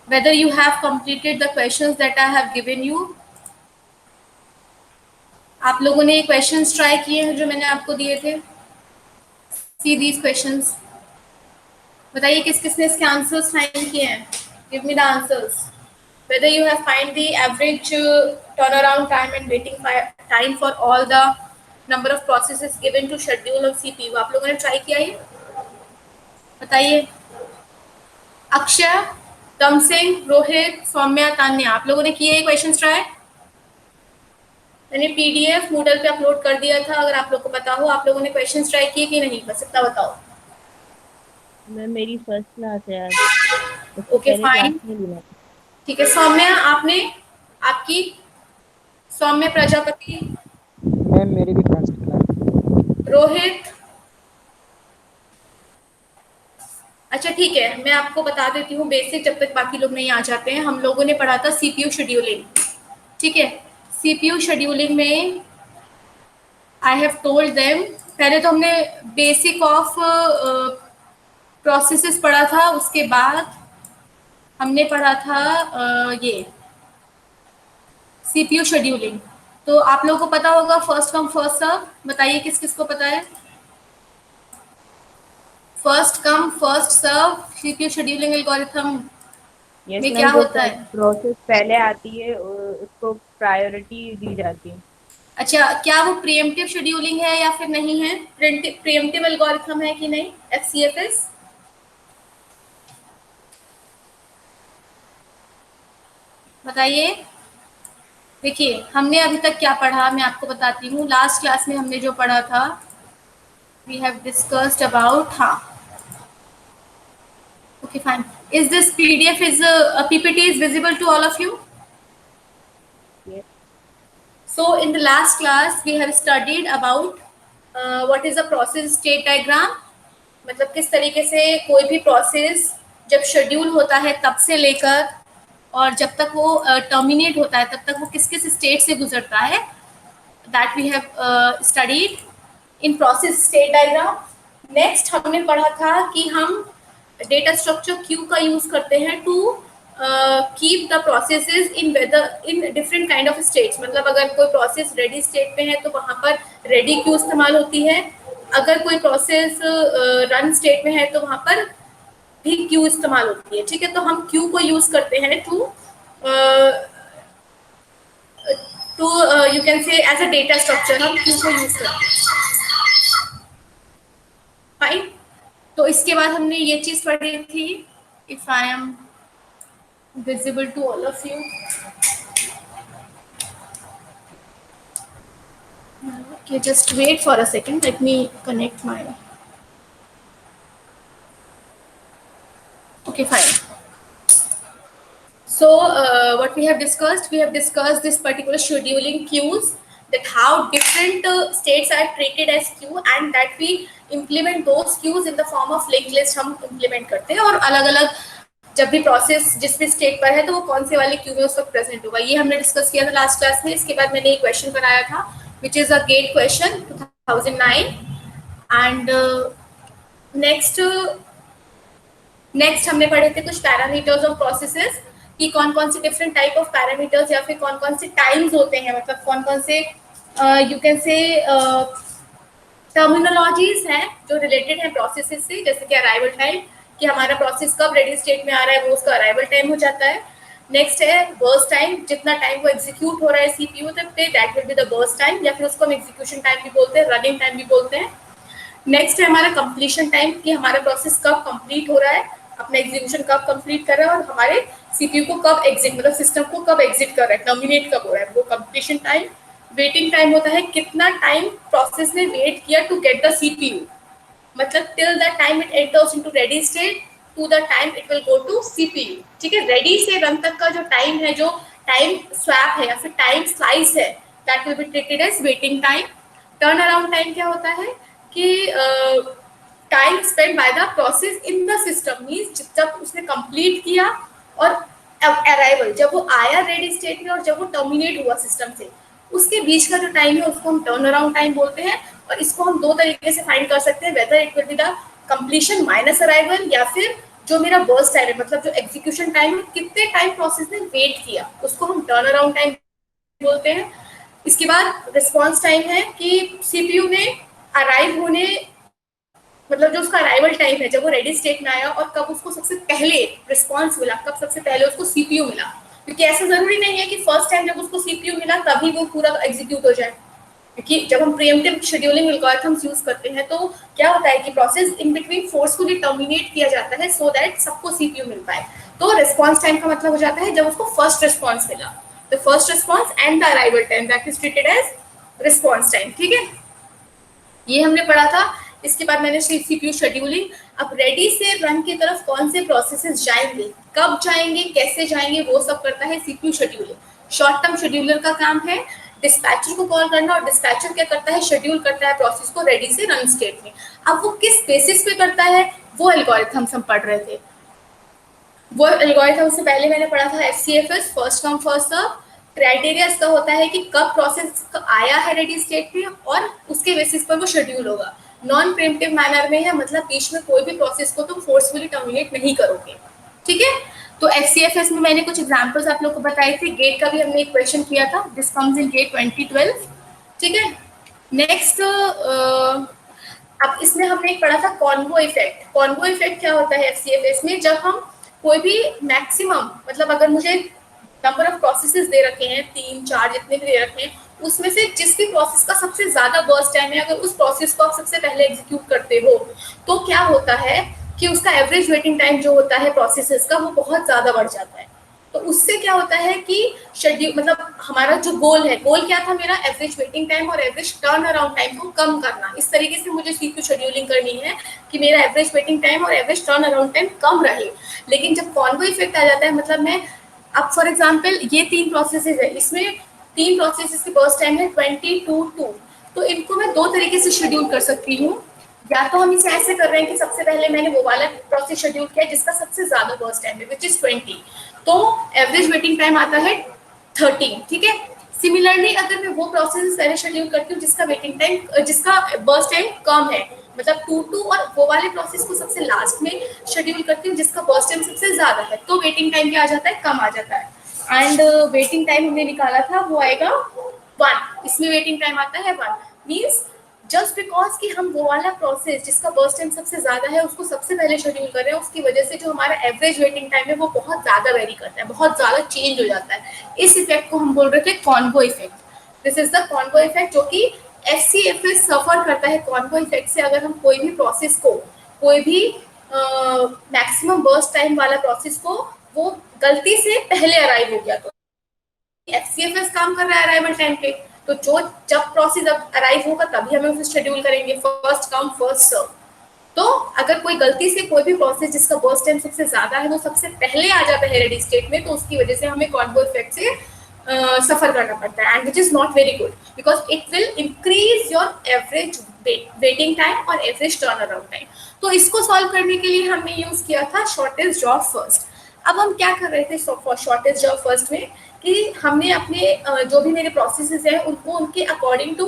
whether you have completed the questions that I have given you. आप लोगों ने questions try किए हैं जो मैंने आपको दिए थे? सी दीज क्वेश्चंस, बताइए किस किसने इसके आंसर्स फाइंड किए हैं? Give me the answers. Whether you have find the average turnaround time and waiting time for all the number of processes given to schedule of CPU. आप लोगों ने try किया ये? बताइए. अक्षय, दम सिंह, रोहित, सौम्या, तान्या, आप लोगों ने किए ये क्वेश्चंस ट्राई? मैंने पीडीएफ मूडल पे अपलोड कर दिया था, अगर आप लोग को पता हो. आप लोगों ने क्वेश्चंस ट्राई किए कि नहीं, बस इतना बताओ. मैं मेरी फर्स्ट क्लास है आज, उससे ओके पहले क्लास फाइन, नहीं ली मैंने। ठीक है. सौम्या, आपने? आपकी? सौम्या प्रजापति. मैम मेरी भी फर्स्ट क्लास। रोहित. अच्छा ठीक है, मैं आपको बता देती हूँ बेसिक, जब तक बाकी लोग नहीं आ जाते हैं. हम लोगों ने पढ़ा था सीपीयू शेड्यूलिंग, ठीक है. सीपीयू शेड्यूलिंग में आई हैव टोल्ड देम, पहले तो हमने बेसिक ऑफ प्रोसेसेस पढ़ा था, उसके बाद हमने पढ़ा था ये सीपीयू शेड्यूलिंग. तो आप लोगों को पता होगा फर्स्ट कम फर्स्ट सर्व. बताइए किस किस को पता है? First come first serve CPU scheduling algorithm में क्या होता है? प्रोसेस पहले आती है उसको प्रायोरिटी दी जाती है। अच्छा, क्या वो प्रीएम्प्टिव शेड्यूलिंग है या फिर नहीं है? प्रीएम्प्टिव एल्गोरिथम है कि नहीं? एफसीएफएस. बताइए. देखिए हमने अभी तक क्या पढ़ा, मैं आपको बताती हूँ. लास्ट क्लास में हमने जो पढ़ा था, वी हैव डिस्कस्ड अबाउट, हाँ okay fine. Is this PDF is PPT is visible to all of you? Yes. So in the last class we have studied about what is a process state diagram. मतलब किस तरीके से कोई भी process जब schedule होता है तब से लेकर और जब तक वो टर्मिनेट होता है तब तक वो किस किस स्टेट से गुजरता है, that we have studied in process state diagram. Next हमने पढ़ा था कि हम डेटा स्ट्रक्चर क्यू का यूज करते हैं to keep the processes in whether in different kind of states. मतलब अगर कोई प्रोसेस रेडी स्टेट पे है तो वहाँ पर रेडी क्यू इस्तेमाल होती है. अगर कोई प्रोसेस रन स्टेट में है तो वहाँ पर भी क्यू इस्तेमाल होती है, ठीक है. तो हम क्यू को यूज करते हैं to you can say as a data structure, हम क्यू को यूज करते हैं. फाइन. तो इसके बाद हमने ये चीज पढ़ी थी, if I M visible to all of you. Okay, just wait for a second. Let me connect my. Okay, fine. So what we have discussed this particular scheduling queues, that how different states are treated as queue and that we implement those queues in the form of linked list. हम implement करते हैं और अलग अलग जब भी process जिस भी स्टेट पर है तो वो कौन से वाले क्यू में उस वक्त प्रेजेंट होगा, ये हमने डिस्कस किया था लास्ट क्लास में. इसके बाद मैंने एक क्वेश्चन बनाया था which is a GATE question 2009. And next हमने पढ़े थे कुछ पैरामीटर्स ऑफ प्रोसेसेस, कि कौन कौन से डिफरेंट टाइप ऑफ पैरामीटर्स या फिर कौन कौन से टाइम्स होते हैं, मतलब कौन कौन से यू कैन से टर्मिनोलॉजीज हैं जो रिलेटेड है प्रोसेसेस से. जैसे कि अराइवल टाइम, कि हमारा प्रोसेस कब रेडी स्टेट में आ रहा है वो उसका अराइवल टाइम हो जाता है. नेक्स्ट है बर्स्ट टाइम, जितना टाइम वो एग्जीक्यूट हो रहा है सीपीयू तक पे, that will be the burst time, या फिर उसको हम एग्जीक्यूशन टाइम भी बोलते हैं, रनिंग टाइम भी बोलते हैं. नेक्स्ट है हमारा कंप्लीशन टाइम, कि हमारा प्रोसेस कब कंप्लीट हो रहा है, अपना एग्जीक्यूशन कब कंप्लीट कर रहा है और हमारे सीपीयू को कब एग्जिट, मतलब सिस्टम को कब एग्जिट कर रहा है, टर्मिनेट कब हो रहा है, वो कंप्लीशन टाइम. वेटिंग टाइम होता है कितना टाइम प्रोसेस ने वेट किया टू गेट द सीपीयू, मतलब till the time it enters into ready state to the time it will go to CPU, ठीक है. रेडी से रन तक का जो टाइम है, जो टाइम स्वैप है या फिर टाइम स्लाइस है, that will be treated as waiting time. Turn around time क्या होता है कि time spend by the process in the system, means जब उसने कंप्लीट किया और अराइवल जब वो आया रेडी स्टेट में और जब वो टर्मिनेट हुआ सिस्टम से, उसके बीच का जो टाइम है उसको हम टर्न अराउंड टाइम बोलते हैं. और इसको हम दो तरीके से फाइंड कर सकते हैं, weather it will be the completion minus arrival या फिर जो मेरा बर्स्ट टाइम है, मतलब जो एग्जीक्यूशन टाइम है, कितने टाइम प्रोसेस ने वेट किया, उसको हम टर्न अराउंड टाइम बोलते हैं। इसके बाद रिस्पॉन्स टाइम है कि सीपीयू ने अराइव होने, मतलब जो उसका अराइवल टाइम है जब वो रेडी स्टेट में आया और कब उसको सबसे पहले रिस्पॉन्स मिला, कब सबसे पहले उसको सीपीयू मिला। क्योंकि ऐसा जरूरी नहीं है कि फर्स्ट टाइम जब उसको सीपीयू मिला तभी वो पूरा एग्जीक्यूट हो जाए, क्योंकि जब हम प्रीएम्प्टिव शेड्यूलिंग एल्गोरिथम्स यूज करते हैं तो क्या होता है कि process in between forcefully terminate किया जाता है सो दैट सबको सीपीयू मिल पाए। तो रिस्पॉन्स टाइम का मतलब हो जाता है जब उसको फर्स्ट रिस्पॉन्स मिला, the first response and the arrival time that is treated as response time. ठीक है, ये हमने पढ़ा था। इसके बाद मैंने सीपीयू शेड्यूलिंग। अब रेडी से रन की तरफ कौन से प्रोसेसेस जाएंगे, कब जाएंगे, कैसे जाएंगे, वो सब करता है CPU scheduling. Short term scheduler का काम है डिस्पैचर को कॉल करना, और डिस्पैचर क्या करता है, शेड्यूल करता है प्रोसेस को रेडी से रन स्टेट में। अब वो किस बेसिस पे करता है, वो एल्गोरिथम्स हम पढ़ रहे थे। वो एल्गोरिथम से पहले मैंने पढ़ा था FCFS, first come first serve. Criteria इसका होता है कि कब प्रोसेस आया है रेडी स्टेट में और उसके बेसिस पर वो शेड्यूल होगा। नॉन प्रीएम्प्टिव मैनर में है, मतलब बीच में कोई भी प्रोसेस को तुम फोर्सफुली टर्मिनेट नहीं करोगे। ठीक है, तो एफसीएफएस में मैंने कुछ एग्जांपल्स आप लोग को बताए थे। गेट का भी हमने एक क्वेश्चन किया था, दिस कम्स इन गेट 2012। ठीक है, नेक्स्ट अब इसमें हमने एक पढ़ा था कॉन्वो इफेक्ट। कॉन्वो इफेक्ट क्या होता है एफसीएफएस में, जब हम कोई भी मैक्सिमम, मतलब अगर मुझे नंबर ऑफ प्रोसेसेस दे रखे हैं 3 4 जितने भी दे रखे हैं, उसमें से जिस भी प्रोसेस का सबसे ज्यादा बर्स्ट टाइम है, अगर उस प्रोसेस को आप सबसे पहले एग्जीक्यूट करते हो तो क्या होता है कि उसका एवरेज वेटिंग टाइम जो होता है प्रोसेसेस का, वो बहुत ज्यादा बढ़ जाता है। तो उससे क्या होता है कि शेड्यूल, मतलब हमारा जो गोल है, गोल क्या था मेरा, एवरेज वेटिंग टाइम और एवरेज टर्न अराउंड टाइम को कम करना। इस तरीके से मुझे सीपीयू शेड्यूलिंग करनी है कि मेरा एवरेज वेटिंग टाइम और एवरेज टर्न अराउंड टाइम कम रहे। लेकिन जब कॉन्वो इफेक्ट आ जाता है, मतलब मैं अब फॉर एग्जाम्पल ये 3 प्रोसेसेस है, इसमें 3 प्रोसेसेस की बर्स्ट टाइम है 22 तो इनको मैं 2 तरीके से शेड्यूल कर सकती हूँ। या तो हम इसे ऐसे कर रहे हैं कि सबसे पहले मैंने वो वाला प्रोसेस शेड्यूल किया जिसका सबसे ज्यादा बर्स्ट टाइम है विच इज 20, तो एवरेज वेटिंग टाइम आता है 13। ठीक है, सिमिलरली अगर मैं वो प्रोसेस पहले शेड्यूल करती हूँ जिसका वेटिंग टाइम, जिसका बर्स्ट टाइम कम है, मतलब 22, और वो वाले प्रोसेस को सबसे लास्ट में शेड्यूल करती हूँ जिसका बर्स्ट टाइम सबसे ज्यादा है, तो वेटिंग टाइम क्या आ जाता है, कम आ जाता है। एंड वेटिंग टाइम हमने निकाला था वो आएगा 1, इसमें वेटिंग टाइम आता है 1। मीन्स जस्ट बिकॉज कि हम वो वाला प्रोसेस जिसका बर्स्ट टाइम सबसे ज्यादा है उसको सबसे पहले शेड्यूल कर रहे हैं, उसकी वजह से जो हमारा एवरेज वेटिंग टाइम है वो बहुत ज्यादा वेरी करता है, बहुत ज्यादा चेंज हो जाता है। इस इफेक्ट को हम बोल रहे थे convo effect. This is the convo effect, जो कि एफसीएफएस सफर करता है कॉन्वो इफेक्ट से। अगर हम कोई भी प्रोसेस को, कोई भी मैक्सिमम बर्स्ट टाइम वाला प्रोसेस को वो गलती से पहले अराइव हो गया, तो एफसीएफएस काम कर रहा है अराइवल टाइम पे, तो जो जब प्रोसेस अब अराइव होगा तभी हमें उसे शेड्यूल करेंगे, फर्स्ट कम फर्स्ट सर्व। तो अगर कोई गलती से कोई भी प्रोसेस जिसका बर्स्ट टाइम सबसे ज्यादा है वो सबसे पहले आ जाता है रेडी स्टेट में, तो उसकी वजह से हमें कॉन्वो इफेक्ट से सफर करना पड़ता है, and which is not very good because it will increase your average waiting time और एवरेज टर्न अराउंड टाइम। तो इसको सॉल्व करने के लिए हमने यूज किया था शॉर्टेज जॉब फर्स्ट। अब हम क्या कर रहे थे शॉर्टेज जॉब फर्स्ट में, कि हमने अपने जो भी मेरे प्रोसेसेस हैं उनको उनके according to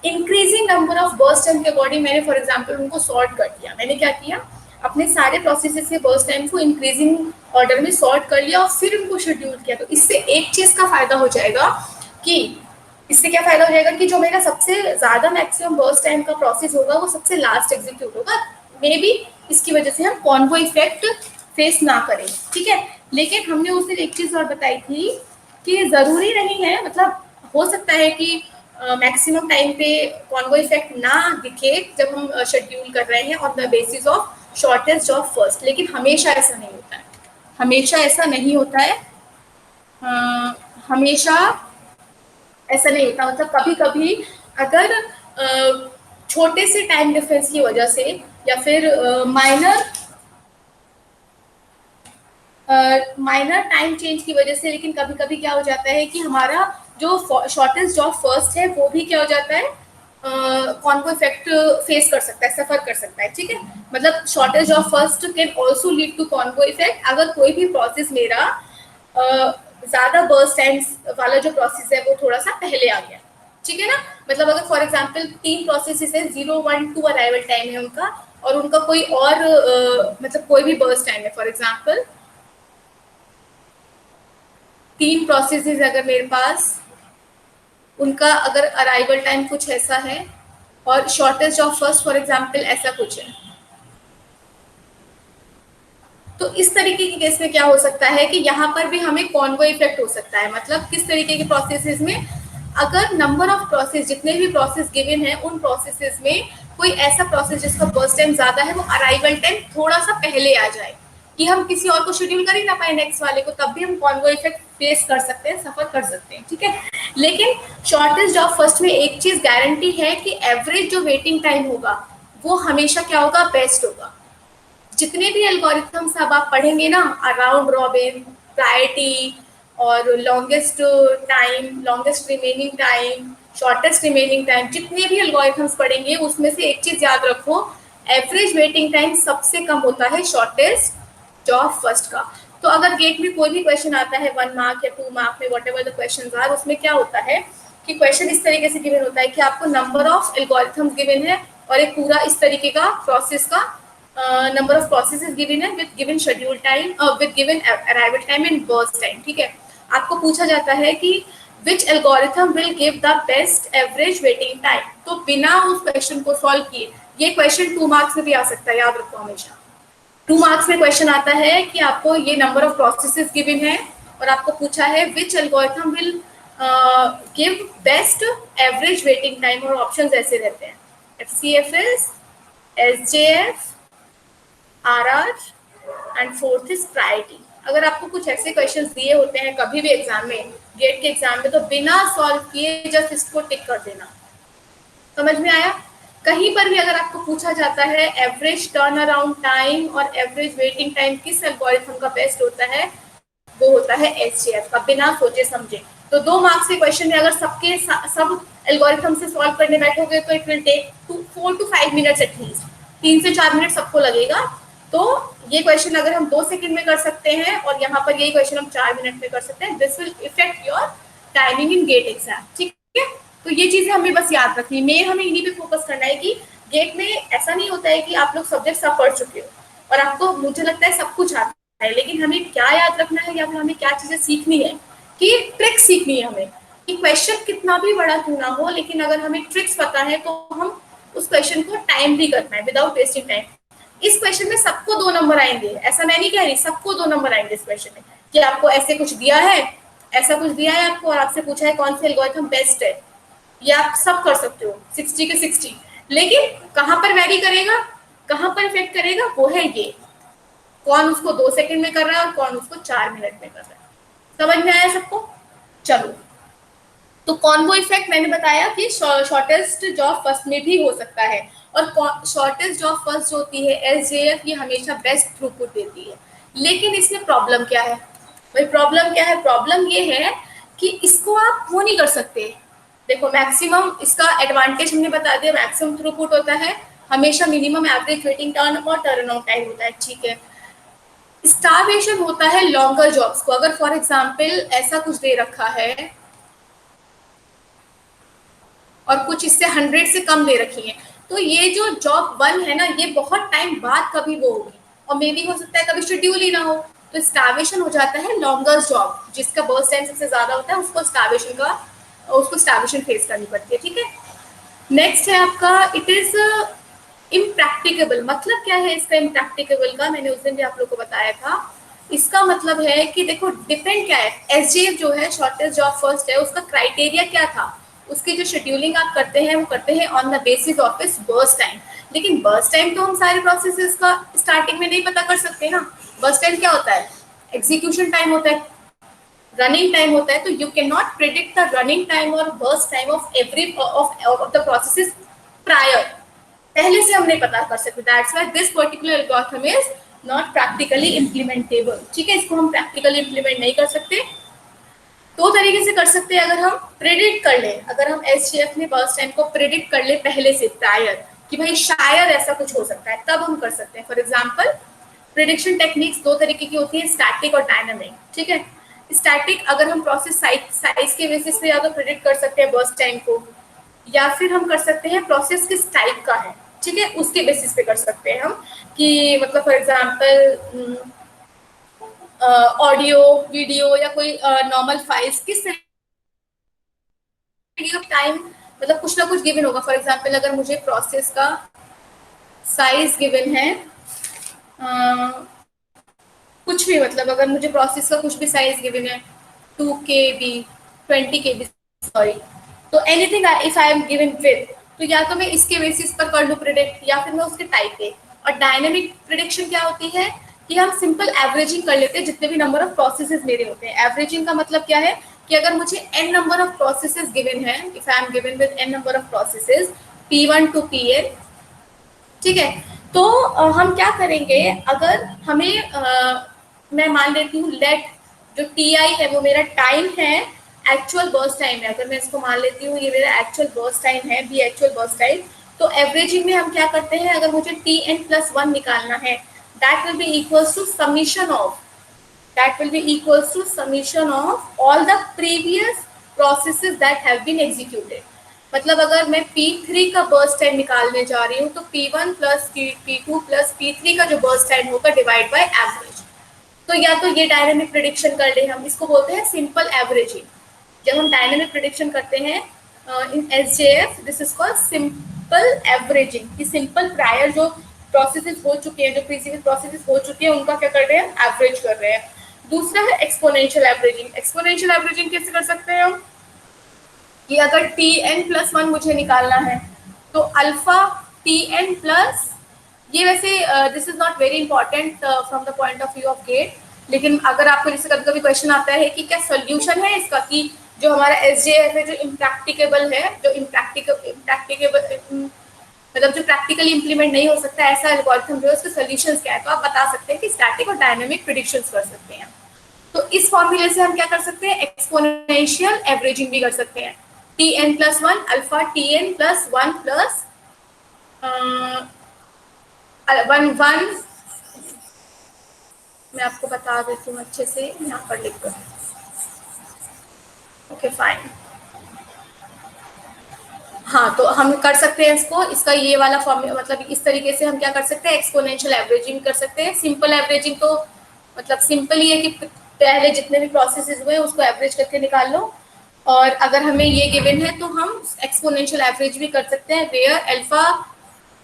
increasing number of burst time के अकॉर्डिंग मैंने फॉर एग्जांपल उनको सॉर्ट कर दिया। मैंने क्या किया, अपने सारे प्रोसेसेस के बर्स्ट टाइम को इंक्रीजिंग ऑर्डर में सॉर्ट कर लिया और फिर उनको शेड्यूल किया। तो इससे एक चीज का फायदा हो जाएगा कि इससे क्या फायदा हो जाएगा कि जो मेरा सबसे ज्यादा मैक्सिमम बर्स्ट टाइम का प्रोसेस होगा वो सबसे लास्ट एग्जीक्यूट होगा। मे बी इसकी वजह से हम कॉन्वो इफेक्ट फेस ना करें। ठीक है, लेकिन हमने उस दिन एक चीज और बताई थी कि जरूरी नहीं है, मतलब हो सकता है कि मैक्सिमम टाइम पे कॉन्वो इफेक्ट ना दिखे जब हम शेड्यूल कर रहे हैं on the basis of shortage job first, लेकिन हमेशा ऐसा नहीं होता है, हमेशा ऐसा नहीं होता है, हमेशा ऐसा नहीं होता। मतलब कभी कभी अगर छोटे से टाइम डिफरेंस की वजह से या फिर माइनर टाइम चेंज की वजह से, लेकिन कभी कभी क्या हो जाता है कि हमारा जो शॉर्टेज जॉब फर्स्ट है वो भी क्या हो जाता है, कॉन्वो इफेक्ट फेस कर सकता है, सफर कर सकता है। ठीक है, मतलब shortage of first can also lead to convoy effect अगर कोई भी प्रोसेस मेरा ज्यादा बर्स्ट टाइम वाला जो प्रोसेस है वो थोड़ा सा पहले आ गया। ठीक है ना, मतलब अगर फॉर एग्जांपल 3 प्रोसेसेस है, 0 1 2 अराइवल टाइम है उनका, और उनका कोई और मतलब कोई भी बर्स्ट टाइम है, फॉर एग्जांपल 3 प्रोसेसेस अगर मेरे पास, उनका अगर अराइवल टाइम कुछ ऐसा है और shortage of first for example ऐसा कुछ है, तो इस तरीके के केस में क्या हो सकता है कि यहाँ पर भी हमें कॉन्वो इफेक्ट हो सकता है। मतलब किस तरीके के प्रोसेसेस में, अगर नंबर ऑफ प्रोसेस, जितने भी प्रोसेस गिवन है उन प्रोसेसेस में कोई ऐसा प्रोसेस जिसका बर्स्ट टाइम ज्यादा है, वो अराइवल टाइम थोड़ा सा पहले आ जाए कि हम किसी और को शेड्यूल कर ही ना पाए नेक्स्ट वाले को, तब भी हम कॉन्वो इफेक्ट फेस कर सकते हैं, सफर कर सकते हैं, ठीक है। लेकिन शॉर्टेज ऑफ फर्स्ट में एक चीज गारंटी है कि एवरेज जो वेटिंग टाइम होगा वो हमेशा क्या होगा, बेस्ट होगा। जितने भी एल्गोरिथम्स अब आप पढ़ेंगे ना, अराउंड रॉबिन, प्रायोरिटी और longest time, longest remaining time, shortest remaining time, जितने भी एल्गोरिथम्स पढ़ेंगे उसमें से एक चीज याद रखो, एवरेज वेटिंग टाइम सबसे कम होता है शॉर्टेस्ट ऑफ फर्स्ट का। तो अगर गेट में कोई भी क्वेश्चन आता है 1 मार्क या 2 मार्क में, whatever the question are, उसमें क्या होता है कि क्वेश्चन इस तरीके से गिवन होता है कि आपको नंबर ऑफ एल्गोरिथम्स गिवन है और एक पूरा इस तरीके का प्रोसेस का number of processes given है with given schedule time, with given arrival time and burst time, ठीक है। आपको पूछा जाता है कि which algorithm will give the best average waiting time, तो बिना उस क्वेश्चन को सॉल्व किए, ये क्वेश्चन 2 मार्क्स में भी आ सकता है, याद रखो हमेशा 2 मार्क्स में क्वेश्चन आता है कि आपको ये नंबर ऑफ प्रोसेसेस गिवन है और आपको पूछा है which algorithm will give best average waiting time, और ऑप्शंस ऐसे रहते हैं FCFS, SJF, RR and fourth is priority. अगर आपको कुछ ऐसे क्वेश्चंस दिए होते हैं कभी भी एग्जाम में, गेट के एग्जाम में, तो बिना सॉल्व किए जस्ट इसको टिक कर देना। समझ में आया? कहीं पर भी अगर आपको पूछा जाता है एवरेज टर्न अराउंड टाइम और एवरेज वेटिंग टाइम किस एल्गोरिथम का बेस्ट होता है, वो होता है SJF का, बिना सोचे समझे। तो 2 मार्क्स के क्वेश्चन में अगर सबके सब एल्गोरिथम से सॉल्व करने बैठोगे तो it will take 4 to 5 minutes at least, 3 से 4 मिनट सबको लगेगा। तो ये क्वेश्चन अगर हम 2 सेकंड में कर सकते हैं और यहाँ पर यही क्वेश्चन हम 4 मिनट में कर सकते हैं, this will affect your timing in GATE exam, ठीक है। तो ये चीजें हमें बस याद रखनी, मेन हमें इन्हीं पे फोकस करना है कि गेट में ऐसा नहीं होता है कि आप लोग सब्जेक्ट सब पढ़ चुके हो और आपको, मुझे लगता है, सब कुछ आता है, लेकिन हमें क्या याद रखना है या फिर हमें क्या चीजें सीखनी है, कि ट्रिक्स सीखनी है हमें, कि क्वेश्चन कितना भी बड़ा क्यों ना हो, लेकिन अगर हमें ट्रिक्स पता है तो हम उस क्वेश्चन को टाइमली कर पाए विदाउट वेस्टिंग टाइम। इस क्वेश्चन में सबको 2 नंबर आएंगे, ऐसा मैं नहीं कह रही, सबको 2 नंबर आएंगे इस क्वेश्चन में, कि आपको ऐसे कुछ दिया है, ऐसा कुछ दिया है आपको और आपसे पूछा है कौन सी एल्गोरिथम बेस्ट है, ये आप सब कर सकते हो 60 के 60, लेकिन कहाँ पर वैरी करेगा, कहाँ पर इफेक्ट करेगा, वो है ये, कौन उसको 2 सेकंड में कर रहा है और कौन उसको 4 मिनट में कर रहा है। समझ में आया सबको? चलो, तो कॉन्वो इफेक्ट मैंने बताया कि शॉर्टेस्ट जॉब फर्स्ट में भी हो सकता है, और शॉर्टेस्ट जॉब फर्स्ट जो होती है SJF, ये हमेशा बेस्ट थ्रूपुट देती है। लेकिन इसमें प्रॉब्लम क्या है भाई, प्रॉब्लम क्या है? प्रॉब्लम ये है कि इसको आप वो नहीं कर सकते। देखो, मैक्सिमम इसका एडवांटेज हमने बता दिया, मैक्सिमम थ्रूपुट होता है, हमेशा मिनिमम एवरेज वेटिंग टाइम और टर्न आउट टाइम होता है, ठीक है। स्टारवेशन होता है लॉन्गर जॉब्स को, अगर फॉर एग्जाम्पल ऐसा कुछ दे रखा है और कुछ इससे 100 से कम दे रखी है, तो ये जो जॉब 1 है ना, ये बहुत टाइम बाद कभी वो होगी, और मे भी हो सकता है कभी शेड्यूल ही ना हो, तो स्टारवेशन हो जाता है लॉन्गर जॉब, जिसका बर्स्ट टाइम सबसे ज्यादा होता है, उसको स्टारवेशन फेस करनी पड़ती है, ठीक है। नेक्स्ट है आपका इट इज इम्प्रैक्टिकेबल। मतलब क्या है इसका इम्प्रैक्टिकेबल का, मैंने उस दिन भी आप लोग को बताया था। इसका मतलब है कि देखो, डिपेंड क्या है, SJF जो है शॉर्टेस्ट जॉब फर्स्ट है, उसका क्राइटेरिया क्या था, उसकी जो शेड्यूलिंग आप करते हैं वो करते हैं ऑन द बेसिस ऑफ इस बर्स्ट टाइम। लेकिन बर्स्ट टाइम तो हम सारे प्रोसेसेस का स्टार्टिंग में नहीं पता कर सकते ना। बर्स्ट टाइम क्या होता है? एग्जीक्यूशन टाइम होता है, रनिंग टाइम होता है, तो you can not predict the running time और burst time of every of the processes prior, पहले से हम नहीं पता कर सकते। That's why this particular algorithm is not practically implementable, ठीक है। इसको हम प्रैक्टिकली इम्प्लीमेंट नहीं कर सकते। 2 तरीके से कर सकते हैं, अगर हम प्रिडिक्ट कर ले, अगर हम SJF में बर्स्ट टाइम को प्रिडिक्ट कर ले पहले से प्रायर, कि भाई शायद ऐसा कुछ हो सकता है, तब हम कर सकते हैं। फॉर एग्जाम्पल, प्रिडिक्शन टेक्निक्स 2 तरीके की होती है, स्टैटिक और डायनामिक, ठीक है। स्टैटिक, अगर हम प्रोसेस साइज के बेसिस पे या तो प्रिडिक्ट कर सकते हैं बर्स्ट टाइम को, या फिर हम कर सकते हैं प्रोसेस किस टाइप का है, ठीक है, उसके बेसिस पे कर सकते हैं हम कि मतलब फॉर एग्जांपल ऑडियो वीडियो या कोई नॉर्मल फाइल्स किस तरीके का टाइम मतलब कुछ ना कुछ गिवन होगा। फॉर एग्जांपल अगर मुझे प्रोसेस का साइज गिवन है कुछ भी मतलब अगर मुझे प्रोसेस का कुछ भी साइज गिवन है 2 KB 20 KB सॉरी, तो anything if I am given with, तो या तो मैं इसके बेसिस पर कर लूँ प्रिडिक्ट या फिर मैं उसके टाइप पे। और डायनेमिक प्रिडिक्शन क्या होती है कि हम सिंपल एवरेजिंग कर लेते हैं जितने भी नंबर ऑफ प्रोसेसेस मेरे होते हैं। एवरेजिंग का मतलब क्या है कि अगर मुझे n number of processes given है, if I am given with n number of processes P1 to Pn, ठीक है, तो हम क्या करेंगे अगर हमें मैं मान लेती हूँ लेट जो टी आई है वो मेरा टाइम है, एक्चुअल बर्स्ट टाइम है, अगर मैं इसको मान लेती हूँ ये मेरा एक्चुअल बर्स्ट टाइम है बी एक्चुअल बर्स्ट टाइम, तो एवरेजिंग में हम क्या करते हैं अगर मुझे Tn+1 निकालना है that will be equals to summation of all the previous processes that have been executed। मतलब अगर मैं P3 का बर्स्ट टाइम निकालने जा रही हूँ तो P1 plus P2 plus P3 का जो बर्स्ट टाइम होगा डिवाइड बाय एवरेज। तो या तो ये डायनेमिक प्रिडिक्शन कर ले, हम इसको बोलते हैं सिंपल एवरेजिंग। जब हम डायनेमिक प्रिडिक्शन करते हैं इन SJF this is called simple averaging, कि सिंपल प्रायर जो प्रोसेसेस हो चुके हैं, जो प्रीवियस प्रोसेसेस हो चुके हैं उनका क्या कर रहे हैं एवरेज कर रहे हैं। दूसरा है एक्सपोनेंशियल एवरेजिंग। एक्सपोनेंशियल एवरेजिंग कैसे कर सकते हैं हम कि अगर Tn+1 मुझे निकालना है तो अल्फा Tn प्लस, ये वैसे this is not very important from the point of view of GATE, लेकिन अगर आपको जैसे कभी कभी क्वेश्चन आता है कि क्या सोल्यूशन है इसका कि जो हमारा SJF है जो इम्प्रैक्टिकेबल है, जो इम्प्रैक्टिकेबल मतलब जो प्रैक्टिकली इंप्लीमेंट नहीं हो सकता ऐसा एल्गोरिथम जो है उसके सॉल्यूशंस क्या है, तो आप बता सकते हैं कि स्टैटिक और डायनामिक प्रेडिक्शंस कर सकते हैं। तो इस फॉर्मूले से हम क्या कर सकते हैं एक्सपोनेंशियल एवरेजिंग भी कर सकते हैं। Tn+1 अल्फा Tn+1 प्लस 1 मैं आपको बता देती हूँ अच्छे से यहाँ पर लिख कर। ओके फाइन, हाँ तो हम कर सकते हैं इसको, इसका ये वाला फॉर्मूला मतलब इस तरीके से हम क्या कर सकते हैं एक्सपोनेंशियल एवरेजिंग कर सकते हैं। सिंपल एवरेजिंग तो मतलब सिंपल ही है कि पहले जितने भी प्रोसेसेस हुए उसको एवरेज करके निकाल लो, और अगर हमें ये गिवन है तो हम एक्सपोनेंशियल एवरेज भी कर सकते हैं where alpha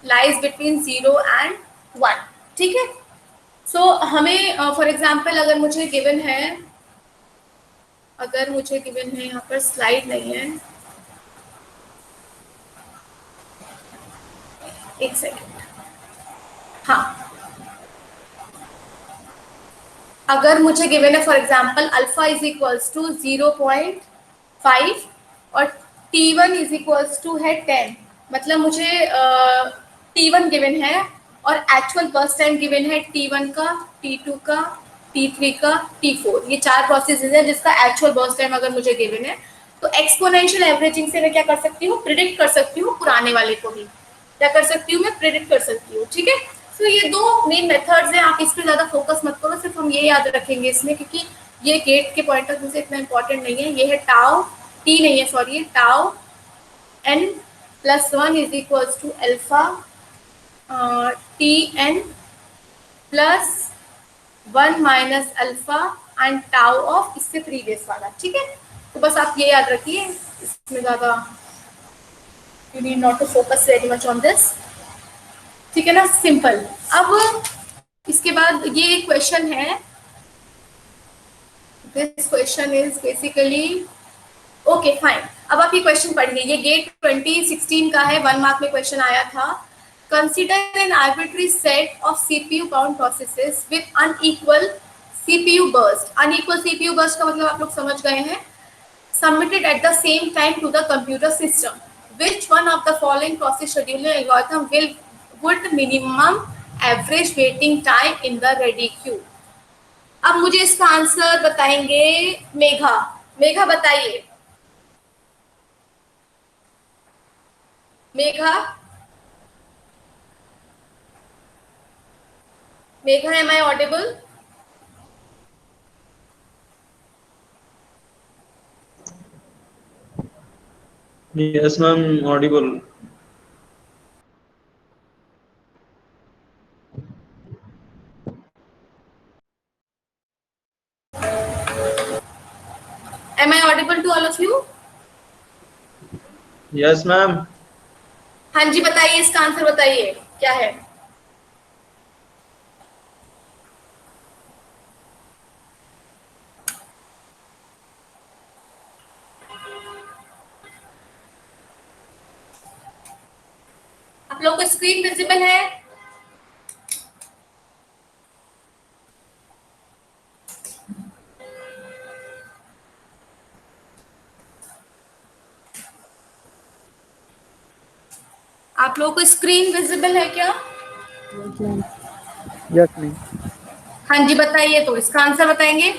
lies between 0 and 1, ठीक है। सो हमें फॉर एग्जांपल अगर मुझे गिवन है यहाँ पर स्लाइड नहीं है, एक सेकेंड, हाँ अगर मुझे गिवन है for example alpha is equals to 0.5 और T1 इज इक्वल्स टू है 10, मतलब मुझे T1 गिवन है और एक्चुअल बर्स्ट टाइम गिवन है T1 का, T2 का, T3 का, T4, ये 4 प्रोसेसेस है जिसका एक्चुअल बर्स्ट टाइम अगर मुझे गिवन है तो एक्सपोनेंशियल एवरेजिंग से मैं क्या कर सकती हूँ प्रिडिक्ट कर सकती हूँ पुराने वाले को भी, क्या कर सकती हूँ मैं प्रिडिक्ट कर सकती हूँ, ठीक है। तो ये दो मेन मेथड्स हैं, आप इस पर ज़्यादा फोकस मत करो, सिर्फ हम ये याद रखेंगे इसमें क्योंकि ये गेट के पॉइंट ऑफ व्यू से इतना इंपॉर्टेंट नहीं है। ये है टाउ टी नहीं है सॉरी, ये tau n+1 is equals to alpha Tn+1 minus alpha and tau of इससे प्रीवियस वाला, ठीक है। तो बस आप ये याद रखिए, इसमें ज़्यादा you need not to focus very much on this, ठीक है ना, सिंपल। अब इसके बाद ये क्वेश्चन है, this question is basically okay fine. अब आप ये क्वेश्चन पढ़िए, ये गेट 2016 का है, 1 मार्क में क्वेश्चन आया था। Consider an arbitrary set of CPU bound processes with unequal CPU burst. Unequal CPU burst का मतलब आप लोग समझ गए हैं, submitted at the same time to the computer system, which one of the following process scheduling algorithm would minimum average waiting time in the ready queue। अब मुझे इसका आंसर बताएंगे मेघा। मेघा बताइए, Megha, Megha am I audible? Yes, ma'am, audible. Am I audible to all of you? Yes ma'am. हाँ जी, बताइए, इसका answer बताइए क्या है। आप लोग को स्क्रीन विजिबल है? आप लोगों को स्क्रीन विजिबल है क्या? Yes ma'am. हाँ जी, बताइए, तो इसका आंसर बताएंगे।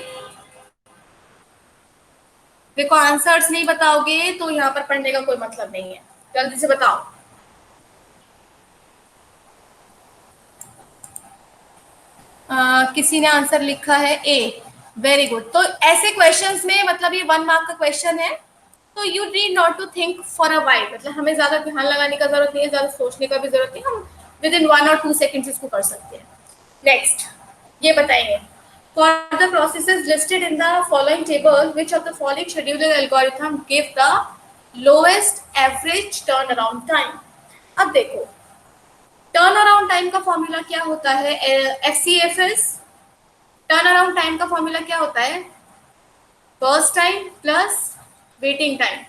देखो, आंसर्स नहीं बताओगे तो यहाँ पर पढ़ने का कोई मतलब नहीं है, जल्दी से बताओ। किसी ने आंसर लिखा है ए, वेरी गुड। तो ऐसे क्वेश्चंस में मतलब ये 1 मार्क का क्वेश्चन है, तो you need not to think for a while, मतलब हमें ज्यादा ध्यान लगाने का जरूरत नहीं है, ज्यादा सोचने का भी जरूरत नहीं, हम विद इन 1 और 2 सेकेंड्स इसको कर सकते हैं। नेक्स्ट, ये बताएंगे, for the processes listed in the following table, which of the following scheduling algorithm give the lowest average turnaround time? अब देखो, टर्न अराउंड टाइम का फॉर्मूला क्या होता है? FCFS टर्न अराउंड टाइम का फॉर्मूला क्या होता है? Burst time plus waiting time,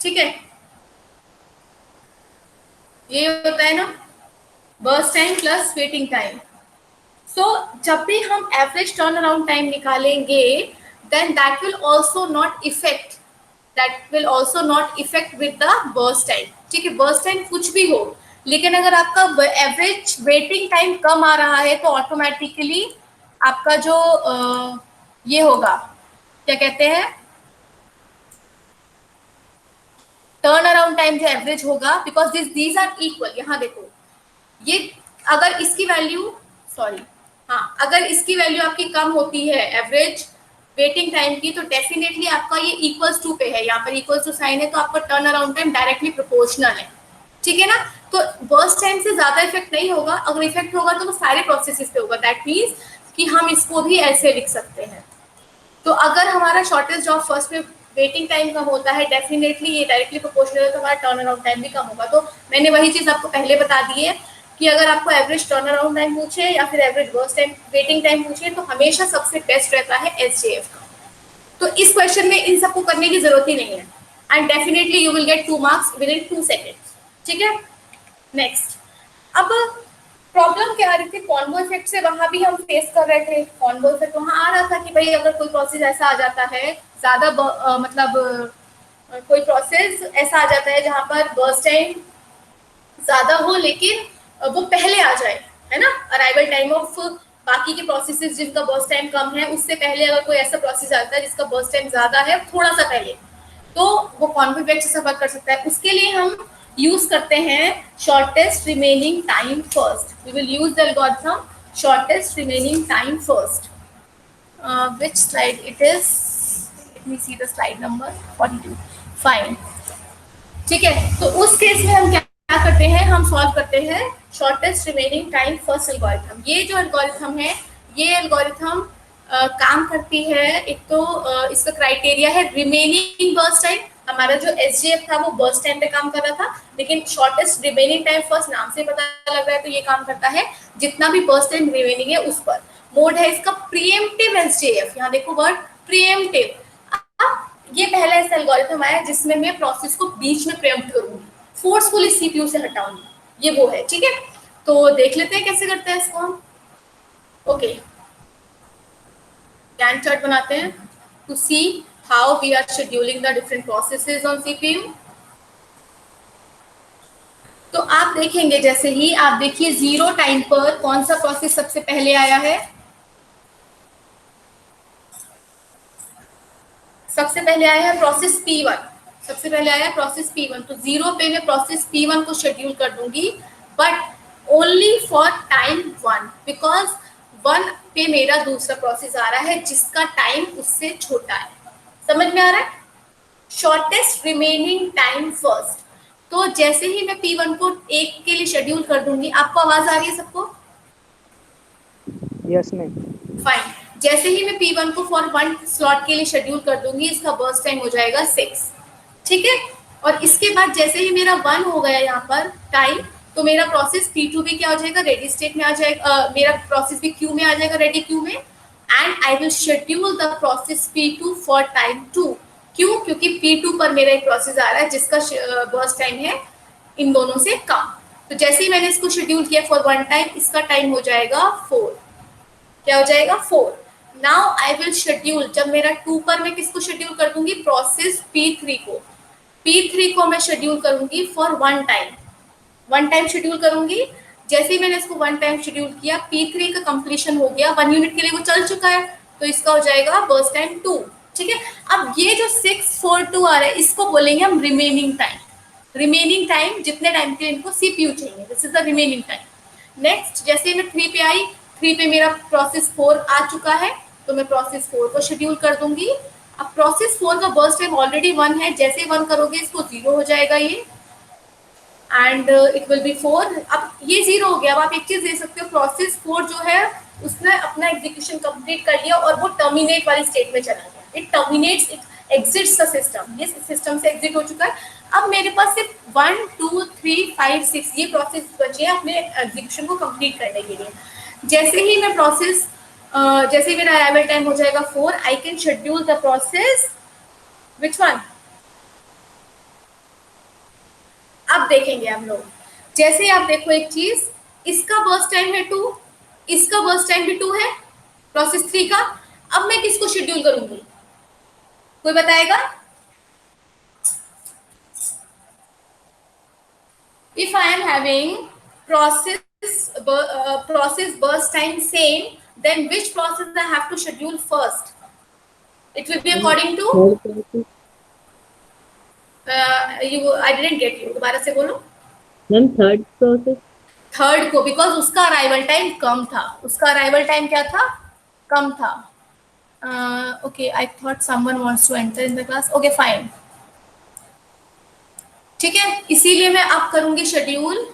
ठीक है, ये होता है ना, burst time plus waiting time. So जब भी हम एवरेज टर्न अराउंड टाइम निकालेंगे, then that will also not effect with the burst time, ठीक है। बर्स्ट टाइम कुछ भी हो, लेकिन अगर आपका एवरेज वेटिंग टाइम कम आ रहा है तो ऑटोमेटिकली आपका जो ये होगा, क्या कहते हैं, टर्न अराउंड टाइम जो एवरेज होगा, बिकॉज दीज आर इक्वल। यहाँ देखो, ये अगर इसकी वैल्यू, सॉरी, हाँ, अगर इसकी वैल्यू आपकी कम होती है एवरेज वेटिंग टाइम की, तो डेफिनेटली आपका ये इक्वल्स टू पे है, यहाँ पर इक्वल्स टू साइन है, तो आपका turn around time directly proportional है, ठीक है ना। तो बर्स्ट टाइम से ज्यादा इफेक्ट नहीं होगा, अगर इफेक्ट होगा तो वो सारे प्रोसेसेस पे होगा। दैट मीन्स कि हम इसको भी ऐसे लिख सकते हैं। तो अगर हमारा शॉर्टेस्ट जॉब फर्स्ट में वेटिंग टाइम कम होता है, डेफिनेटली ये डायरेक्टली प्रोपोर्शनल है, तो हमारा टर्न अराउंड टाइम भी कम होगा। तो मैंने वही चीज आपको पहले बता दी है कि अगर आपको एवरेज टर्न अराउंड टाइम पूछे या फिर average burst time waiting time पूछे, तो हमेशा सबसे बेस्ट रहता है SJF का। तो इस क्वेश्चन में इन सबको करने की जरूरत ही नहीं है, and definitely you will get 2 marks with in 2 seconds, ठीक है। नेक्स्ट, अब प्रॉब्लम क्या आ रही थी, कॉन्वो इफेक्ट से वहां भी हम फेस कर रहे थे। कॉन्वो इफेक्ट वहां आ रहा था कि भाई अगर कोई प्रोसेस ऐसा आ जाता है, ज्यादा कोई प्रोसेस ऐसा आ जाता है जहां पर बर्स्ट टाइम ज्यादा हो लेकिन वो पहले आ जाए, है ना, अराइवल टाइम ऑफ बाकी के प्रोसेसेस जिनका बर्स्ट टाइम कम है उससे पहले अगर कोई ऐसा प्रोसेस आता है जिसका बर्स्ट टाइम ज्यादा है थोड़ा सा पहले, तो वो कॉन्वो इफेक्ट से सफर कर सकता है। उसके लिए हम यूज करते हैं shortest remaining time first. We will use the algorithm shortest remaining time first. which slide it is? Let me see the slide number 42. Fine, ठीक है। तो उस केस में हम क्या करते हैं, हम सॉल्व करते हैं shortest remaining time first algorithm. ये जो एल्गोरिथम है, ये एल्गोरिथम काम करती है, एक तो इसका क्राइटेरिया है रिमेनिंग बर्स्ट टाइम। हमारा जो SJF था वो बर्स्ट टाइम पे काम कर रहा था, लेकिन शॉर्टेस्ट रिमेनिंग टाइम फर्स्ट नाम से पता लग रहा है तो ये काम करता है जितना भी बर्स्ट टाइम रिमेनिंग है उस पर। मोड है इसका प्रीएम्प्टिव SJF, यहाँ देखो वर्ड प्रीएम्प्टिव। ये पहला ऐसा एल्गोरिथम आया जिसमें मैं प्रोसेस को बीच में प्रीएम्प्ट करूंगी, फोर्सफुली CPU से हटाऊंगी, ये वो है, ठीक है। तो देख लेते हैं कैसे करते हैं इसको हम। ओके, गैंट चार्ट बनाते हैं to see how we are scheduling the different processes on CPU। तो आप देखेंगे, जैसे ही आप देखिए 0 टाइम पर कौन सा प्रोसेस सबसे पहले आया है, सबसे पहले आया है प्रोसेस P1, सबसे पहले आया है प्रोसेस P1। तो 0 पे मैं प्रोसेस P1 को शेड्यूल कर दूंगी, but only for time 1, because 1 पे मेरा दूसरा प्रोसेस आ रहा है जिसका टाइम उससे छोटा है। समझ में आ रहा है? Shortest remaining time first. तो जैसे ही मैं P1 को 1 के लिए शेड्यूल कर दूंगी, आपको आवाज आ रही है सबको? Yes ma'am. फाइन। जैसे ही मैं P1 को फॉर 1 स्लॉट के लिए शेड्यूल कर दूंगी, इसका बर्स्ट टाइम हो जाएगा 6, ठीक है। और इसके बाद जैसे ही मेरा 1 हो गया यहाँ पर टाइम, तो मेरा प्रोसेस P2 भी क्या हो जाएगा, रेडी स्टेट में आ जाएगा, मेरा प्रोसेस भी क्यू में आ जाएगा, रेडी क्यू में। And I will schedule the process P2 for time 2। क्यों? क्योंकि P2 पर मेरा एक प्रोसेस आ रहा है जिसका बर्स्ट टाइम है इन दोनों से कम। तो जैसे ही मैंने इसको शेड्यूल किया फॉर 1 टाइम, इसका टाइम हो जाएगा 4। क्या हो जाएगा? 4। नाउ आई विल शेड्यूल, जब मेरा 2 पर मैं किसको शेड्यूल कर दूंगी, प्रोसेस P3 को। P3 को मैं शेड्यूल करूंगी फॉर 1 टाइम, 1 टाइम शेड्यूल करूंगी। जैसे ही मैंने इसको 1 टाइम शेड्यूल किया, P3 का कंप्लीशन हो गया, 1 यूनिट के लिए वो चल चुका है, तो इसका हो जाएगा बर्स्ट टाइम 2, ठीक है। अब ये जो 642 आ रहा है, इसको बोलेंगे हम रिमेनिंग टाइम। रिमेनिंग टाइम, जितने टाइम के इनको CPU चाहिए, this is the remaining time. Next, जैसे मैं 3 पे आई, 3 पे मेरा प्रोसेस 4 आ चुका है, तो मैं प्रोसेस 4 को शेड्यूल कर दूंगी। अब प्रोसेस 4 का बर्स्ट टाइम ऑलरेडी 1 है, जैसे 1 करोगे इसको 0 हो जाएगा ये, एंड इट विल बी 4। अब ये 0 हो गया। अब आप एक चीज दे सकते हो, प्रोसेस 4 जो है उसने अपना एग्जीक्यूशन कंप्लीट कर लिया और वो टर्मिनेट वाली स्टेट में चला गया। It terminates, it exits the system, ये सिस्टम से एग्जिट हो चुका है। अब मेरे पास सिर्फ 1 2 3 5 6 ये प्रोसेस बचे हैं अपने एग्जीक्यूशन को कंप्लीट करने के लिए। जैसे ही मैं प्रोसेस जैसे ही मेरा अराइवल टाइम हो जाएगा 4, I can schedule the process which one. अब देखेंगे हम लोग, जैसे आप देखो एक चीज, इसका बर्स्ट टाइम है 2, इसका बर्स्ट टाइम भी 2 है, प्रोसेस 3 का। अब मैं किसको शेड्यूल करूंगी, कोई बताएगा? If I am having process burst time same, then which process I have to schedule first? It will be according to I didn't get you, दोबारा से बोलो। मैम थर्ड प्रोसेस, थर्ड को, बिकॉज उसका arrival time कम था, उसका arrival time क्या था, कम था। Okay, I thought someone wants to enter in the class. Okay fine, ठीक है। इसीलिए मैं अब करूंगी शेड्यूल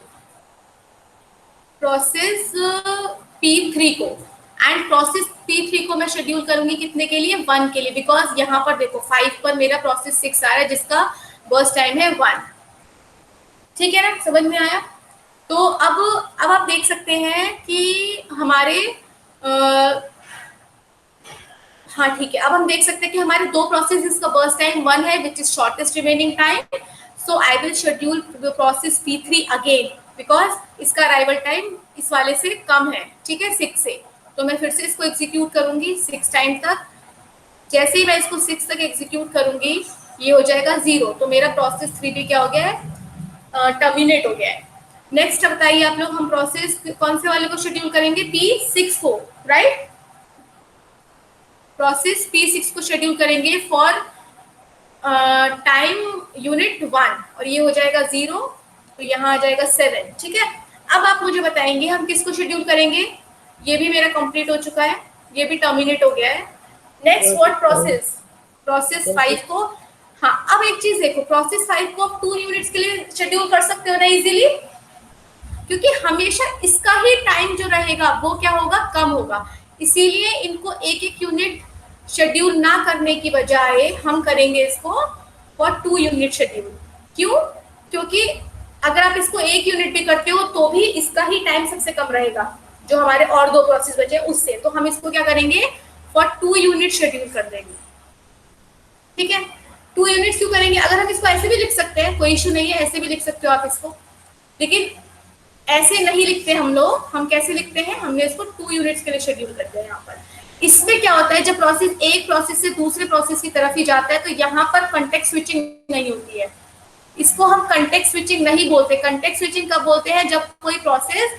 प्रोसेस P3 को, एंड प्रोसेस P3 को मैं शेड्यूल करूंगी कितने के लिए, 1 के लिए, बिकॉज यहाँ पर देखो 5 पर मेरा प्रोसेस 6 आ रहा है जिसका बर्स्ट टाइम है 1, ठीक है ना, समझ में आया? तो अब आप देख सकते हैं कि हमारे हाँ ठीक है, अब हम देख सकते हैं कि हमारे 2 प्रोसेस का बर्स्ट टाइम 1 है which is shortest remaining time. So I will schedule the process P3 again, because इसका अराइवल टाइम इस वाले से कम है, ठीक है, 6 से। तो मैं फिर से इसको एग्जीक्यूट करूंगी 6 टाइम तक। जैसे ही मैं इसको 6 तक एग्जीक्यूट करूंगी, ये हो जाएगा 0, तो मेरा प्रोसेस 3 भी क्या हो गया है, टर्मिनेट हो गया है। नेक्स्ट बताइए आप लोग, हम प्रोसेस कौन से वाले को शेड्यूल करेंगे, P6 को, राइट? प्रोसेस P6 को शेड्यूल करेंगे फॉर टाइम यूनिट 1, और ये हो जाएगा 0, तो यहाँ आ जाएगा 7, ठीक है। अब आप मुझे बताएंगे हम किसको शेड्यूल करेंगे, ये भी मेरा कंप्लीट हो चुका है, ये भी टर्मिनेट हो गया है। नेक्स्ट व्हाट प्रोसेस, प्रोसेस 5 को। हाँ, अब एक चीज देखो, प्रोसेस 5 को आप 2 यूनिट्स के लिए शेड्यूल कर सकते हो ना इजीली, क्योंकि हमेशा इसका ही टाइम जो रहेगा वो क्या होगा, कम होगा। इसीलिए इनको एक एक यूनिट शेड्यूल ना करने की बजाय हम करेंगे इसको फॉर 2 यूनिट शेड्यूल। क्यों? क्योंकि अगर आप इसको 1 यूनिट भी करते हो तो भी इसका ही टाइम सबसे कम रहेगा जो हमारे और 2 प्रोसेस बचे उससे। तो हम इसको क्या करेंगे, फॉर 2 यूनिट शेड्यूल कर देंगे, ठीक है। 2 यूनिट्स क्यों करेंगे, अगर हम इसको ऐसे भी लिख सकते हैं, कोई इशू नहीं है, ऐसे भी लिख सकते हो आप इसको, लेकिन ऐसे नहीं लिखते हम लोग। हम कैसे लिखते हैं, हमने इसको 2 यूनिट्स के लिए शेड्यूल करते हैं यहाँ पर। इसमें क्या होता है, जब प्रोसेस एक प्रोसेस से दूसरे प्रोसेस की तरफ ही जाता है तो यहाँ पर कंटेक्स्ट स्विचिंग नहीं होती है। इसको हम कंटेक्स्ट स्विचिंग नहीं बोलते। कंटेक्स्ट स्विचिंग कब बोलते हैं, जब कोई प्रोसेस,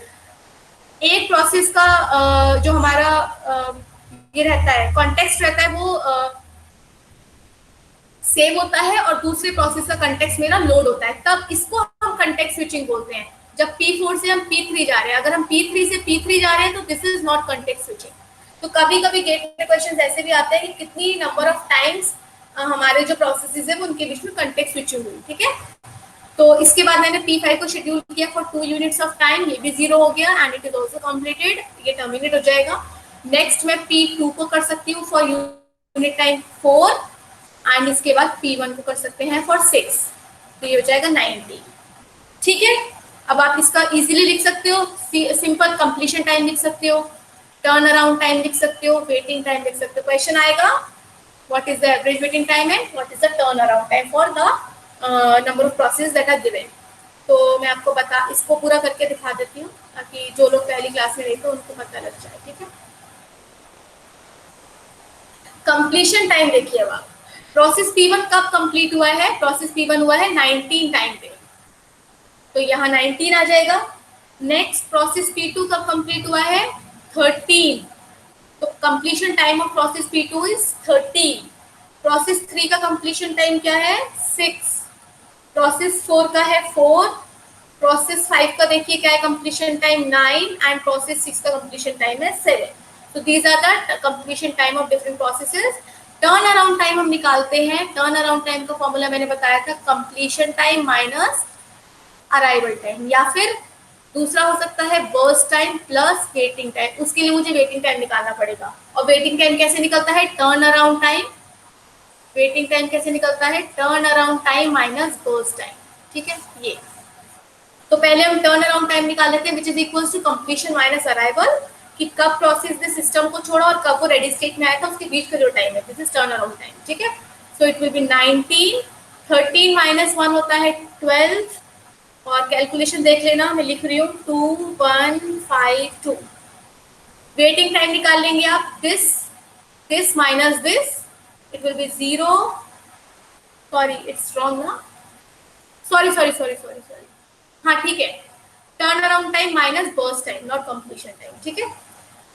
एक प्रोसेस का जो हमारा ये रहता है, कॉन्टेक्स्ट रहता है, वो सेम होता है और दूसरे प्रोसेस का कंटेक्स्ट मेरा लोड होता है, तब इसको हम कंटेक्स्ट स्विचिंग बोलते हैं। जब P4 से हम P3 जा रहे हैं, अगर हम P3 से P3 जा रहे हैं तो this is not context switching. तो कभी कभी गेट में क्वेश्चन ऐसे भी आते हैं कि कितनी नंबर ऑफ टाइम्स हमारे जो प्रोसेसेस है वो उनके बीच में कंटेक्स्ट स्विचिंग हुई, ठीक है। तो इसके बाद मैंने P5 को शेड्यूल किया फॉर 2 यूनिट्स ऑफ टाइम, ये भी 0 हो गया and it is also completed, ये टर्मिनेट हो जाएगा। नेक्स्ट मैं P2 को कर सकती हूँ फॉर यूनिट टाइम 4 एंड इसके बाद P1 को कर सकते हैं फॉर 6, तो ये हो जाएगा 90। ठीक है, अब आप इसका इजीली लिख सकते हो, सिंपल कंप्लीशन टाइम लिख सकते हो, टर्न अराउंड टाइम लिख सकते हो, वेटिंग टाइम लिख सकते हो। क्वेश्चन आएगा what is the average waiting time and what is the turnaround time for the number of processes that are given। तो मैं आपको इसको पूरा करके दिखा देती हूँ ताकि जो लोग पहली क्लास में नहीं थे उनको पता लग जाए। ठीक है, कंप्लीशन टाइम देखिए, अब प्रोसेस P1 कब कंप्लीट हुआ है? प्रोसेस P1 हुआ है 19 टाइम पे, तो यहाँ 19 आ जाएगा। नेक्स्ट प्रोसेस P2 कब कंप्लीट हुआ है? 13, तो completion time of process P2 is 13। Process 3 का कंप्लीशन टाइम क्या है? 6। प्रोसेस 4 का है 4। प्रोसेस 5 का देखिए क्या है कंप्लीशन टाइम? 9 एंड प्रोसेस 6 का कंप्लीशन टाइम है 7। So these are the completion time of different processes। Turn around time हम निकालते हैं। टर्न अराउंड टाइम का फॉर्मूला मैंने बताया था, completion time minus arrival time, या फिर दूसरा हो सकता है burst time plus waiting time. उसके लिए मुझे वेटिंग टाइम निकालना पड़ेगा, और वेटिंग टाइम कैसे निकलता है? Turn around time. Waiting time कैसे निकलता है? Turn around time minus burst time. ठीक है, ये तो पहले हम टर्न अराउंड टाइम निकाल लेते हैं, which is equals to completion minus arrival, कि कब प्रोसेस ने सिस्टम को छोड़ा और कब वो रेडी स्टेट में आया था, उसके बीच का जो टाइम है, this is turn around time. ठीक है, so it will B 19। 13 minus 1 होता है 12, और कैलकुलेशन देख लेना, मैं लिख रही हूँ 2152। वेटिंग टाइम निकाल लेंगे आप, this minus this, it will be 0। Sorry it's wrong ना, sorry sorry sorry sorry sorry, हाँ ठीक है, turn around time minus burst time, not completion time. ठीक है,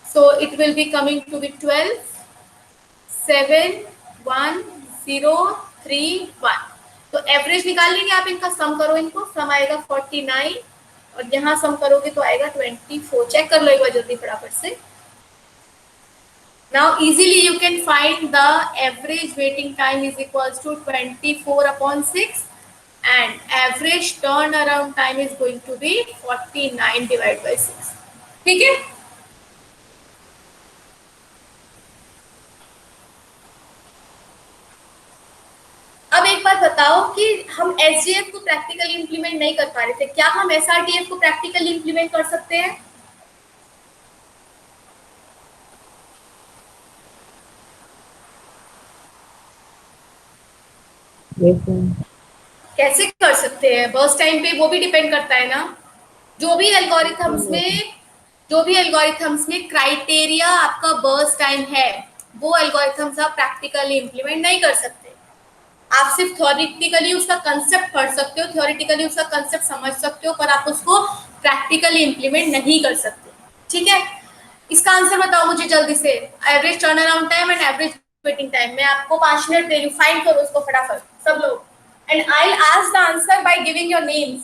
so it will be coming to be 12 7 1 0 3 1। तो एवरेज निकाल लेंगे आप, इनका सम करो, इनको सम आएगा 49, और यहाँ सम करोगे तो आएगा 24। चेक कर लो एक बार जल्दी फटाफट से। Now easily you can find the average waiting time is equals to 24/6, and average turnaround time is going to be 49 divided by 6। ठीक है, अब एक बात बताओ कि हम SGF को प्रैक्टिकली इंप्लीमेंट नहीं कर पा रहे थे, क्या हम SRTF को प्रैक्टिकली इंप्लीमेंट कर सकते हैं? कैसे कर सकते हैं? बर्स्ट टाइम पे वो भी डिपेंड करता है ना, जो भी एल्गोरिथम्स में क्राइटेरिया आपका बर्स्ट टाइम है, वो एल्गोरिथम्स आप प्रैक्टिकली इंप्लीमेंट नहीं कर सकते। आप सिर्फ थ्योरेटिकली उसका कंसेप्ट पढ़ सकते हो, थ्योरेटिकली उसका कंसेप्ट समझ सकते हो, पर आप उसको प्रैक्टिकली इंप्लीमेंट नहीं कर सकते। ठीक है, इसका आंसर बताओ मुझे जल्दी से, average turn around time and average waiting time. मैं आपको 5 मिनट दे रही हूँ, फाइंड करो उसको फटाफट सब लोग, and I will ask the answer by giving your names.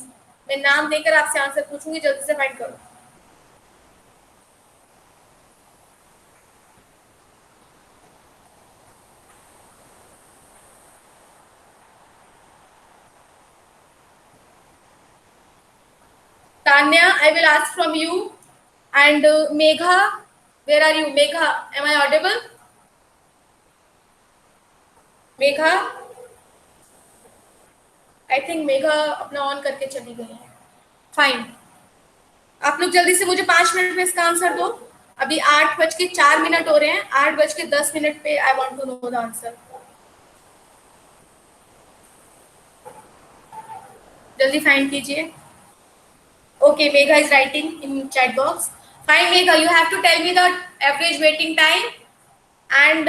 मैं नाम देकर आपसे आंसर पूछूंगी, जल्दी से फाइंड करो। Tanya, I will ask from you, and Megha, where are you? Megha, am I audible? Megha, I think Megha अपना on करके चली गई है। फाइन, आप लोग जल्दी से मुझे 5 मिनट में इसका आंसर दो। अभी 8:04 हो रहे हैं, 8:10 पे I want to know the answer. जल्दी फाइंड कीजिए। Okay, Megha is writing in chat box. Fine, Megha, you have to tell me the average waiting time, and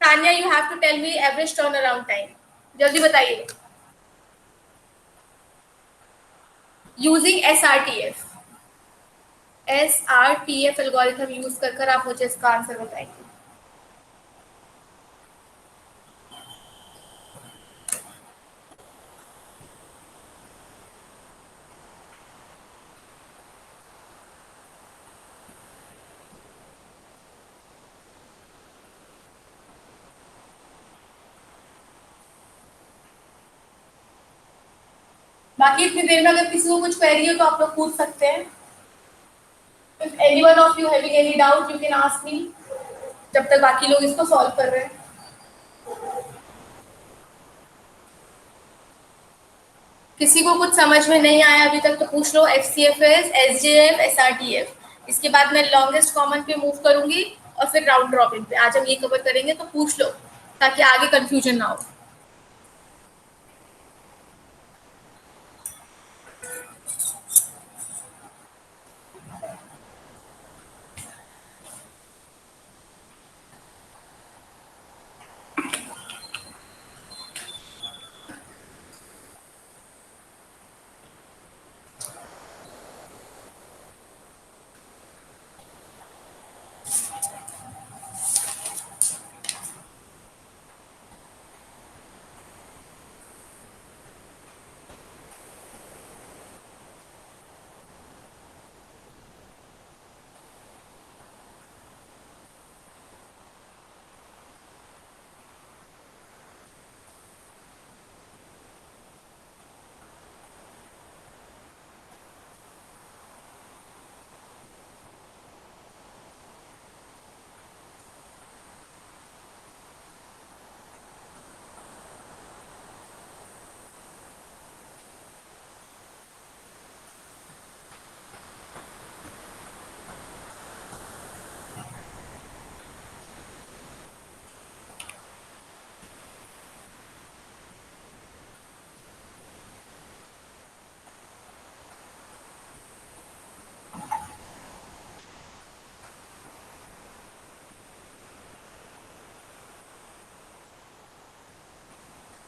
Tanya, you have to tell me average turnaround time. जल्दी बताइए। Using SRTF, SRTF algorithm use कर आप मुझे इसका answer बताएंगे। बाकी इतनी देर में अगर किसी को कुछ क्वेरी हो तो आप लोग पूछ सकते हैं। If anyone of you having any doubt, you can ask me. जब तक बाकी लोग इसको सॉल्व कर रहे हैं. किसी को कुछ समझ में नहीं आया अभी तक तो पूछ लो. FCFS, SJF, SRTF. इसके बाद मैं लॉन्गेस्ट कॉमन पे मूव करूंगी और फिर राउंड रॉबिन पे. आज हम ये कवर करेंगे तो पूछ लो ताकि आगे कंफ्यूजन ना हो.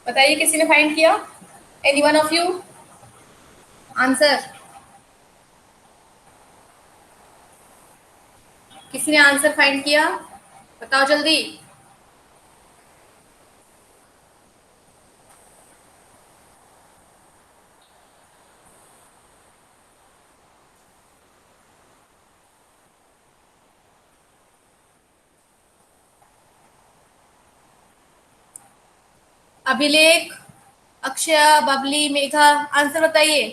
बताइए किसी ने फाइंड किया? Any one of you? Answer? किसी ने आंसर फाइंड किया? बताओ जल्दी. अभिलेख, अक्षय, बबली, मेघा, आंसर बताइए.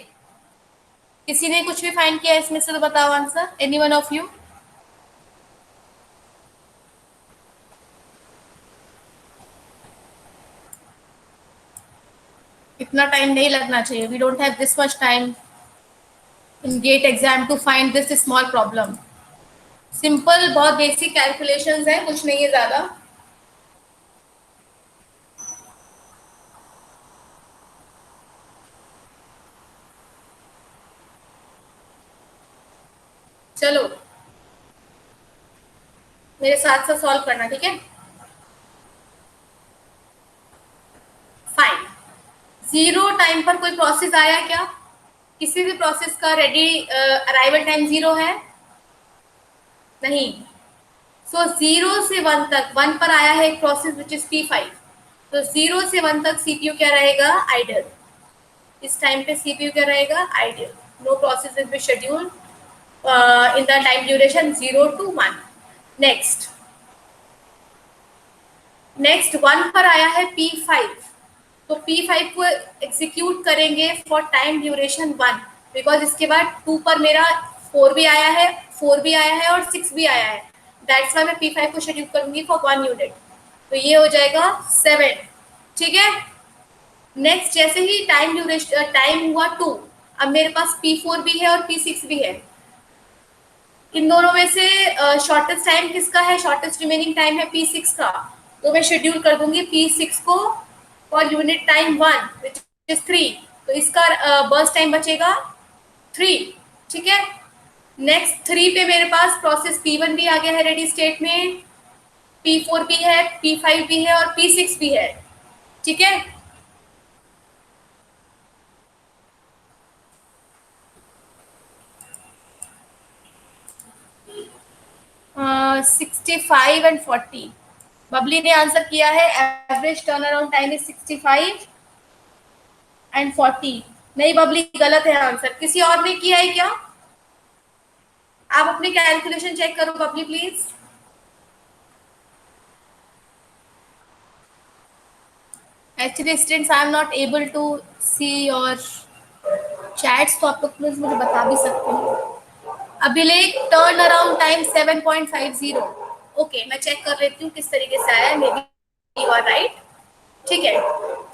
किसी ने कुछ भी फाइंड किया इसमें से तो बताओ answer. Any one of you? इतना टाइम नहीं लगना चाहिए. We don't have this much time in GATE exam to find this small problem. Simple, बहुत बेसिक कैलकुलेशंस है, कुछ नहीं है ज्यादा. चलो मेरे साथ साथ सॉल्व करना, ठीक है? फाइन. जीरो टाइम पर कोई प्रोसेस आया क्या? किसी भी प्रोसेस का रेडी अराइवल टाइम जीरो है? नहीं. सो जीरो से वन तक, वन पर आया है एक प्रोसेस विच इज P5. तो जीरो से वन तक सीपीयू क्या रहेगा? आइडल. इस टाइम पे सीपीयू क्या रहेगा? Idle. No process will be schedule in the time duration 0 to 1. Next one पर आया है P5. तो P5 को एग्जीक्यूट करेंगे फॉर टाइम ड्यूरेशन 1, बिकॉज इसके बाद 2 पर मेरा 4 भी आया है, 4 भी आया है और 6 भी आया है. दैट्स वाई मैं P5 को शेड्यूल करूंगी फॉर 1 यूनिट. तो ये हो जाएगा 7. ठीक है. नेक्स्ट जैसे ही टाइम ड्यूरेशन टाइम हुआ 2, अब मेरे पास P4 भी है और P6 भी है. इन दोनों में से शॉर्टेस्ट टाइम किसका है? शॉर्टेस्ट रिमेनिंग टाइम है P6 का. तो मैं शेड्यूल कर दूंगी P6 को for unit time 1 which is 3. तो इसका बर्स्ट टाइम बचेगा 3. ठीक है. नेक्स्ट 3 पे मेरे पास प्रोसेस P1 भी आ गया है रेडी स्टेट में, P4 भी है, P5 भी है और P6 भी है. ठीक है. 65 एंड 40. बबली ने आंसर किया है average turn around time is 65 and 40. नहीं बबली, गलत है आंसर. किसी और ने किया है क्या? आप अपनी कैलकुलेशन चेक करो Babli please. Actually students I am not able to see your chats, तो आप लोग प्लीज मुझे बता भी सकते हैं. Abhilekh turn around time 7.50। Okay, मैं चेक कर लेती हूँ किस तरीके से आया है, maybe you are right. ठीक है,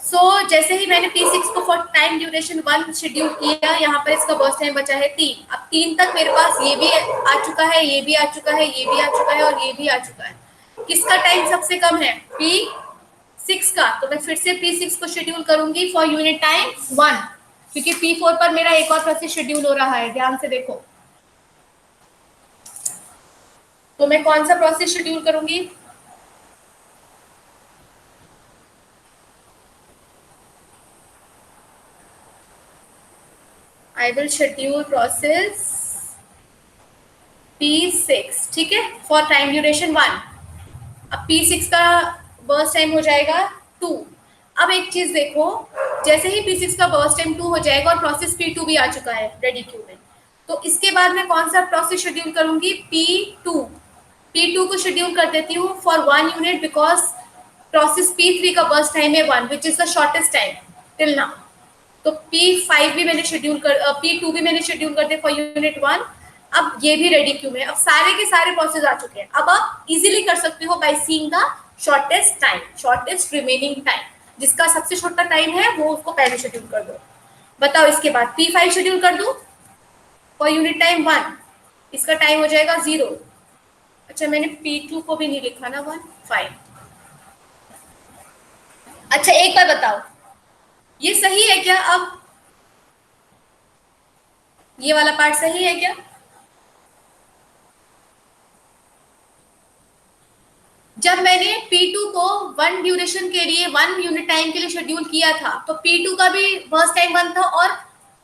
सो जैसे ही मैंने P6 को फॉर टाइम ड्यूरेशन 1 शेड्यूल किया, यहाँ पर इसका बर्स्ट टाइम बचा है 3। अब 3 तक मेरे पास ये भी आ चुका है, ये भी आ चुका है, ये भी आ चुका है और ये भी आ चुका है। किसका टाइम सबसे कम है? P6 का। तो मैं फिर से P6 को शेड्यूल करूंगी फॉर यूनिट टाइम 1, क्योंकि P4 पर मेरा एक और प्रोसेस शेड्यूल हो रहा है, ध्यान से देखो। तो मैं कौन सा प्रोसेस शेड्यूल करूंगी? I will schedule process P6, ठीक है, फॉर टाइम ड्यूरेशन 1। अब P6 का बर्स्ट टाइम हो जाएगा 2। अब एक चीज देखो, जैसे ही P6 का बर्स्ट टाइम 2 हो जाएगा और प्रोसेस P2 भी आ चुका है रेडी क्यू में, तो इसके बाद मैं कौन सा प्रोसेस शेड्यूल करूंगी? P2 को शेड्यूल कर देती हूँ for 1 unit, because process P3 का बर्स्ट टाइम है 1, which is the shortest time till now. तो P5 भी मैंने शेड्यूल कर, P2 भी मैंने शेड्यूल कर दिया फॉर यूनिट 1। अब ये भी रेडी क्यू में। अब सारे के सारे प्रोसेस आ चुके हैं। अब आप इजीली कर सकते हो by seeing the shortest time, shortest remaining time. जिसका सबसे छोटा टाइम है वो उसको पहले शेड्यूल कर दो। बताओ, इसके बाद P5 शेड्यूल कर दूं फॉर यूनिट टाइम 1, इसका टाइम हो जाएगा 0। अच्छा, मैंने P2 को भी नहीं लिखा ना, 1 फाइन। अच्छा, एक बार बताओ, ये सही है क्या? अब ये वाला पार्ट सही है क्या? जब मैंने P2 को 1 ड्यूरेशन के लिए 1 यूनिट टाइम के लिए शेड्यूल किया था, तो P2 का भी बर्स्ट टाइम 1 था और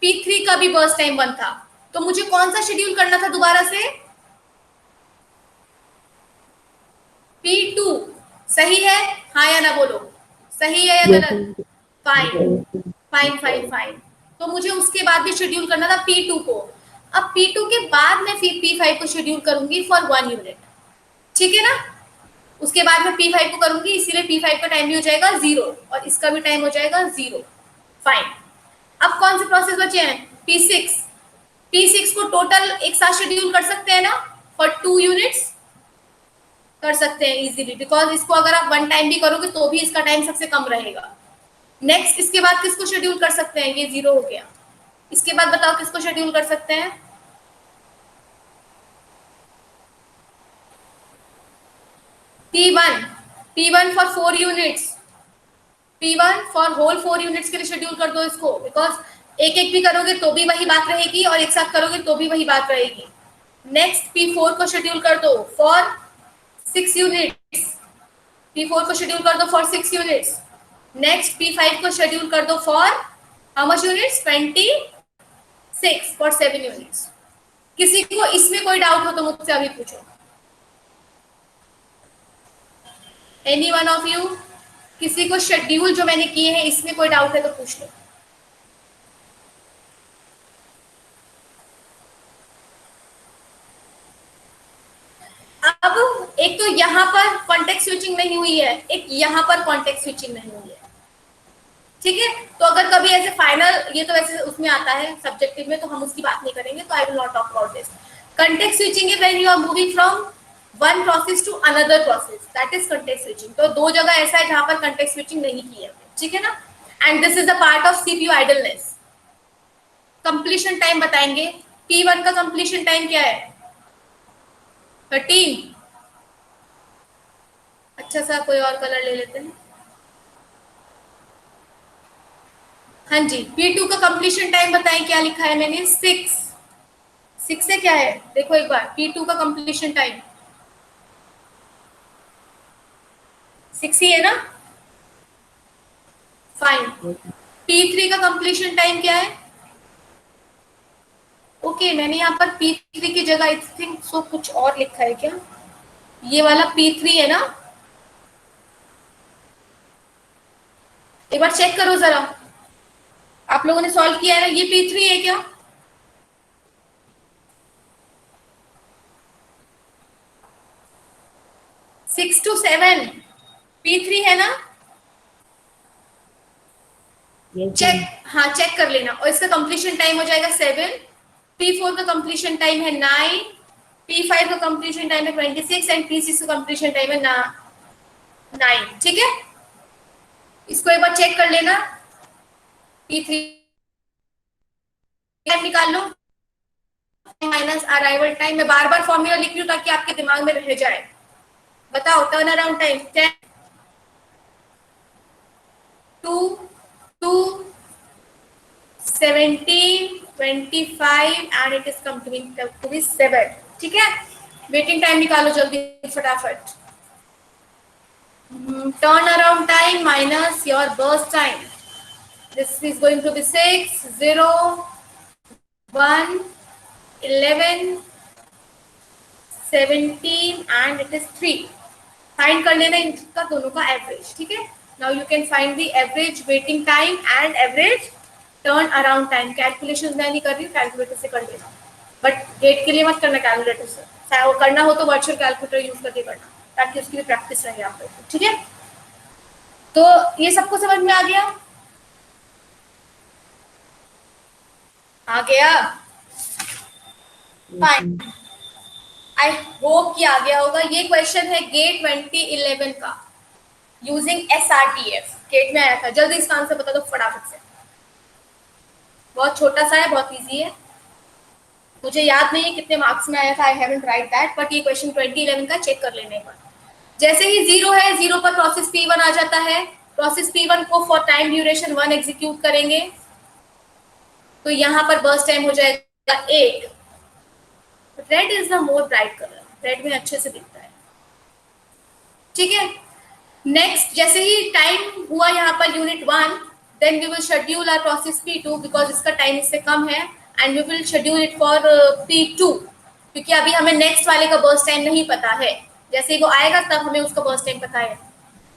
P3 का भी बर्स्ट टाइम 1 था। तो मुझे कौन सा शेड्यूल करना था दोबारा से? P2। सही है? हाँ या ना बोलो, सही है या गलत? Fine fine fine fine. तो मुझे उसके बाद भी शेड्यूल करना था P2 को। अब P2 के बाद मैं फिर P5 को शेड्यूल करूंगी फॉर 1 यूनिट, ठीक है ना? उसके बाद मैं P5 को करूंगी, इसीलिए P5 का टाइम भी हो जाएगा 0 और इसका भी टाइम हो जाएगा 0। फाइन। अब कौन से प्रोसेस बचे हैं? P6 को टोटल एक साथ शेड्यूल कर सकते हैं ना फॉर 2 यूनिट्स? कर सकते हैं इजीली, बिकॉज इसको अगर आप 1 टाइम भी करोगे तो भी इसका टाइम सबसे कम रहेगा। नेक्स्ट, इसके बाद किसको शेड्यूल कर सकते हैं? ये 0 हो गया। इसके बाद बताओ किसको शेड्यूल कर सकते हैं? P1 for 4 units. P1 for whole 4 units के लिए शेड्यूल कर दो इसको, बिकॉज एक एक भी करोगे तो भी वही बात रहेगी और एक साथ करोगे तो भी वही बात रहेगी। नेक्स्ट, P4 को शेड्यूल कर दो फॉर 6 यूनिट्स। P4 को शेड्यूल कर दो फॉर 6 यूनिट्स। नेक्स्ट, P5 को शेड्यूल कर दो for how much units? 26 for 7 units. किसी को इसमें कोई डाउट हो तो मुझसे अभी पूछो। Any one of you? किसी को शेड्यूल जो मैंने किए हैं इसमें कोई डाउट है तो पूछ लो। अब एक तो यहाँ पर कॉन्टेक्स्ट स्विचिंग नहीं हुई है, एक यहाँ पर कॉन्टेक्स्ट स्विचिंग नहीं हुई है, ठीक है? तो अगर कभी ऐसे फाइनल, ये तो वैसे उसमें आता है सब्जेक्टिव में, तो हम उसकी बात नहीं करेंगे, तो I will not talk about this. Context switching is when you are moving from one process to another process, that is context switching. तो 2 जगह ऐसा है जहां पर कॉन्टेक्स्ट स्विचिंग नहीं की है, ठीक है ना? And this is the part of CPU idleness. Completion time बताएंगे। P1 का कंप्लीशन टाइम क्या है? 13। अच्छा सा कोई और कलर ले लेते हैं। हाँ जी, P2 का कंप्लीशन टाइम बताएं, क्या लिखा है मैंने? 6 से क्या है देखो एक बार। P2 का कंप्लीशन टाइम 6 ही है ना? फाइन। P3 का कंप्लीशन टाइम क्या है? ओके, मैंने यहाँ पर P3 की जगह आई थिंक सो कुछ और लिखा है क्या? ये वाला P3 है ना? एक बार चेक करो जरा, आप लोगों ने सॉल्व किया है ना? ये P3 है क्या? सिक्स टू 7 P3 है ना? चेक, हाँ चेक कर लेना। और इसका कंप्लीशन टाइम हो जाएगा 7 P4 का कंप्लीशन टाइम है 9, P5 का कंप्लीशन टाइम है 26 एंड P6 का कंप्लीशन टाइम है 9। ठीक है, इसको एक बार चेक कर लेना। P3 टाइम निकाल लो माइनस अराइवल टाइम। मैं बार बार फॉर्मूला लिख रही हूँ ताकि आपके दिमाग में रह जाए। बताओ, turn around time 10, 2, 2, 17, 25 and it is coming to be 7। ठीक है, वेटिंग टाइम निकालो जल्दी फटाफट। Turn around time minus your burst time, this is going to be 6, 0, 1, 11, 17 and it is 3। Find कर लेना इनका दोनों का एवरेज। ठीक है, now you can find the average waiting time and average turn around time. Calculation मैं नहीं कर रही हूँ, कैलकुलेटर से कर लेना, बट डेट के लिए मत करना कैलकुलेटर से। वो करना हो तो वर्चुअल कैलकुलेटर यूज करके करना, ताकि उसकी भी प्रैक्टिस रहे आप लोग को। ठीक है, तो ये सबको समझ में आ गया? आ गया? फाइन, आई होप कि आ गया होगा। ये क्वेश्चन है गेट 2011 का, यूजिंग SRTF। गेट में आया था। जल्दी इसका आंसर बता दो फटाफट से। बहुत छोटा सा है, बहुत इजी है। मुझे याद नहीं है कितने मार्क्स में आया था, I haven't right that, but ये क्वेश्चन 2011 का चेक कर लेने का। जैसे ही 0 है, 0 पर प्रोसेस P1 आ जाता है। प्रोसेस P1 को फॉर टाइम ड्यूरेशन 1 एग्जीक्यूट करेंगे, तो यहाँ पर बर्स्ट टाइम हो जाएगा 8। Red is the more bright colour, red में अच्छे से दिखता है। ठीक है, नेक्स्ट जैसे ही टाइम हुआ यहाँ पर unit 1, then we will schedule our process P2 because इसका टाइम इससे कम है, and we will schedule it for P2 क्योंकि अभी हमें नेक्स्ट वाले का बर्स्ट टाइम नहीं पता है। जैसे ही वो आएगा तब हमें उसका बर्स्ट टाइम पता है,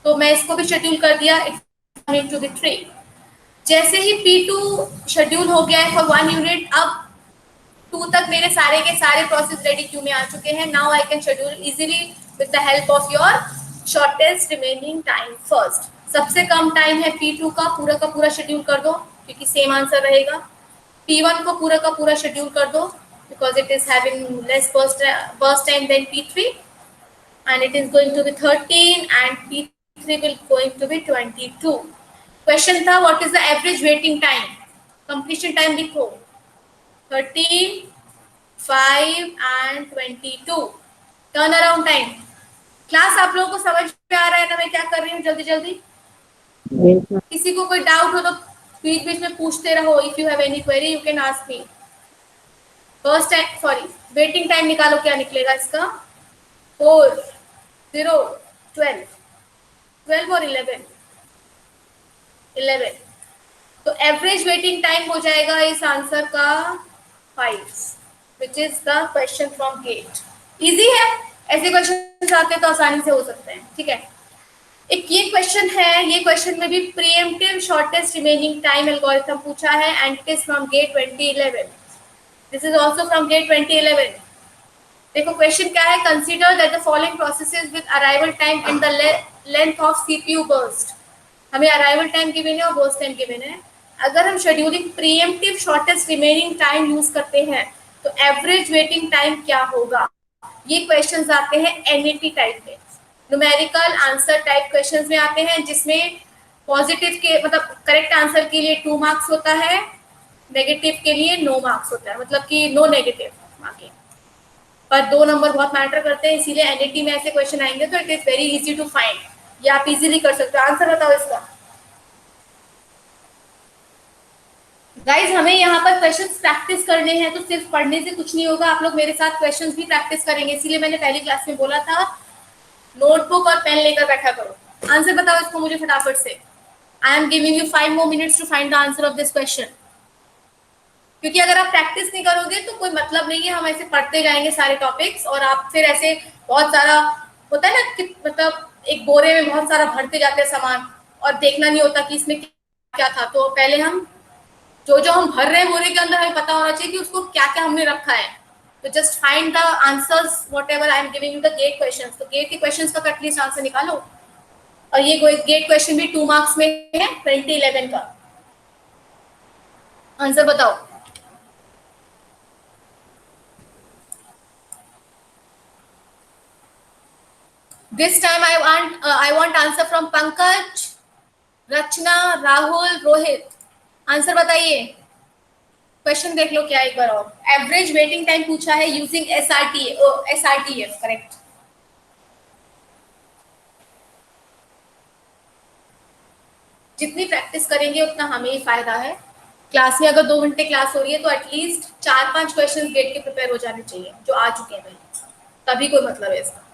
तो मैं इसको भी शेड्यूल कर दिया, इट्स टू बी 3। जैसे ही P2 शेड्यूल हो गया है फॉर 1 यूनिट, अब 2 तक मेरे सारे के सारे प्रोसेस रेडी क्यू में आ चुके हैं। Now I can schedule easily with the help of your shortest remaining time first. सबसे कम टाइम है P2 का पूरा शेड्यूल कर दो क्योंकि सेम आंसर रहेगा। P1 को पूरा का पूरा शेड्यूल कर दो because it is having less burst time than P3 and it is going to be 13 and P3 will going to be 22। Question था what is the average waiting time, completion time लिखो 13, 5 and 22। Turn around time. Class आप लोगों को समझ में आ रहा है ना मैं क्या कर रही हूँ? जल्दी जल्दी, किसी को कोई डाउट हो तो बीच बीच में पूछते रहो। If you have any query you can ask me. First time sorry waiting time निकालो, क्या निकलेगा इसका? 4, 0, 12, 12 और 11, 11। तो एवरेज वेटिंग टाइम हो जाएगा इस आंसर का 5, which is the question from GATE. Easy है, ऐसे क्वेश्चन आते तो आसानी से हो सकते हैं। ठीक है, एक ये क्वेश्चन है, ये क्वेश्चन में भी preemptive shortest remaining time algorithm पूछा है and it is from GATE 2011। This is also from GATE 2011। देखो क्वेश्चन क्या है, consider that the following processes with arrival time and the length of CPU burst. हमें arrival time given है और burst time given है। अगर हम scheduling preemptive shortest remaining time use करते हैं तो एवरेज वेटिंग टाइम क्या होगा? ये क्वेश्चंस आते हैं एनईटी टाइप में, न्यूमेरिकल आंसर टाइप क्वेश्चंस में आते हैं, जिसमें पॉजिटिव के मतलब करेक्ट आंसर के लिए 2 मार्क्स होता है, नेगेटिव के लिए नो मार्क्स होता है, मतलब कि नो नेगेटिव मार्किंग, पर 2 नंबर बहुत मैटर करते हैं। इसीलिए एनईटी में ऐसे क्वेश्चन आएंगे तो it is very easy to find, ये आप इजीली कर सकते हो। आंसर बताओ इसका गाइज। हमें यहाँ पर क्वेश्चंस प्रैक्टिस करने हैं, तो सिर्फ पढ़ने से कुछ नहीं होगा, आप लोग मेरे साथ क्वेश्चंस भी प्रैक्टिस करेंगे। इसीलिए मैंने पहली क्लास में बोला था नोटबुक और पेन लेकर बैठा करो। आंसर बताओ इसको मुझे फटाफट से। I am giving you 5 more minutes to find the answer of this question, क्योंकि अगर आप प्रैक्टिस नहीं करोगे तो कोई मतलब नहीं है। हम ऐसे पढ़ते जाएंगे सारे टॉपिक्स और आप फिर ऐसे बहुत सारा होता है ना कि मतलब एक बोरे में बहुत सारा भरते जाते हैं सामान और देखना नहीं होता कि इसमें क्या था। तो पहले हम जो हम भर रहे हैं बोरे के अंदर हमें पता होना चाहिए कि उसको क्या क्या हमने रखा है। तो just find the answers whatever I am giving you the gate questions. तो गेट के क्वेश्चंस का एटलीस्ट आंसर निकालो। और ये गेट क्वेश्चन भी 2 मार्क्स में है 2011 का। आंसर बताओ। This time I want answer from Pankaj, Rachna, Rahul, Rohit. Answer बताइए. क्वेश्चन देख लो क्या एक बार और. एवरेज वेटिंग टाइम पूछा है यूजिंग SRTF. करेक्ट. जितनी प्रैक्टिस करेंगे उतना हमें ही फायदा है. क्लास में अगर 2 घंटे क्लास हो रही है तो एटलीस्ट 4-5 क्वेश्चन गेट के प्रिपेयर हो जाने चाहिए जो आ चुके हैं. तभी कोई मतलब है इसका.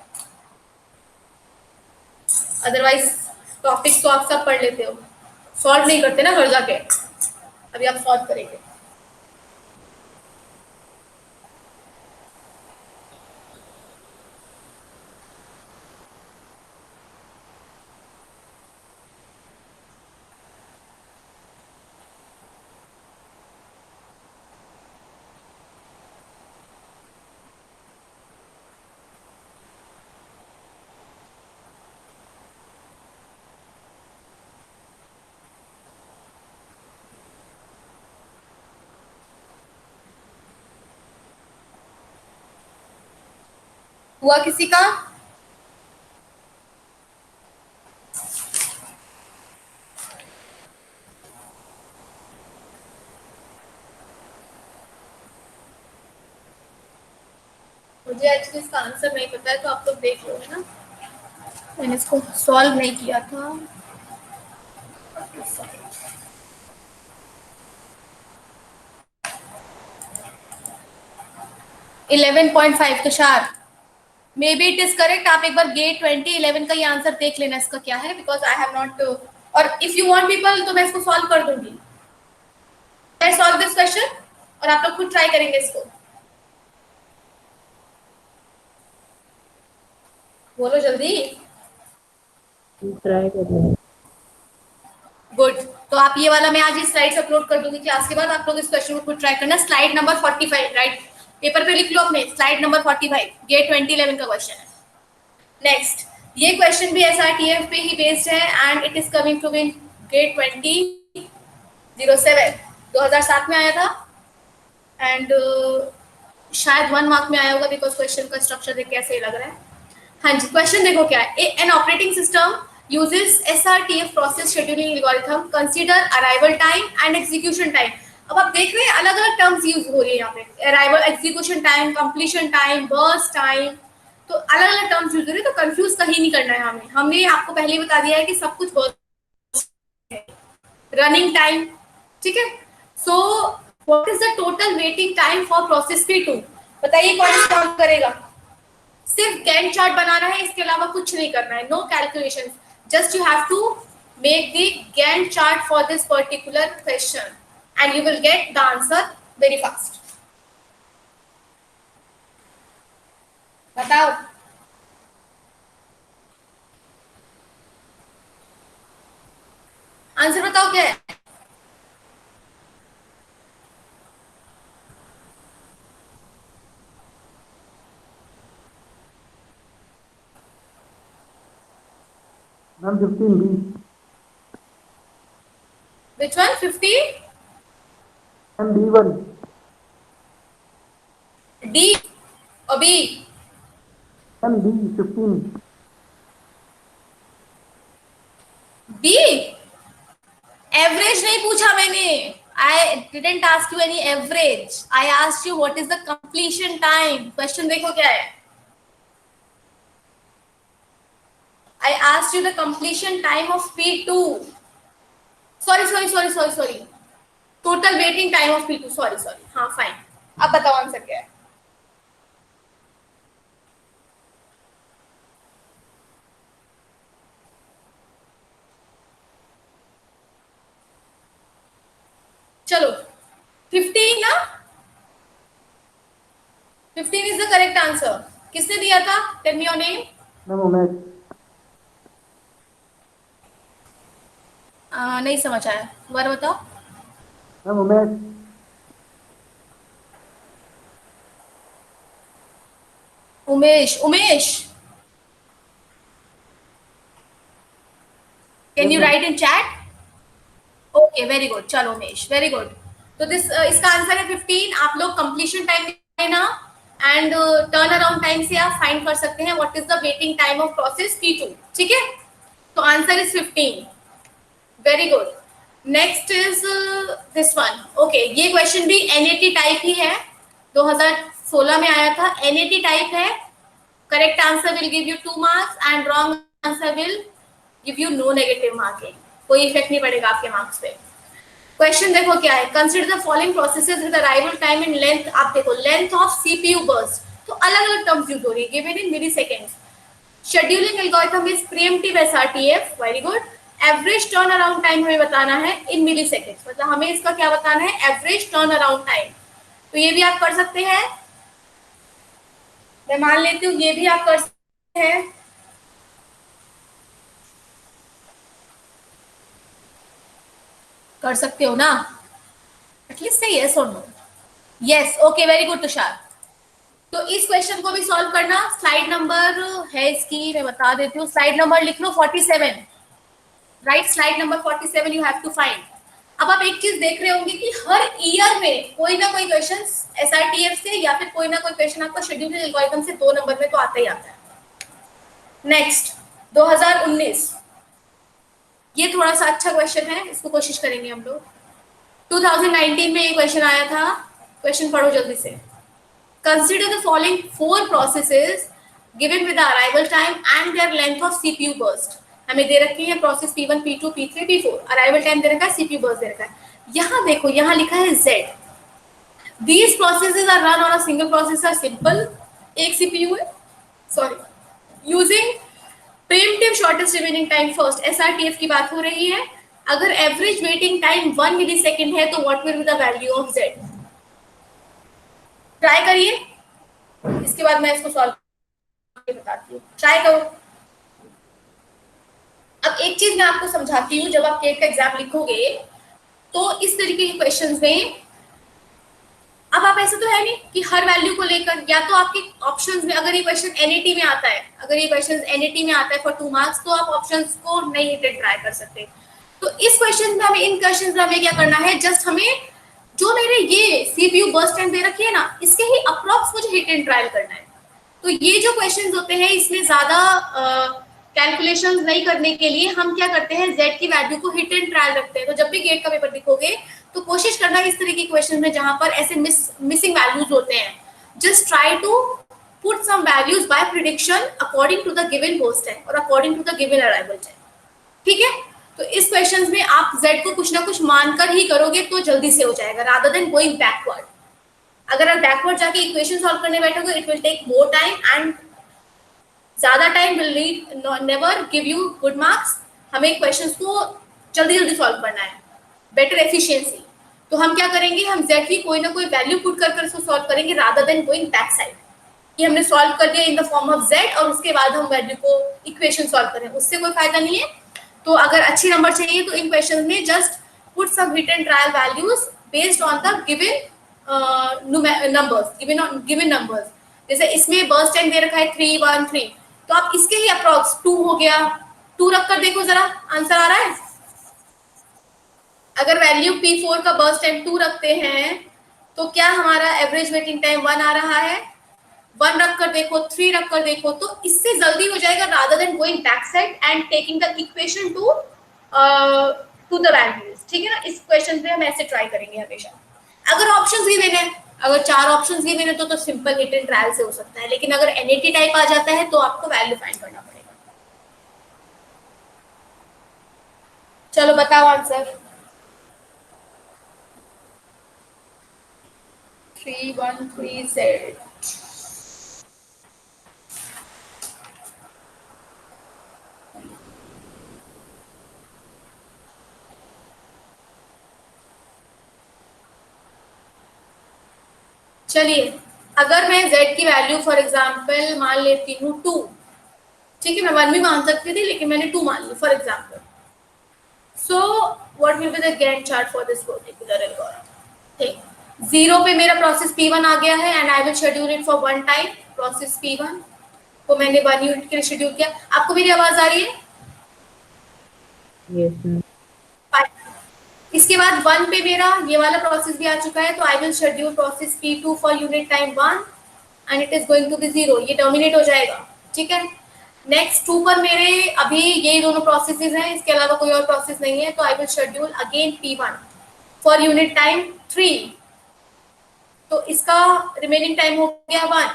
अदरवाइज टॉपिक तो आप सब पढ़ लेते हो, सॉल्व नहीं करते ना घर जाके. अभी आप सॉल्व करेंगे. हुआ किसी का? मुझे एक्चुअली इसका आंसर नहीं पता है तो आप लोग देख लो, है ना. मैंने इसको सॉल्व नहीं किया था. 11.5 Tushar. May be it is correct. आप एक बार गेट 2011 का ये आंसर देख लेना इसका क्या है, बिकॉज आई हैव नॉट. और इफ यू वांट पीपल तो मैं इसको सॉल्व कर दूंगी. आई सॉल्व दिस क्वेश्चन और आप लोग खुद ट्राई करेंगे इसको. बोलो जल्दी. ट्राई करिए. गुड. तो आप ये वाला मैं आज इस स्लाइड अपलोड कर दूंगी क्लास के बाद. आप लोग इस क्वेश्चन को खुद ट्राई करना. Slide number 45, right. पेपर पे लिख लो अपने. स्लाइड नंबर 45 गेट 2011 का क्वेश्चन है. नेक्स्ट, ये क्वेश्चन भी SRTF पे ही बेस्ड है and it is coming to in GATE 2007. 2007 में आया था एंड शायद 1 मार्क में आया होगा बिकॉज क्वेश्चन का स्ट्रक्चर देख के ऐसे ही लग रहा है. हाँ जी, क्वेश्चन देखो क्या है. An operating system uses SRTF process scheduling algorithm. Consider arrival time and execution time. अब आप देख रहे हैं अलग अलग टर्म्स यूज हो रही है यहाँ पे. Arrival, execution time, completion time, burst time. तो अलग अलग टर्म्स यूज हो रही है. तो कंफ्यूज कहीं नहीं करना है हमें. हमने आपको पहले ही बता दिया है कि सब कुछ बर्स्ट है. रनिंग टाइम, ठीक है. So what is the total waiting time for process P2? बताइए कौन सॉल्व करेगा. सिर्फ गैंट चार्ट बनाना है, इसके अलावा कुछ नहीं करना है. No calculations. Just you have to make the Gantt chart for this particular question and you will get the answer very fast. बताओ. आंसर बताओ क्या है. Ma'am 15B. Which one? 50? Ma'am B1. D or B? Ma'am B 15. B? Average नहीं पूछा मैंने. I didn't ask you any average. I asked you what is the completion time. Question देखो क्या है. I asked you the completion time of P2. Sorry. Total waiting time of P2. Sorry. हाँ, fine. अब बताओ answer क्या है. चलो 15 ना. 15 is the correct answer. किसने दिया था? Tell me your name. Ma'am Umesh. नहीं समझ आया. दोबारा बताओ. Ma'am Umesh. Umesh. Can you write in chat? Okay, very good. चलो उमेश, वेरी गुड. तो इसका आंसर है 15. आप लोग कंप्लीशन टाइम लेना एंड टर्न अराउंड टाइम से आप फाइंड कर सकते हैं what is the waiting time of process P2। ठीक है, तो answer is 15। Very good. Next is this one. Okay, ये क्वेश्चन भी एनएटी टाइप ही है, 2016 में आया था, एनएटी टाइप है। Correct answer will give you 2 marks and wrong answer will give you know negative marking, कोई इफेक्ट नहीं पड़ेगा आपके मार्क्स पे। क्वेश्चन देखो क्या है, consider the following processes with arrival time in length. आप देखो लेंथ ऑफ सीपीयू बर्स्ट, तो अलग अलग टर्म्स यूज हो रही है, given in milliseconds. Scheduling algorithm is preemptive SRTF, very good. Average turn around time हमें बताना है इन मिलीसेकंड्स, मतलब हमें इसका क्या बताना है, एवरेज टर्न अराउंड टाइम। तो ये भी आप कर सकते हैं, मैं मान लेती हूँ ये भी आप कर सकते हैं। कर सकते हो ना, एटलीस्ट से यस और no. Yes, okay, very good Tushar. तो इस क्वेश्चन को भी सॉल्व करना, स्लाइड नंबर है इसकी, मैं बता देती हूँ, स्लाइड नंबर लिख लो 47, right, slide number 47 you have to find. अब आप एक चीज देख रहे होंगे कि हर ईयर में कोई ना कोई क्वेश्चन एसआरटीएफ से या फिर कोई ना कोई क्वेश्चन आपका शेड्यूलिंग एल्गोरिथम से 2 नंबर में तो आता ही आता है। नेक्स्ट 2019, ये थोड़ा सा अच्छा क्वेश्चन है, इसको कोशिश करेंगे हम लोग। 2019 में ये क्वेश्चन आया था, क्वेश्चन पढ़ो जल्दी से। Consider the following 4 processes given with the arrival time and there length of CPU burst. हमें दे रखी है process P1, P2, P3, P4, arrival time दे रखा है, सीपीयू बर्स्ट दे रखा है। यहाँ देखो, यहाँ लिखा है Z। These processes are run on a single processor, simple एक सीपीयू है, sorry, using preemptive shortest remaining time first, SRTF की बात हो रही है। अगर एवरेज वेटिंग टाइम 1 मिलीसेकंड है तो what will be the value of Z। Try करिए, इसके बाद मैं इसको सॉल्व करके बताती हूँ, ट्राई करो। अब एक चीज मैं आपको समझाती हूँ, जब आप केट का एग्जाम लिखोगे तो इस तरीके के क्वेश्चंस में, अब आप ऐसा तो है नहीं कि हर वैल्यू को लेकर, या तो आपके ऑप्शंस में अगर ये क्वेश्चन एनएटी में आता है, अगर ये क्वेश्चन एनएटी में आता है फॉर 2 मार्क्स, तो आप ऑप्शंस को नहीं हिट एंड ट्राई कर सकते। तो इस क्वेश्चन में हमें, इन क्वेश्चन में हमें क्या करना है, जस्ट हमें जो मेरे ये सीपीयू बर्स्ट टाइम दे रखी है ना, इसके ही अप्रॉक्स मुझे हिट एंड ट्रायल करना है। तो ये जो क्वेश्चंस होते हैं इसमें ज्यादा कैलकुलेशंस नहीं करने के लिए हम क्या करते हैं, Z की वैल्यू को हिट एंड ट्रायल रखते हैं। तो जब भी गेट का पेपर लिखोगे तो कोशिश करना इस तरह के क्वेश्चन में जहां पर ऐसे मिसिंग वैल्यूज होते हैं, just try to put some values by prediction according to the given burst time और according to the given arrival time. ठीक है, तो इस क्वेश्चन में आप Z को कुछ ना कुछ मानकर ही करोगे तो जल्दी से हो जाएगा, रादर देन गोइंग बैकवर्ड। अगर आप बैकवर्ड जाके इक्वेशन सॉल्व करने बैठोगे, it will take more time and ज्यादा time will lead never give you good marks. हमें क्वेश्चंस को जल्दी जल्दी सॉल्व करना है, बेटर एफिशिएंसी। तो हम क्या करेंगे, हम Z की कोई ना कोई वैल्यू पुट कर इसको सॉल्व करेंगे, rather than going back side कि हमने सॉल्व कर दिया in the form of Z और उसके बाद हम वैल्यू को इक्वेशन सॉल्व करें, उससे कोई फायदा नहीं है। तो अगर अच्छी नंबर चाहिए तो इन क्वेश्चन में just put some hit and trial values based on the given numbers, given numbers. जैसे इसमें बर्स्ट टाइम दे रखा है 3, 1, 3, तो आप इसके ही अप्रॉक्स 2 हो गया, 2 रखकर देखो जरा आंसर आ रहा है। अगर वैल्यू P4 का बर्स्ट टाइम 2 रखते हैं तो क्या हमारा एवरेज वेटिंग टाइम 1 आ रहा है। 1 रखकर देखो, 3 रखकर देखो, तो इससे जल्दी हो जाएगा rather than going back side and taking the equation two the values. ठीक है ना, इस क्वेश्चन पे हम ऐसे ट्राई करेंगे हमेशा। अगर ऑप्शंस गिवन है, अगर 4 ऑप्शंस गिवन है तो सिंपल हिट एंड ट्रायल से हो सकता है, लेकिन अगर एनएटी टाइप आ जाता है तो आपको वैल्यू फाइंड करना पड़ेगा। चलो बताओ आंसर। 313Z। चलिए, अगर मैं Z की वैल्यू फॉर एग्जांपल मान लेती हूँ 2, ठीक है, मैं 1 भी मान सकती थी लेकिन मैंने 2 मान ली for example. So what will be the Gantt chart for this particular algorithm. ठीक, 0 पे मेरा प्रोसेस P1 आ गया है and I will schedule it for 1 time. Process P1 को मैंने 1 यूनिट के लिए शेड्यूल किया। आपको मेरी आवाज आ रही है? yes, इसके बाद 1 पे मेरा ये वाला प्रोसेस भी आ चुका है, तो I will schedule process P2 for unit time 1 and it is going to be 0, ये टर्मिनेट हो जाएगा, ठीक है। नेक्स्ट 2 पर मेरे अभी ये दोनों प्रोसेसेस हैं, इसके अलावा कोई और प्रोसेस नहीं है, तो I will schedule again P1 for unit time 3, तो इसका रिमेनिंग टाइम हो गया 1।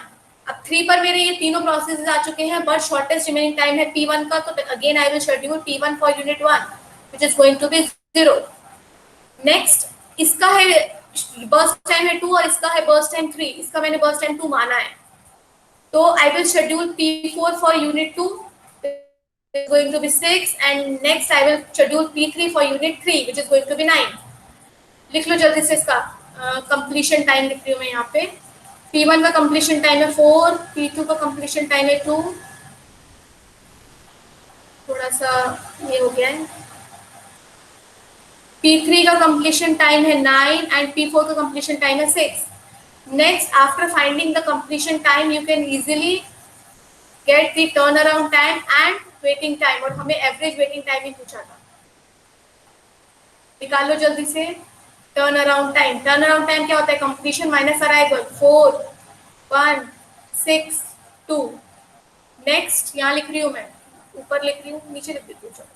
अब 3 पर मेरे ये तीनों प्रोसेसेस आ चुके हैं, बट शॉर्टेस्ट रिमेनिंग टाइम है P1 का, तो again I will schedule P1 for unit 1 which is going to be 0। Next इसका है बर्स्ट टाइम है 2 और इसका है बर्स्ट टाइम 3, इसका मैंने बर्स्ट टाइम 2 माना है, तो I will schedule P4 for unit 2 is going to be 6, and next I will schedule P3 for unit 3 which is going to be 9। लिख लो जल्दी से इसका कंप्लीशन टाइम लिख रही हूँ मैं यहाँ पे। P1 का कंप्लीशन टाइम है 4, P2 का कंप्लीशन टाइम है 2, थोड़ा सा ये हो गया है, P3 का कंप्लीशन टाइम है 9 एंड P4 का कंप्लीशन टाइम है 6। Next after finding the completion time you can easily get the turn around time and waiting time, और हमें एवरेज वेटिंग टाइम ही पूछा था, निकाल लो जल्दी से। Turn around time, turn around time क्या होता है, कंप्लीशन माइनस अराइवल, 4 1 6 2। नेक्स्ट यहाँ लिख रही हूँ मैं, ऊपर लिख रही हूँ, नीचे लिख देती हूँ।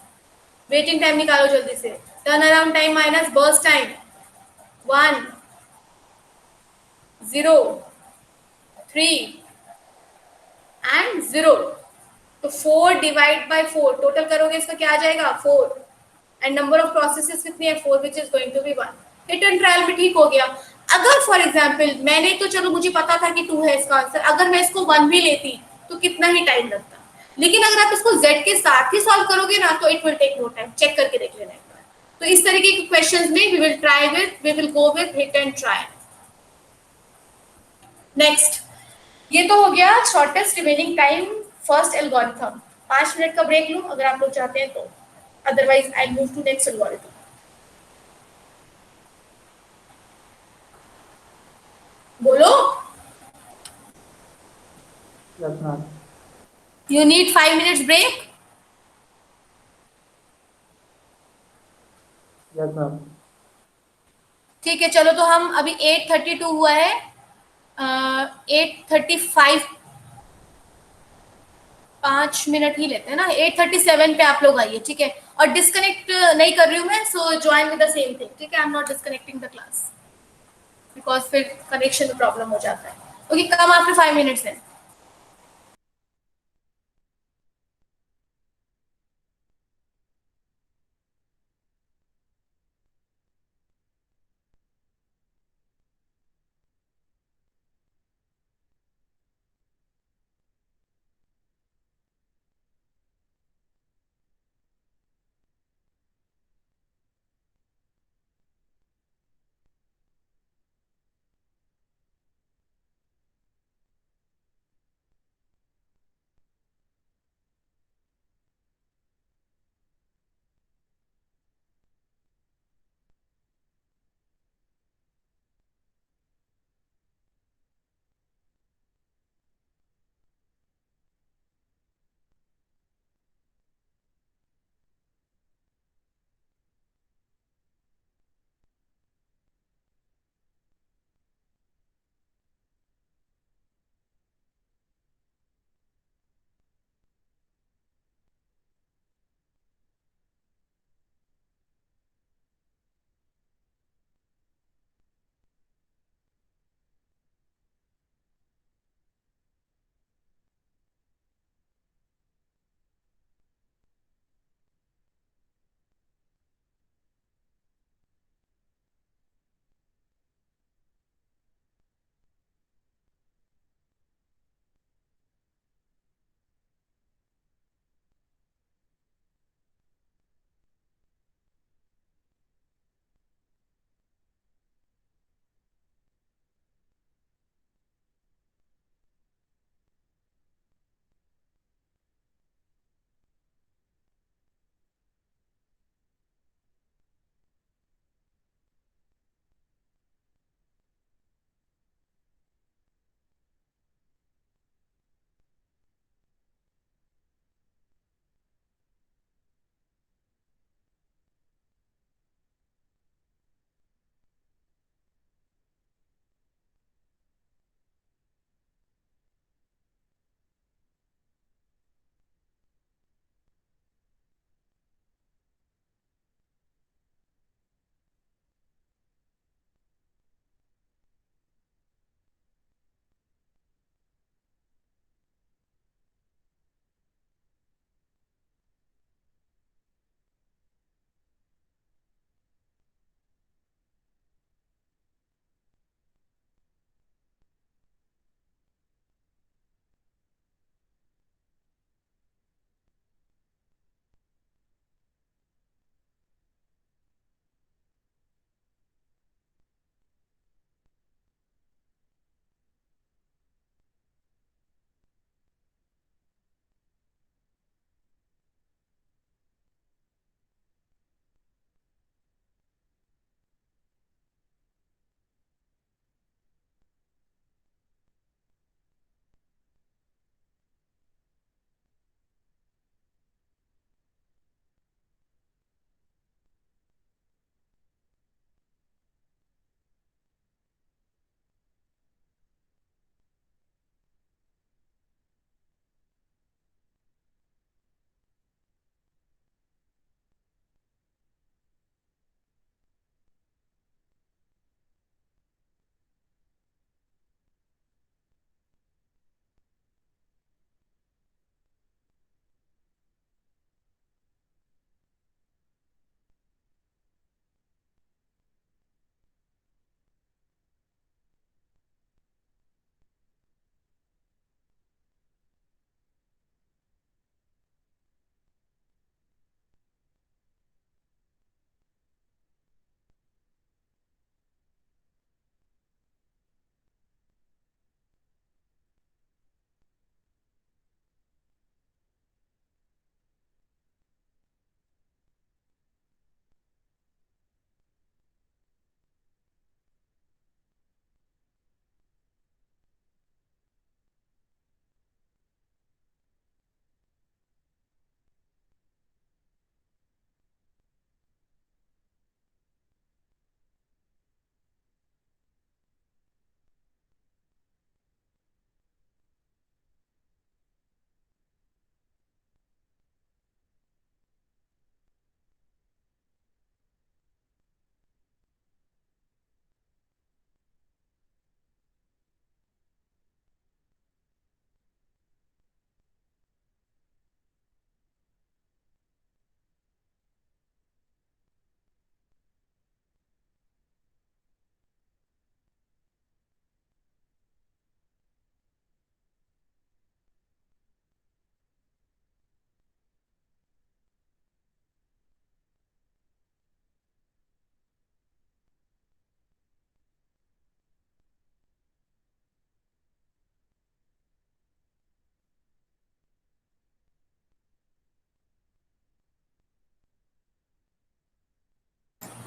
वेटिंग टाइम निकालो जल्दी से, turn around time minus burst time, 1 0 3 and 0, तो 4 डिवाइड बाय 4 टोटल करोगे इसका क्या आ जाएगा 4, एंड नंबर ऑफ प्रोसेसेस कितनी है 4 which is going to be 1। Hit and trial में ठीक हो गया। अगर फॉर एग्जांपल मैंने तो चलो मुझे पता था कि 2 है इसका आंसर, अगर मैं इसको 1 भी लेती तो कितना ही टाइम लगता, लेकिन अगर आप इसको z के साथ ही सॉल्व करोगे ना तो it will take no time, check करके देख लेना एक बार। तो इस तरीके के क्वेश्चंस में we will go with hit and trial. Next ये तो हो गया shortest remaining time first algorithm. 5 minute का ब्रेक लूं अगर आप लोग चाहते हैं तो, otherwise I move to next algorithm. बोलो। Yes, ma'am. You need 5 minutes break. Yes, ma'am. ठीक है चलो, तो हम अभी 8:32 हुआ है, 8:35 5 मिनट ही लेते हैं ना, 8:37 पे आप लोग आइए, ठीक है। और डिस्कनेक्ट नहीं कर रही हूँ मैं, so join with the same thing, ठीक है। I am not disconnecting the class because फिर कनेक्शन में प्रॉब्लम हो जाता है। Okay, come after 5 minutes then.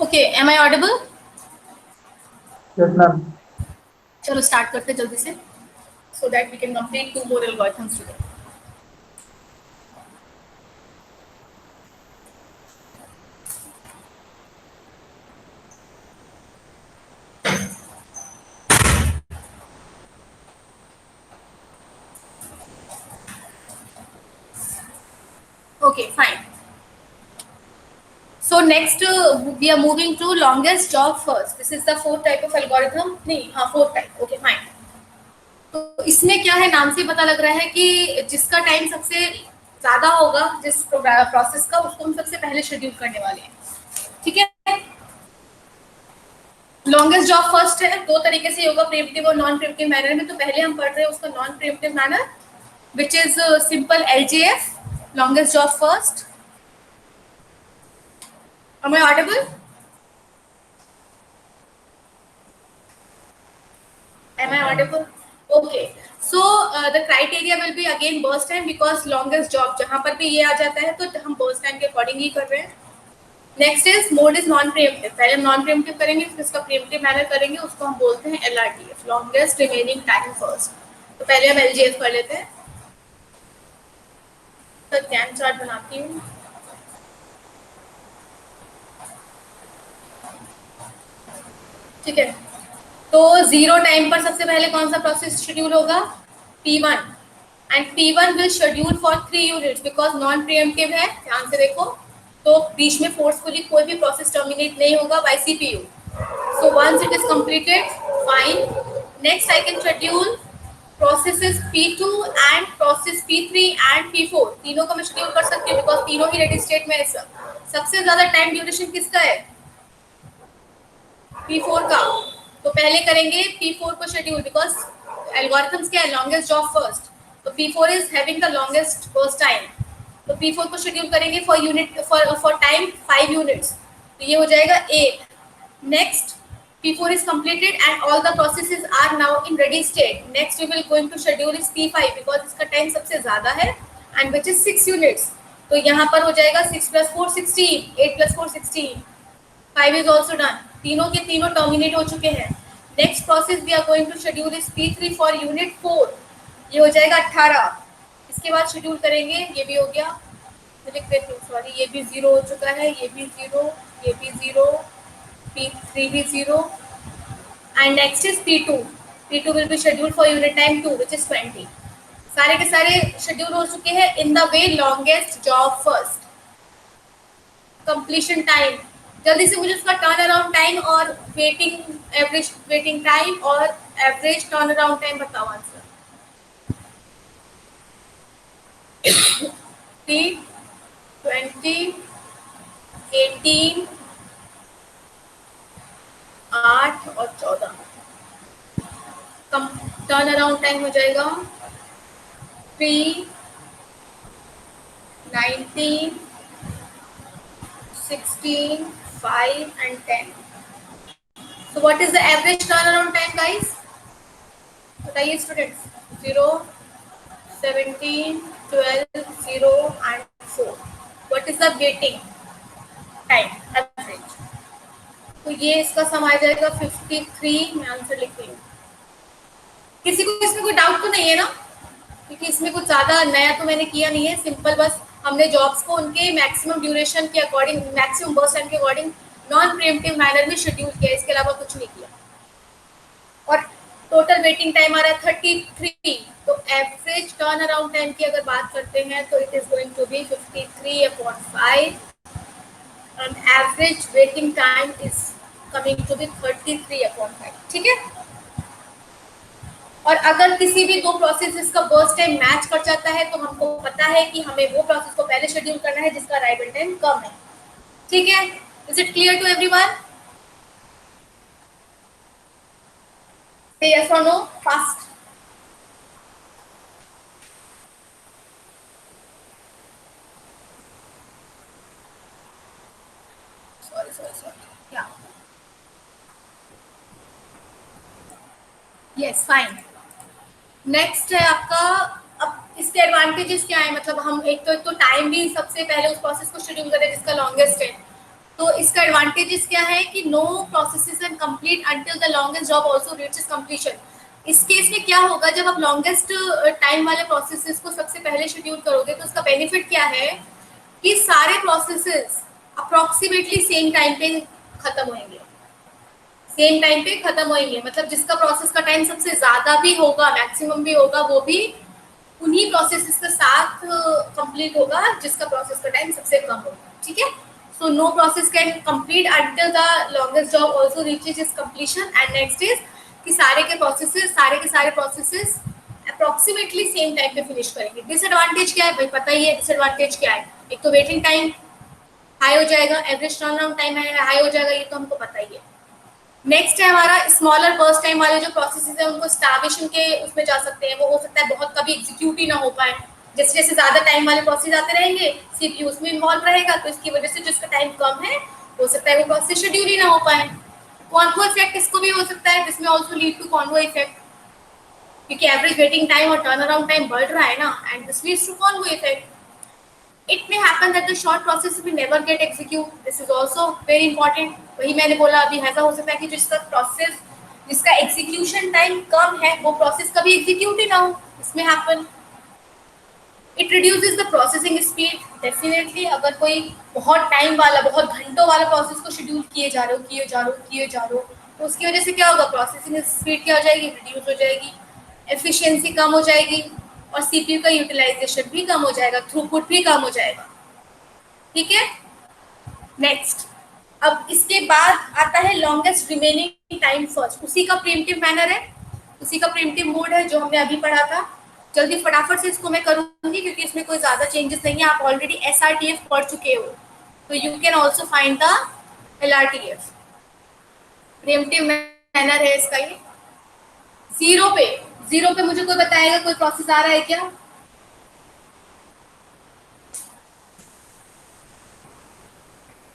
Okay, am I audible? Yes ma'am. चलो स्टार्ट करते हैं जल्दी से, so that we can complete 2 more algorithms today. Okay, fine. So next we are moving to longest job first. This is the fourth type of algorithm. नहीं, हाँ fourth type. Okay, fine. तो इसमें क्या है, नाम से पता लग रहा है कि जिसका टाइम सबसे ज्यादा होगा जिस प्रोसेस का, उसको हम सबसे पहले शेड्यूल करने वाले हैं। ठीक है, लॉन्गेस्ट जॉब फर्स्ट है, दो तरीके से होगा, प्रीएम्प्टिव और नॉन प्रीएम्प्टिव मैनर में। तो पहले हम पढ़ रहे हैं उसका non pre-emptive manner, which is simple LJF, longest job first. Am I audible? Am I audible? Okay. So the criteria will be again burst time, because longest job जहाँ पर भी ये आ जाता है तो हम burst time के अकॉर्डिंग ही कर रहे हैं। Next is mode is non pre-emptive. पहले हम नॉन प्रीएम्प्टिव करेंगे, फिर इसका प्रीएम्प्टिव मैनर करेंगे, उसको हम बोलते हैं LRTF, longest remaining time first. तो पहले हम LJF कर लेते हैं। तो गैंट चार्ट बनाती हूँ। ठीक है, तो 0 टाइम पर सबसे पहले कौन सा प्रोसेस शेड्यूल होगा? P1, and P1 will schedule for 3 units because non pre-emptive है। ध्यान से देखो, तो बीच में फोर्सफुली कोई भी प्रोसेस टर्मिनेट नहीं होगा bye CPU। So once it is completed, fine. Next I can schedule processes P2 and process P3 and P4। तीनों का मैं शेड्यूल कर सकती हूँ बिकॉज तीनों ही रेडी स्टेट में है। सबसे ज्यादा टाइम ड्यूरेशन किसका है? P4 का। तो पहले करेंगे P4 को शेड्यूल, बिकॉज एल्गोरिथम्स क्या है, लॉन्गेस्ट जॉब फर्स्ट। तो P4 is having the longest first time, तो P4 को शेड्यूल करेंगे for unit for time 5 units. तो ये हो जाएगा 8। Next P4 is completed and all the processes are now in ready state. Next we will going to schedule is P5 because इसका time सबसे ज्यादा है and which is 6 units. तो यहाँ पर हो जाएगा 6 + 4 16, 8 + 4 16, 5 is also done। तीनों के तीनों टर्मिनेट हो चुके हैं। Next process we are going to schedule is P3 for unit 4, ये हो जाएगा 18। इसके बाद शेड्यूल करेंगे, ये भी हो गया, लिख देती हूँ, सॉरी, ये भी 0 हो चुका है, ये भी 0, ये भी 0, P3 भी 0, and next is P2। P2 will be scheduled for unit time 2 which is 20। सारे के सारे शेड्यूल हो चुके हैं in the way longest job first. Completion time, जल्दी से मुझे उसका टर्न अराउंड टाइम और वेटिंग एवरेज वेटिंग टाइम और एवरेज टर्न अराउंड टाइम बताओ आंसर। 3, 20, 18, 8 और 14। टर्न अराउंड टाइम हो जाएगा 3, 19, 16, 5 and 10। So what is the average turnaround time, guys? बताइए students. 0, 17, 12, 0 and 4। What is the waiting time average? तो ये इसका सम आ जाएगा 53। मैं आंसर लिख रही हूँ। किसी को इसमें कोई डाउट तो नहीं है ना? क्योंकि इसमें कुछ ज्यादा नया तो मैंने किया नहीं है, सिंपल बस हमने जॉब्स को उनके मैक्सिमम ड्यूरेशन के अकॉर्डिंग, मैक्सिमम बर्स्ट टाइम के अकॉर्डिंग नॉन प्रीएम्प्टिव मैनर में शेड्यूल किया, इसके अलावा कुछ नहीं किया। और टोटल वेटिंग टाइम आ रहा है 33। तो एवरेज टर्न अराउंड टाइम की अगर बात करते हैं तो it is going to be 53/5 and average waiting time is coming to be 33/5। ठीक है, और अगर किसी भी दो प्रोसेसेस का बर्स्ट टाइम मैच कर जाता है तो हमको पता है कि हमें वो प्रोसेस को पहले शेड्यूल करना है जिसका अराइवल टाइम कम है। ठीक है, is it clear to everyone? से यस और नो फास्ट। सॉरी या यस फाइन। नेक्स्ट है आपका, अब इसके एडवांटेजेस क्या है, मतलब हम एक तो टाइम भी सबसे पहले उस प्रोसेस को शेड्यूल करें जिसका लॉन्गेस्ट है। तो इसका एडवांटेजेस क्या है कि no processes end complete until the longest job also reaches completion. इस केस में क्या होगा, जब आप लॉन्गेस्ट टाइम वाले प्रोसेसेस को सबसे पहले शेड्यूल करोगे तो उसका बेनिफिट क्या है कि सारे प्रोसेसेस अप्रोक्सीमेटली सेम टाइम पे खत्म होंगे, सेम टाइम पे खत्म होंगे। मतलब जिसका प्रोसेस का टाइम सबसे ज्यादा भी होगा, मैक्सिमम भी होगा, वो भी उन्हीं प्रोसेसेस के साथ कंप्लीट होगा जिसका प्रोसेस का टाइम सबसे कम होगा। ठीक है, so no process can complete until the longest job also reaches its completion. And next is कि सारे के सारे प्रोसेसेस अप्रोक्सीमेटली सेम टाइम पे फिनिश करेंगे। डिसएडवांटेज क्या है भाई, पता ही है डिसएडवांटेज क्या है। एक तो वेटिंग टाइम हाई हो जाएगा, एवरेज टर्नअराउंड टाइम हाई हो जाएगा, ये तो हमको पता ही है। नेक्स्ट है हमारा स्मॉलर बर्स्ट टाइम वाले जो प्रोसेसेस है उनको स्टार्वेशन के उसमें जा सकते हैं। वो हो सकता है बहुत कभी एग्जीक्यूट ही ना हो पाए, जैसे जैसे ज्यादा टाइम वाले प्रोसेस आते रहेंगे सीपीयू उसमें इन्वॉल्व रहेगा, तो इसकी वजह से जिसका टाइम कम है हो सकता है वो प्रोसेस शेड्यूल ही ना हो पाए। कॉन्वो इफेक्ट इसको भी हो सकता है, this may also lead to convoy effect, क्योंकि एवरेज वेटिंग टाइम और टर्न अराउंड टाइम बढ़ रहा है ना, and this leads to convoy effect. It may happen that the short process will never get execute. This is also very important. वही मैंने बोला अभी, ऐसा हो सकता है कि जिसका एग्जीक्यूशन टाइम कम है वो प्रोसेस कभी एग्जीक्यूट ही ना हो, इसमें happen. It reduces the processing speed. Definitely अगर कोई बहुत टाइम वाला, बहुत घंटों वाला प्रोसेस को शेड्यूल किए जा रहे हो तो उसकी वजह से क्या होगा, प्रोसेसिंग स्पीड क्या हो जाएगी, रिड्यूस हो जाएगी, एफिशिएंसी कम हो जाएगी और सीपीयू का यूटिलाइजेशन भी कम हो जाएगा, थ्रूपुट भी कम हो जाएगा। ठीक है, नेक्स्ट अब इसके बाद आता है लॉन्गेस्ट रिमेनिंग टाइम फर्स्ट। उसी का प्रीएम्प्टिव मैनर है, उसी का प्रीएम्प्टिव मोड है जो हमने अभी पढ़ा था। जल्दी फटाफट से इसको मैं करूंगी क्योंकि इसमें कोई ज्यादा चेंजेस नहीं है। आप ऑलरेडी एसआरटीएफ पढ़ चुके हो, तो you can also find the LRTF. Preemptive manner है इसका ये। जीरो पे मुझे कोई बताएगा कोई प्रोसेस आ रहा है क्या?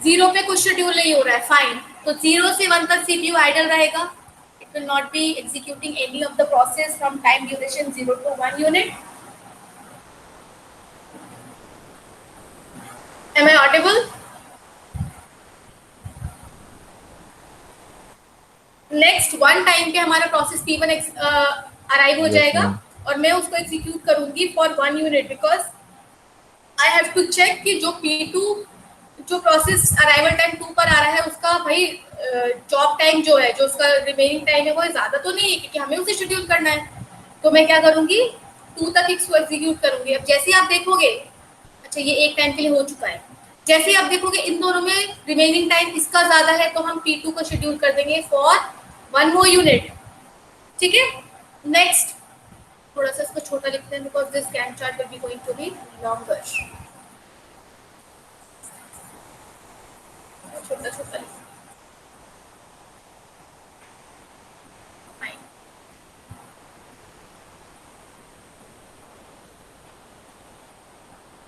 जीरो पे कुछ शेड्यूल नहीं हो रहा है, फाइन। तो 0 से 1 तक सीपीयू आइडल रहेगा। It will not be executing any of the process from time duration 0 to 1 unit. Am I audible? Next 1 time पे हमारा प्रोसेस P1 अराइव हो जाएगा और मैं उसको एग्जीक्यूट करूंगी for 1 unit, because I have to check कि जो P2 जो प्रोसेस अराइवल टाइम 2 पर आ रहा है उसका भाई जॉब टाइम जो है, जो उसका रिमेनिंग टाइम है वो ज़्यादा तो नहीं है, क्योंकि हमें उसे शेड्यूल करना है। तो मैं क्या करूंगी, 2 तक इसको एग्जीक्यूट करूंगी। अब जैसे आप देखोगे, अच्छा ये एक टाइम के लिए हो चुका है, जैसे ही आप देखोगे इन दोनों में रिमेनिंग टाइम इसका ज़्यादा है तो हम P2 को शेड्यूल कर देंगे फॉर 1 more यूनिट। ठीक है, नेक्स्ट थोड़ा सा इसको छोटा लिखते हैं because this Gantt chart will be going to be longer. छोटा छोटा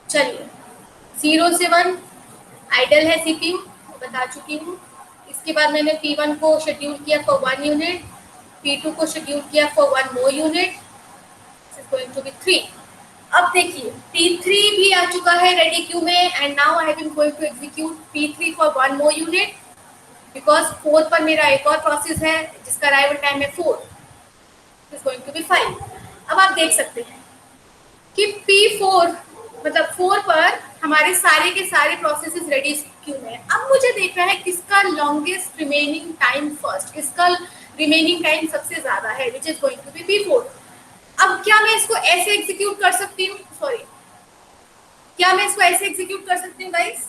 चलिए, 0 से 1 आइडल है सीपीयू, बता चुकी हूँ। इसके बाद मैंने P1 को शेड्यूल किया फॉर 1 यूनिट, P2 को शेड्यूल किया for 1 more unit, going to be 3। अब देखिए P3 भी आ चुका है रेडी क्यू में, and now I am going to execute P3 for 1 more unit, because 4 पर मेरा एक और प्रोसेस है जिसका अराइवल टाइम है 4, इज गोइंग टू बी 5। अब आप देख सकते हैं कि P4 मतलब 4 पर हमारे सारे के सारे प्रोसेसेस रेडी क्यू में। अब मुझे देखना है किसका लॉन्गेस्ट रिमेनिंग टाइम फर्स्ट, किसका रिमेनिंग टाइम सबसे ज्यादा है, which is going to be P4। अब क्या मैं इसको ऐसे एग्जीक्यूट कर सकती हूँ, सॉरी क्या मैं इसको ऐसे एग्जीक्यूट कर सकती हूँ गाइस?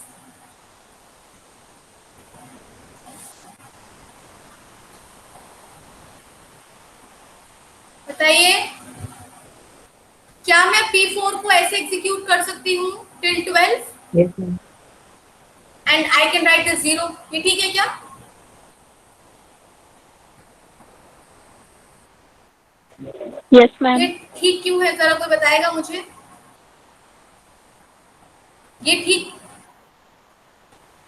बताइए, क्या मैं P4 को ऐसे एग्जीक्यूट कर सकती हूँ till 12? Yes, ma'am. And I can write the 0, ये ठीक है क्या? Yes, ma'am. ये ठीक क्यों है, जरा कोई बताएगा मुझे? ये ठीक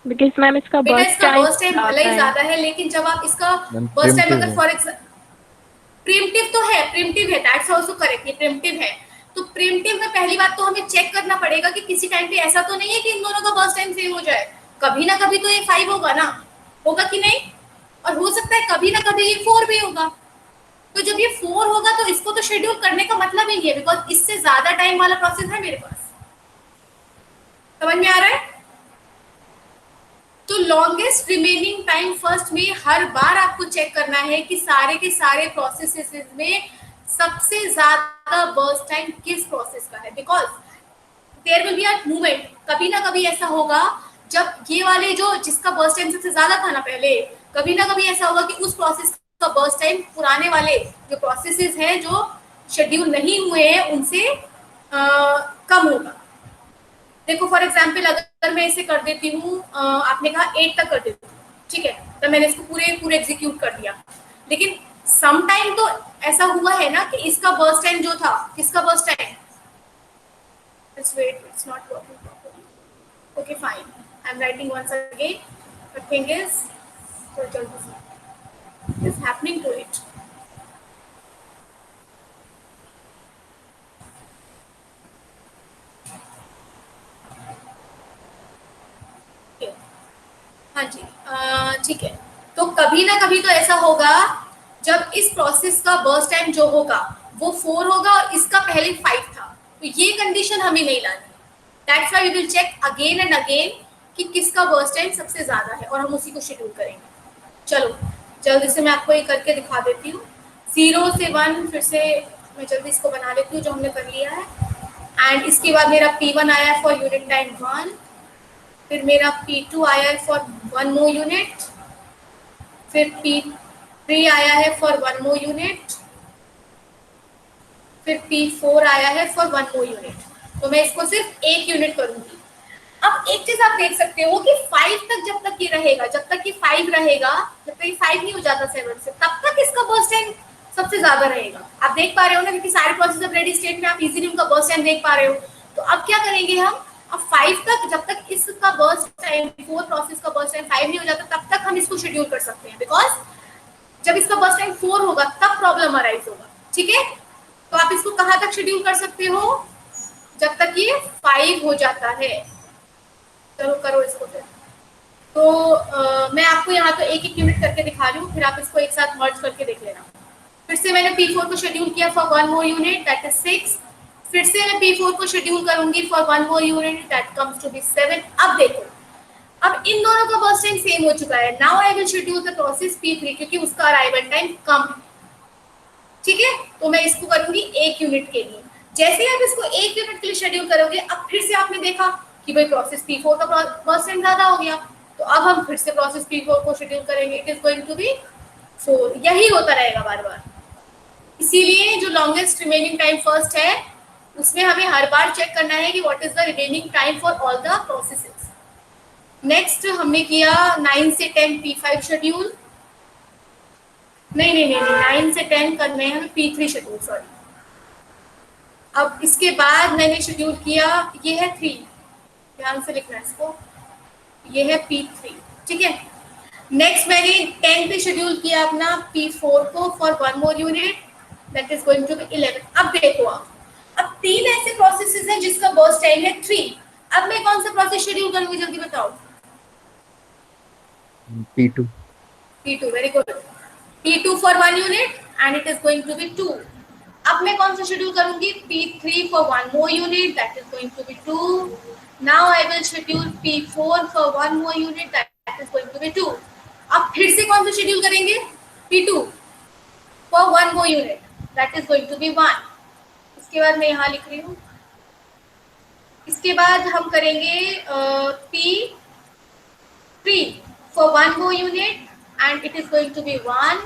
Because मैम इसका बेटा, burst इसका time बर्स्ट टाइम भले ही ज्यादा है, लेकिन जब आप इसका बर्स्ट टाइम अगर फॉर प्रीएम्प्टिव तो है, प्रीएम्प्टिव है, दैट्स आल्सो करेक्ट, ये प्रीएम्प्टिव है। तो प्रीएम्प्टिव में पहली बात तो हमें चेक करना पड़ेगा कि किसी टाइम पे ऐसा तो नहीं है कि इन दोनों का बर्स्ट टाइम सेम हो जाए। कभी ना कभी तो ये 5 होगा ना, होगा कि नहीं? और हो सकता है कभी ना कभी ये 4 भी होगा। तो जब ये 4 होगा तो इसको तो शेड्यूल करने का मतलब ही नहीं है, बिकॉज इससे ज्यादा टाइम वाला प्रोसेस है मेरे पास। समझ में आ रहा है? तो लॉन्गेस्ट रिमेनिंग टाइम फर्स्ट में हर बार आपको चेक करना है कि सारे के सारे प्रोसेसेस में सबसे ज्यादा बर्स्ट टाइम किस प्रोसेस का है, because there will be a movement, कभी ना कभी ऐसा होगा जब ये वाले जो जिसका बर्स्ट टाइम सबसे ज्यादा था ना पहले, कभी ना कभी ऐसा होगा कि उस प्रोसेस का बर्स्ट टाइम पुराने वाले जो प्रोसेसेस हैं जो शेड्यूल नहीं हुए हैं उनसे कम होगा। देखो फॉर एग्जाम्पल अगर मैं इसे कर देती हूँ, आपने कहा 8 तक कर देती हूँ, ठीक है, तो मैंने इसको पूरे पूरे एग्जीक्यूट कर दिया, लेकिन सम टाइम तो ऐसा हुआ है ना कि इसका बर्स्ट टाइम जो था, किसका burst time, let's wait, it's not working properly. Okay, fine, I'm writing once again. The thing is, what is happening to it? Okay. हाँ जी, ठीक है। तो कभी ना कभी तो ऐसा होगा जब इस प्रोसेस का बर्स्ट टाइम जो होगा वो 4 होगा और इसका पहले 5 था, तो ये कंडीशन हमें नहीं लानी। That's why we will check again and again कि किसका बर्स्ट टाइम सबसे ज्यादा है और हम उसी को शेड्यूल करेंगे। चलो जल्दी से मैं आपको ये करके दिखा देती हूँ। 0 से 1 फिर से मैं जल्दी इसको बना लेती हूँ जो हमने कर लिया है। एंड इसके बाद मेरा P1 आया है फॉर यूनिट टाइम 1, फिर मेरा P2 आया है फॉर 1 मोर यूनिट, फिर P3 आया है फॉर 1 मोर यूनिट, फिर P4 आया है फॉर 1 मोर यूनिट। तो मैं इसको सिर्फ 1 यूनिट करूंगी। अब एक चीज आप देख सकते हो कि 5 तक जब तक ये रहेगा, जब तक ये 5 रहेगा, जब तक ये 5 नहीं हो जाता 7 से, तब तक इसका बर्स्ट टाइम सबसे ज्यादा रहेगा। आप देख पा रहे हो ना, क्योंकि सारे प्रोसेस अब रेडी स्टेट में आप इजीली उनका बर्स्ट टाइम देख पा रहे हो। तो अब क्या करेंगे हम, अब 5 तक जब तक इसका बर्स्ट टाइम 4 प्रोसेस का बर्स्ट टाइम 5 नहीं हो जाता तब तक हम इसको शेड्यूल कर सकते हैं, बिकॉज जब इसका बर्स्ट टाइम 4 होगा तब प्रॉब्लम अराइज होगा। ठीक है, तो आप इसको कहाँ तक शेड्यूल कर सकते हो, जब तक ये 5 हो जाता है। चलो करो इसको फिर। तो मैं आपको यहाँ तो एक एक यूनिट करके दिखा रही हूँ, फिर आप इसको एक साथ मर्ज करके देख लेना। फिर से मैंने P4 को शेड्यूल किया for 1 more unit, that is 6। फिर से मैं P4 को शेड्यूल करूंगी for 1 more unit, that comes to be 7। अब देखो, अब इन दोनों का बर्स्ट टाइम सेम हो चुका है। Now I will schedule the process P3 क्योंकि उसका अराइवल टाइम कम है। ठीक है, तो मैं इसको करूंगी 1 यूनिट के लिए। जैसे ही आप इसको 1 यूनिट के लिए शेड्यूल करोगे, अब फिर से आपने देखा कि भाई प्रोसेस P4 का बर्स्ट टाइम ज्यादा हो गया, तो अब हम फिर से प्रोसेस P4 को शेड्यूल करेंगे। It is going to be 4। यही होता रहेगा बार बार। इसीलिए जो लॉन्गेस्ट रिमेनिंग टाइम फर्स्ट है उसमें हमें हर बार चेक करना है कि what is the remaining time for all the processes. Next हमने किया 9 से 10 P5 शेड्यूल, नहीं 9 से 10 करने हैं हमें P3 शेड्यूल, सॉरी। अब इसके बाद मैंने शेड्यूल किया, ये है 3, ध्यान से लिखना है इसको, ये है P3। ठीक है, नेक्स्ट मैंने 10 पे शेड्यूल किया अपना P4 को for 1 more unit, that is going to be 11। अब देखो आप, अब 3 ऐसे प्रोसेसेस हैं जिसका बर्स्ट टाइम है 3। अब मैं कौन सा प्रोसेस शेड्यूल करूंगी, जल्दी बताओ। P2. P2, very good. P2 for 1 unit and it is going to be 2। अब मैं कौन सा शेड्यूल करूंगी, P3 for 1 more unit, that is going to be 2। Now I will schedule P4 for 1 more unit, that is going to be 2। अब फिर से कौन सा शेड्यूल करेंगे, P2 for 1 more unit, that is going to be 1। इसके बाद मैं यहाँ लिख रही हूँ, इसके बाद हम करेंगे P3 for 1 more unit and it is going to be 1।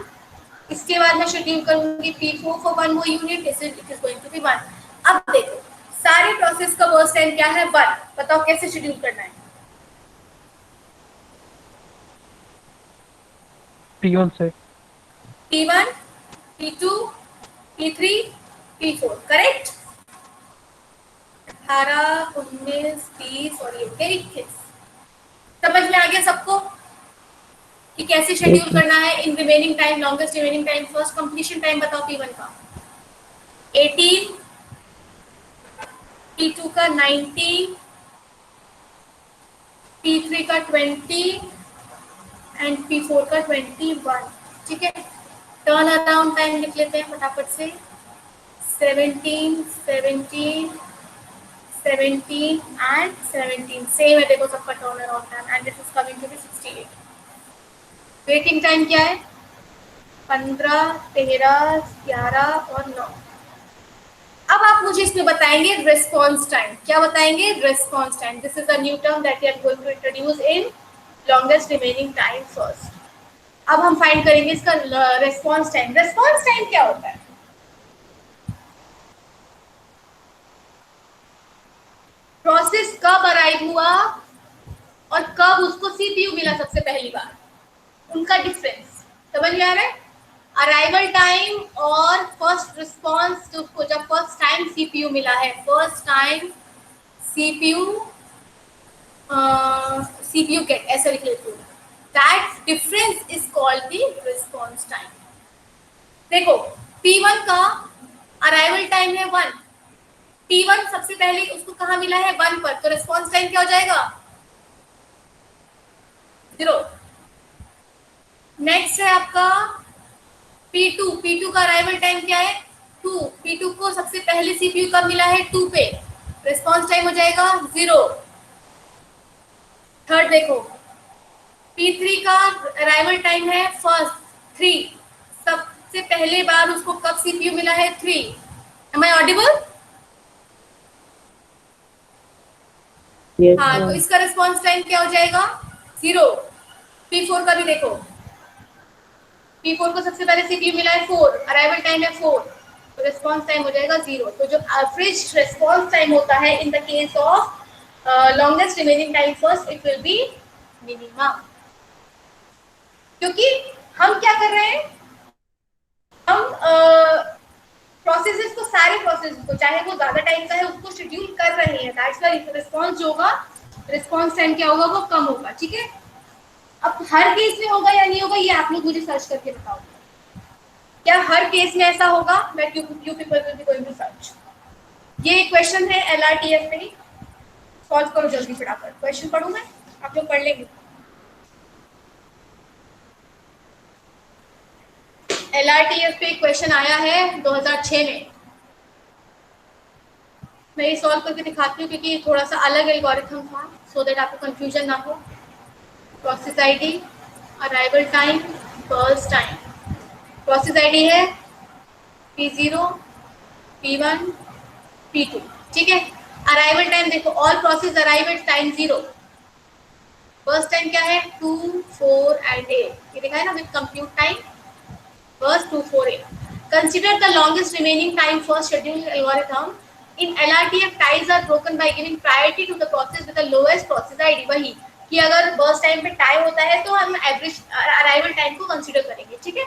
इसके बाद मैं शेड्यूल करूंगी P4 for 1 more unit, it is going to be 1। अब देखो सारे प्रोसेस का बर्स्ट टाइम क्या है, 1। बताओ कैसे शेड्यूल करना है। P1 से P1, P2, P3, P4, correct. 18, 19, 20 और ये 21। समझ में आ गया सबको कि कैसे शेड्यूल करना है in remaining time, longest remaining time first. Completion time बताओ P1 का 18, P2 का 19, P3 का 20 एंड P4 का 21। ठीक है, टर्न अराउंड टाइम लिख लेते हैं फटाफट से। 17, 17, 17 एंड 17 सेम है, देखो सबका turn around time, and this is coming to be 68। Waiting time क्या है? 15, 13, 11 और 9। अब आप मुझे इसमें बताएंगे रिस्पॉन्स टाइम। क्या बताएंगे? Response time. This is a new term that we are going to introduce in longest remaining time first. अब हम फाइंड करेंगे इसका रिस्पॉन्स टाइम। रिस्पॉन्स टाइम क्या होता है? प्रोसेस कब अराइव हुआ और कब उसको सीपीयू मिला सबसे पहली बार, उनका डिफरेंस समझ में आ रहा है? अराइवल टाइम और फर्स्ट रिस्पॉन्स, जो उसको जब फर्स्ट टाइम सीपीयू मिला है, first time CPU CPU get, ऐसे लिख लेती हूँ। That difference is called the response time. देखो P1 का अराइवल टाइम है 1। P1 सबसे पहले उसको कहाँ मिला है? 1 पर, तो रिस्पॉन्स टाइम क्या हो जाएगा? 0। नेक्स्ट है आपका P2। P2 का अराइवल टाइम क्या है? 2। P2 को सबसे पहले सीपीयू कब मिला है? 2 पे, रिस्पॉन्स टाइम हो जाएगा 0। थर्ड देखो, P3 का अराइवल टाइम है फर्स्ट 3। सबसे पहले बार उसको कब सीपीयू मिला है? 3। M I audible? Yes, हाँ, तो ma'am. इसका रिस्पॉन्स टाइम क्या हो जाएगा? 0। P4 का भी देखो, P4 को सबसे पहले सीपीयू मिला है 4, अराइवल टाइम है 4, तो रिस्पॉन्स टाइम हो जाएगा 0। तो जो एवरेज रिस्पॉन्स टाइम होता है in the case of longest remaining time first, it will B minimum. क्योंकि हम क्या कर रहे हैं? हम प्रोसेसेस को, सारे प्रोसेस को, चाहे वो ज्यादा टाइम का है, उसको शेड्यूल कर रहे हैं। दैट्स व्हाई रिस्पॉन्स जो होगा, रिस्पॉन्स टाइम क्या होगा? वो कम होगा। ठीक है, अब हर केस में होगा या नहीं होगा, ये आप लोग मुझे सर्च करके बताओ। क्या हर केस में ऐसा होगा? मैं you people will be going to search. ये क्वेश्चन है LRTF पे, सॉल्व करो जल्दी फटाफट। क्वेश्चन पढ़ूं मैं, आप लोग पढ़ लेंगे। LRTF पे क्वेश्चन आया है 2006 में। मैं ये सॉल्व करके दिखाती हूँ क्योंकि ये थोड़ा सा अलग एल्गोरिथम था, सो दैट आपको कंफ्यूजन ना हो। Process ID, arrival time, burst time. Process ID है P0, P1, P2। ठीक है, अराइवल टाइम देखो, all process arrive at time 0। Burst time क्या है? 2, 4 एंड 8। ये देखा है ना with compute time, burst 2, 4, 8। Consider the longest remaining time first schedule algorithm. In LRTF ties are broken by giving priority to the process with the lowest process ID. वही कि अगर burst time पे time होता है तो हम average arrival time को consider करेंगे। ठीक है,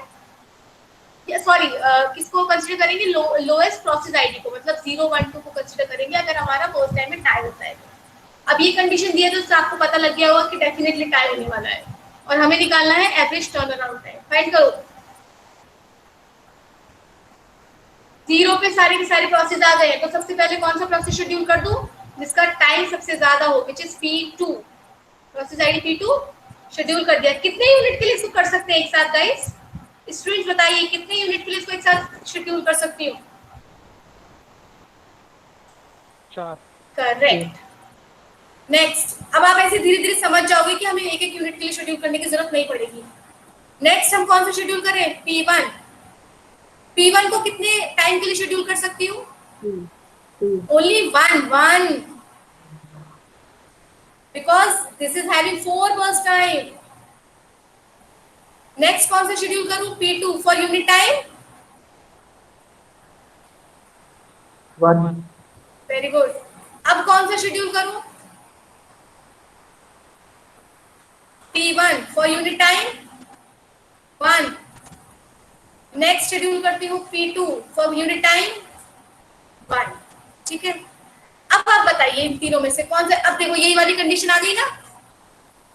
सॉरी, किसको कंसीडर करेंगे? लोएस्ट प्रोसेस आईडी को, मतलब 0, 1, 2 को कंसीडर करेंगे अगर हमारा फर्स्ट टाइम में टाइम होता है। अब ये कंडीशन दी है तो उससे आपको पता लग गया होगा कि डेफिनेटली टाइम होने वाला है, और हमें निकालना है average turn around time. Find करो। 0 पे सारे के सारे प्रोसेस आ गए, तो सबसे पहले कौन सा प्रोसेस शेड्यूल कर दूं जिसका टाइम सबसे ज्यादा हो, which is P2। Process ID P2 schedule कर दिया। कितने यूनिट के लिए इसको कर सकते हैं एक साथ गाइस? स्टूडेंट्स बताइए, कितने यूनिट के लिए इसको एक साथ शेड्यूल कर सकती हूँ? 4। करेक्ट। नेक्स्ट, अब आप ऐसे धीरे धीरे समझ जाओगे कि हमें एक एक यूनिट के लिए शेड्यूल करने की जरूरत नहीं पड़ेगी। नेक्स्ट हम कौन सा शेड्यूल करें? P1। P1 को कितने टाइम के लिए शेड्यूल कर सकती हूँ? Only one, because this is having 4 burst time. Next कौन सा शेड्यूल करूं? P2 for unit time 1, very good. अब कौन सा शेड्यूल करूं? P1 for unit time 1। Next schedule करती हूँ P2 फॉर यूनिट टाइम 1। ठीक है, अब आप बताइए इन तीनों में से कौन सा। अब देखो यही वाली कंडीशन आ गई ना,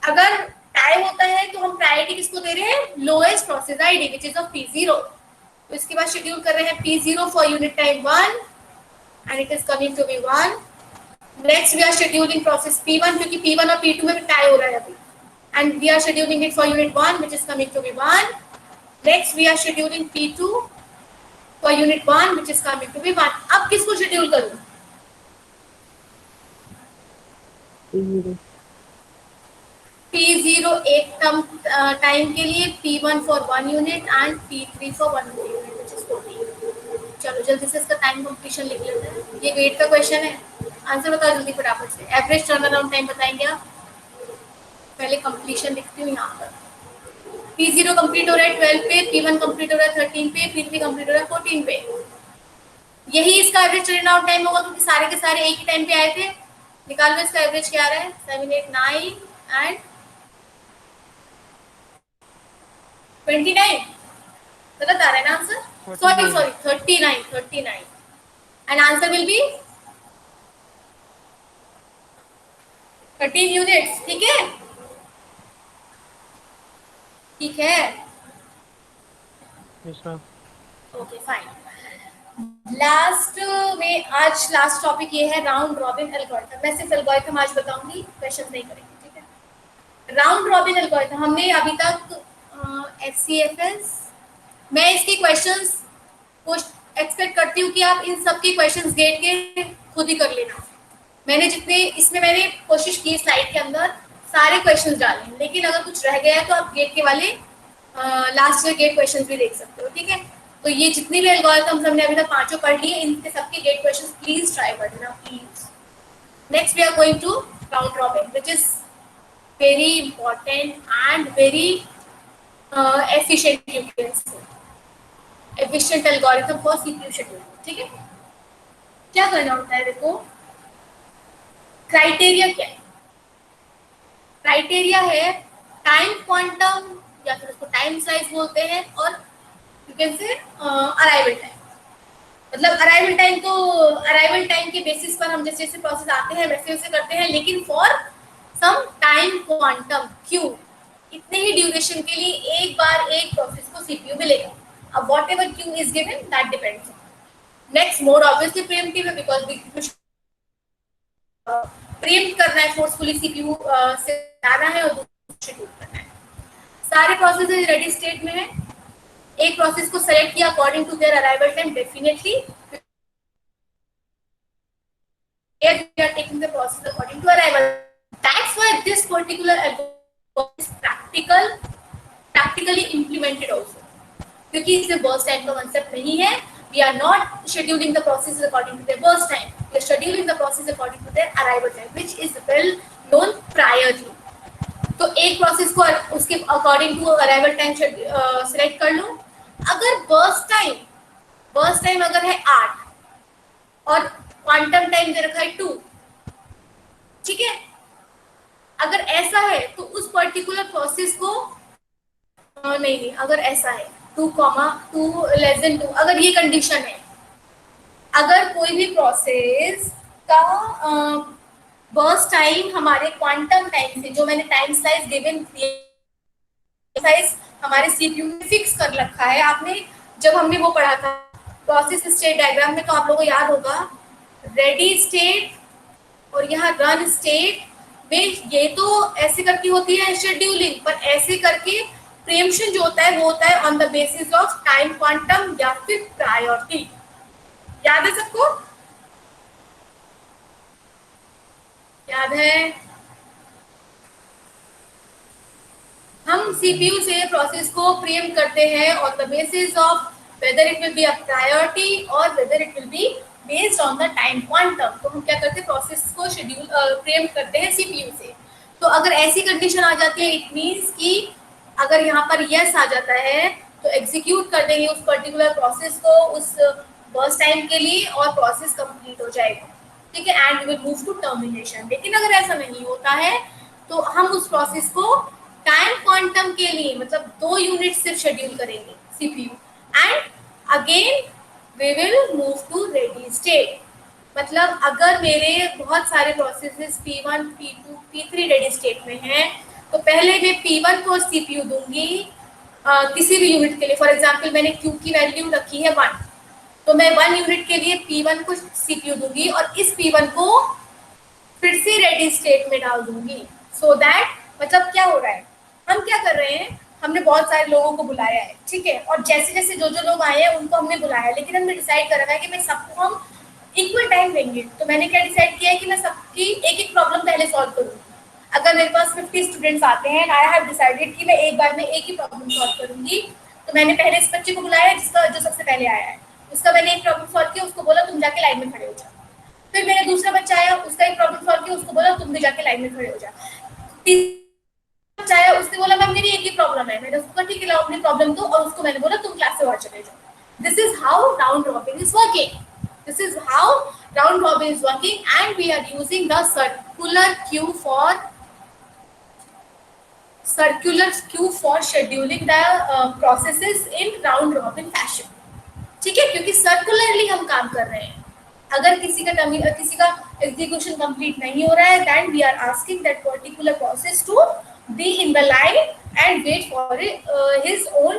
अगर टाइम होता है तो हम प्रायोरिटी किसको दे रहे हैं? Lowest process ID which is of P0। तो इसके बाद शेड्यूल कर रहे हैं P0 for unit time 1 and it is coming to be 1। Next we are scheduling process P1 क्योंकि P1 और P2 में टाई हो रहा है अभी, and we are scheduling it for unit 1 which is coming to be 1. Next we are scheduling P2 for unit 1 which is coming to be 1. अब किसको schedule करूं? P0 एक टर्म टाइम के लिए, P1 for 1 unit and P3 for 1 unit which is 14. चलो जल्दी से इसका टाइम कंप्लीशन लिख लेते हैं. ये वेट का क्वेश्चन है, आंसर बताओ जल्दी फटाफट से. एवरेज टर्न अराउंड टाइम बताएंगे आप? पहले कंप्लीशन लिखती हूँ यहाँ पर. P0 कंप्लीट हो रहा है 12 पे, P1 कंप्लीट हो रहा है 13 पे, P3 कंप्लीट हो रहा है 14 पे. यही इसका एवरेज टर्न अराउंड टाइम होगा क्योंकि सारे के सारे एक ही टाइम पे आए थे. निकाल लो इसका एवरेज क्या आ रहा है. 7, 8, 9 एंड 29. गलत आ रहा है ना answer? Sorry 39 and answer will be 13 units. ठीक है, ठीक है. Yes ma'am. Okay fine. Last में आज लास्ट टॉपिक ये है राउंड रॉबिन एल्गोरिथम. मैं सिर्फ एल्गोरिथम आज बताऊंगी, क्वेश्चन नहीं करेंगे. ठीक है, राउंड रॉबिन एल्गोरिथम हमने अभी तक HCFS, मैं इसके क्वेश्चंस को एक्सपेक्ट करती हूँ कि आप इन सब के क्वेश्चंस गेट के खुद ही कर लेना. मैंने जितने इसमें मैंने कोशिश की स्लाइड के अंदर सारे क्वेश्चंस डाले, लेकिन अगर कुछ रह गया है तो आप गेट के वाले लास्ट ईयर गेट क्वेश्चंस भी देख सकते हो. ठीक है, तो ये जितने भी एल्गोरिथम्स हमने अभी तक पांचों पढ़ लिए, इनके सबके गेट क्वेश्चंस प्लीज ट्राई कर लेना please. Next we are going to round robin which is very important and very efficient, you can say efficient algorithm for CPU schedule. ठीक है, क्या करना होता है देखो. क्राइटेरिया क्या है? क्राइटेरिया है टाइम क्वांटम या फिर उसको टाइम स्लाइस बोलते हैं, और यू कैन से अराइवल टाइम. मतलब अराइवल टाइम के बेसिस पर हम जैसे जैसे प्रोसेस आते हैं वैसे वैसे करते हैं, लेकिन for some time quantum Q, इतने ही ड्यूरेशन के लिए एक बार एक प्रोसेस को CPU मिलेगा. अब whatever Q is given that depends. Next mode obviously pre-emptive है बिकॉज प्रीएम्प्ट करना है, फोर्सफुली CPU से जाना है और शेड्यूल करना है. सारे प्रोसेसेस रेडी स्टेट में है. एक प्रोसेस को सेलेक्ट किया according to their arrival time, definitely we are taking the process according to arrival. That's why this particular algorithm is practically implemented also. क्योंकि इसमें burst time का concept नहीं है. We are not scheduling the processes according to their burst time. We are scheduling the process according to their arrival time, which is well known priorly. तो एक process को उसके according to arrival time select कर लो. अगर burst time अगर है 8 और क्वांटम टाइम दे रखा है 2, ठीक है, अगर ऐसा है तो उस पर्टिकुलर प्रोसेस को नहीं, अगर ऐसा है 2, लेस देन 2, अगर ये कंडीशन है, अगर कोई भी प्रोसेस का बर्स्ट टाइम हमारे क्वांटम टाइम से, जो मैंने टाइम स्लाइस गिवन स्लाइस हमारे CPU में फिक्स कर रखा है. आपने जब हमने वो पढ़ा था प्रोसेस स्टेट डायग्राम में, तो आप लोगों को याद होगा रेडी स्टेट और यहाँ रन स्टेट में ये तो ऐसे करके होती है शेड्यूलिंग, पर ऐसे करके प्रीएम्प्शन जो होता है वो होता है on the basis of time quantum या फिर प्रायोरिटी. याद है सबको? याद है? हम CPU से प्रोसेस को प्रीएम्प्ट करते हैं on the basis of whether it will be a priority और whether it will be based on the time quantum. तो हम क्या करते हैं, प्रोसेस को शेड्यूल प्रीएम्प्ट करते हैं CPU से. तो अगर ऐसी कंडीशन आ जाती है, इट मीन्स कि अगर यहाँ पर यस आ जाता है तो एग्जीक्यूट कर देंगे उस पर्टिकुलर प्रोसेस को उस बर्स्ट टाइम के लिए और प्रोसेस कंप्लीट हो जाएगा. ठीक है, and will move to termination. लेकिन अगर ऐसा नहीं होता है तो हम उस प्रोसेस को टाइम क्वांटम के लिए मतलब 2 यूनिट सिर्फ शेड्यूल करेंगे CPU, and again we will move to ready state. मतलब अगर मेरे बहुत सारे processes P1, P2, P3 ready state में हैं, तो पहले मैं P1 को CPU दूंगी किसी भी यूनिट के लिए. फॉर एग्जांपल मैंने Q की वैल्यू रखी है 1, तो मैं 1 यूनिट के लिए P1 को CPU दूंगी और इस P1 को फिर से रेडी स्टेट में डाल दूंगी सो दैट मतलब क्या हो रहा है, हम क्या कर रहे हैं, हमने बहुत सारे लोगों को बुलाया है, ठीक है, और जैसे जैसे जो जो लोग आए हैं उनको हमने बुलाया है, लेकिन हमने डिसाइड कर रखा है कि भाई सबको हम इक्वल टाइम देंगे। तो मैंने क्या डिसाइड किया है कि मैं सबकी एक एक प्रॉब्लम पहले सॉल्व करूँगी। अगर मेरे पास 50 स्टूडेंट्स आते हैं, आई हैव डिसाइडेड कि मैं एक बार में एक ही प्रॉब्लम सॉल्व करूंगी, तो मैंने पहले इस बच्चे को बुलाया जिसका जो सबसे पहले आया है, उसका मैंने एक प्रॉब्लम सॉल्व किया, उसको बोला तुम जाके लाइन में खड़े हो जाओ। फिर मेरा दूसरा बच्चा आया, उसका एक प्रॉब्लम सॉल्व किया, उसको बोला तुम भी जाके लाइन में खड़े हो जाओ। तीसरा बच्चा आया, उसने बोला मैम मेरी एक ही प्रॉब्लम है, मैंने उसको कहा ठीक है लाओ अपनी प्रॉब्लम दो, और उसको मैंने बोला तुम क्लास से बाहर चले जाओ। This is how round robin is working, this is how round robin is working, and we are using the circular queue for scheduling the processes in round robin fashion, ठीक है, क्योंकि सर्कुलरली हम काम कर रहे हैं। अगर किसी का एग्जीक्यूशन कंप्लीट नहीं हो रहा है, then we are asking that particular process to be in the line and wait for his own,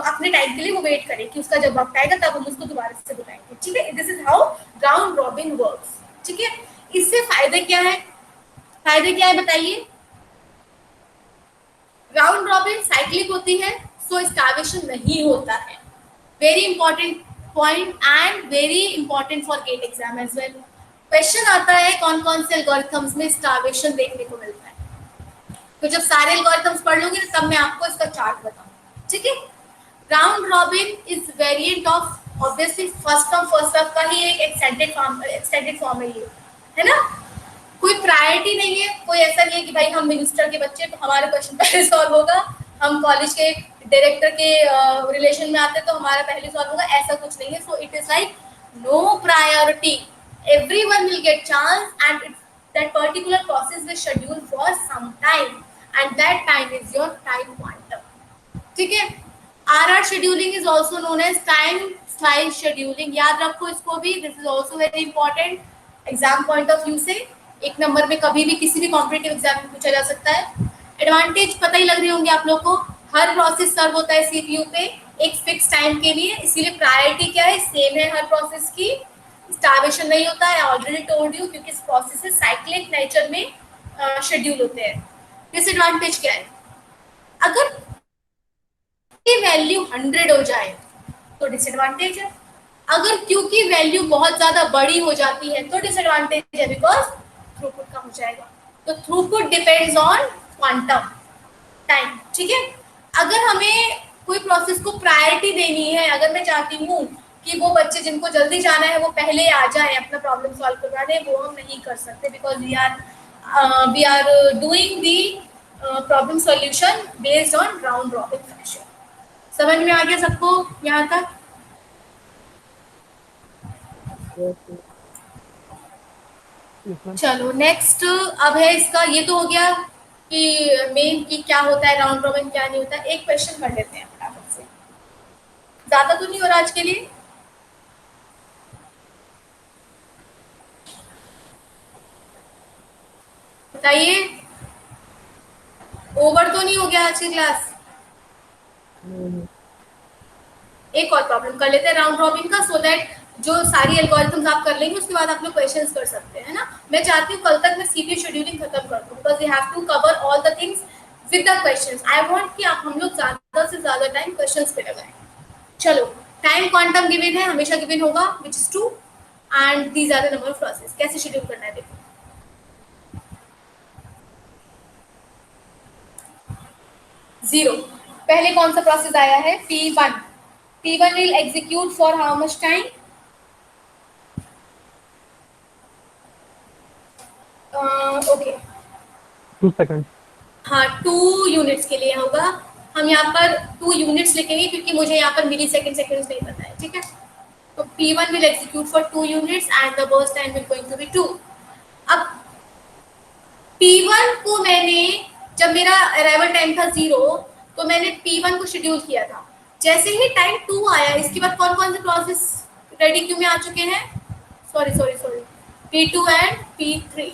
अपने टाइम के लिए वो वेट करे कि उसका जब वक्त आएगा तब हम उसको दोबारा से बुलाएंगे, ठीक है। This is how round robin works, ठीक है। इससे फायदे क्या है, बताइए। राउंड रॉबिन साइक्लिक होती है, सो स्टार्वेशन नहीं होता है। Very important point and very important for GATE exam as well. Question आता है कौन कौन से एल्गोरिथम्स में स्टार्वेशन देखने को मिलता है, तो जब सारे एल्गोरिथम्स पढ़ लूंगी तब मैं आपको इसका चार्ट बताऊंगी, ठीक है। Round robin is variant of obviously first come first serve का ही एक एक्सटेंडेड फॉर्म है ये, है ना। कोई प्रायोरिटी नहीं है, कोई ऐसा नहीं है कि भाई हम मिनिस्टर के बच्चे तो हमारा क्वेश्चन पहले सॉल्व होगा, हम कॉलेज के डायरेक्टर के रिलेशन में आते तो हमारा पहले सॉल्व होगा, ऐसा कुछ नहीं है। So it is like no priority, everyone will get chance and that particular process will schedule for some time and that time is your time quantum, ठीक है। RR scheduling is also known as time slice scheduling, याद रखो इसको भी, this is also very important exam point of view से। एक number में कभी भी किसी भी कॉम्पिटिटिव एग्जाम में पूछा जा सकता है। एडवांटेज पता ही लग रही होंगे आप लोग को, हर प्रोसेस सर्व होता है सीपीयू पे एक फिक्स टाइम के लिए, इसीलिए प्रायोरिटी क्या है, सेम है हर प्रोसेस की, स्टार्वेशन नहीं होता है, ऑलरेडी टोल्ड यू, क्योंकि प्रोसेस साइक्लिक नेचर में शेड्यूल होते हैं। डिसएडवांटेज क्या है, अगर वैल्यू 100 हो जाए तो डिसएडवांटेज है, अगर क्यू की वैल्यू बहुत ज्यादा बड़ी हो जाती है तो डिसएडवांटेज है, बिकॉज थ्रूपुट कम हो जाएगा। तो throughput depends on quantum time, ठीक है। अगर हमें कोई प्रोसेस को प्रायोरिटी देनी है, अगर मैं चाहती हूँ कि वो बच्चे जिनको जल्दी जाना है वो पहले आ जाए अपना प्रॉब्लम सॉल्व करवाने, वो हम नहीं कर सकते, because we are doing the problem solution based on round robin fashion. समझ में आ गया सबको यहाँ तक? चलो नेक्स्ट अब है इसका, ये तो हो गया कि मेन की क्या होता है, राउंड रॉबिन क्या नहीं होता। एक क्वेश्चन कर लेते हैं फटाफट से, ज्यादा तो नहीं हो रहा आज के लिए। बताइए, ओवर तो नहीं हो गया आज की क्लास? एक और प्रॉब्लम कर लेते हैं राउंड रॉबिन का, सो दैट जो सारी एल्गोरिथम्स आप कर लेंगे उसके बाद आप लोग क्वेश्चंस कर सकते हैं, है ना। मैं चाहती हूँ कल तक मैं सीपीयू शेड्यूलिंग खत्म कर दूँ, because we have to cover all the things with the questions. I want कि आप हम लोग ज्यादा से ज्यादा टाइम क्वेश्चंस पे लगाएं। चलो, टाइम क्वांटम गिवन है, हमेशा गिवन होगा, which is 2 and these are the number of process. कैसे शेड्यूल करना है देखो, 0 पहले कौन सा प्रोसेस आया है, P1 will execute for how much time? Okay 2 second. हाँ, 2 यूनिट्स के लिए होगा। हम यहाँ पर 2 यूनिट्स लिखेंगे क्योंकि मुझे यहाँ पर मिली सेकेंड्स नहीं पता है, ठीक है। तो P1 will execute for 2 units and the burst time will going to be 2। अब P1 को मैंने, जब मेरा अराइवल टाइम था 0, तो मैंने P1 को शेड्यूल किया था। जैसे ही टाइम 2 आया, इसके बाद कौन कौन से प्रोसेस रेडी क्यू में आ चुके हैं, सॉरी P2 एंड P3।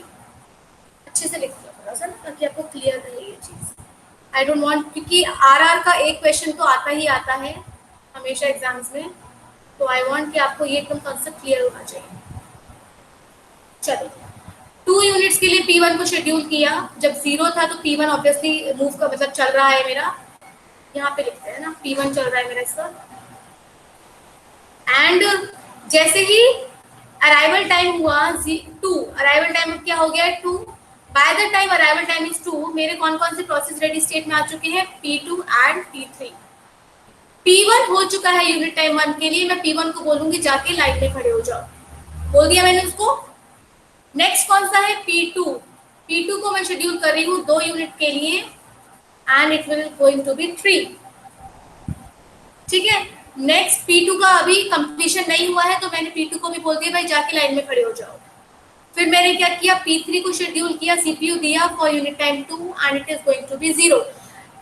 अच्छे से लिख लो थोड़ा सा ताकि आपको क्लियर रहे ये चीज। आई डोंट वांट, क्योंकि आरआर का एक क्वेश्चन तो आता ही आता है हमेशा एग्जाम्स में, तो आई वांट कि आपको ये एकदम कॉन्सेप्ट क्लियर होना चाहिए। चलो, 2 यूनिट्स के लिए P1 को शेड्यूल किया, जब 0 था तो P1 ऑब्वियसली मूव का मतलब चल रहा है मेरा, यहाँ पे लिखते हैं ना P1 चल रहा है मेरा इसका। एंड जैसे ही अराइवल टाइम हुआ 2, अराइवल टाइम क्या हो गया 2, by the time arrival time is 2, मेरे कौन कौन से प्रोसेस रेडी स्टेट में आ चुके हैं, P2 एंड P3। P1 हो चुका है यूनिट टाइम 1 के लिए, मैं P1 को बोलूंगी जाके लाइन में खड़े हो जाओ, बोल दिया मैंने उसको। नेक्स्ट कौन सा है P2, P2 को मैं शेड्यूल कर रही हूँ 2 यूनिट के लिए and it will going to be 3, ठीक है। नेक्स्ट P2 का अभी कंप्लीशन नहीं हुआ है तो मैंने P2 को भी बोल दिया भाई जाके लाइन में खड़े हो जाओ। फिर मैंने क्या किया, P3 को शेड्यूल किया, सीपीयू दिया for unit time 2 and it is going to be 0।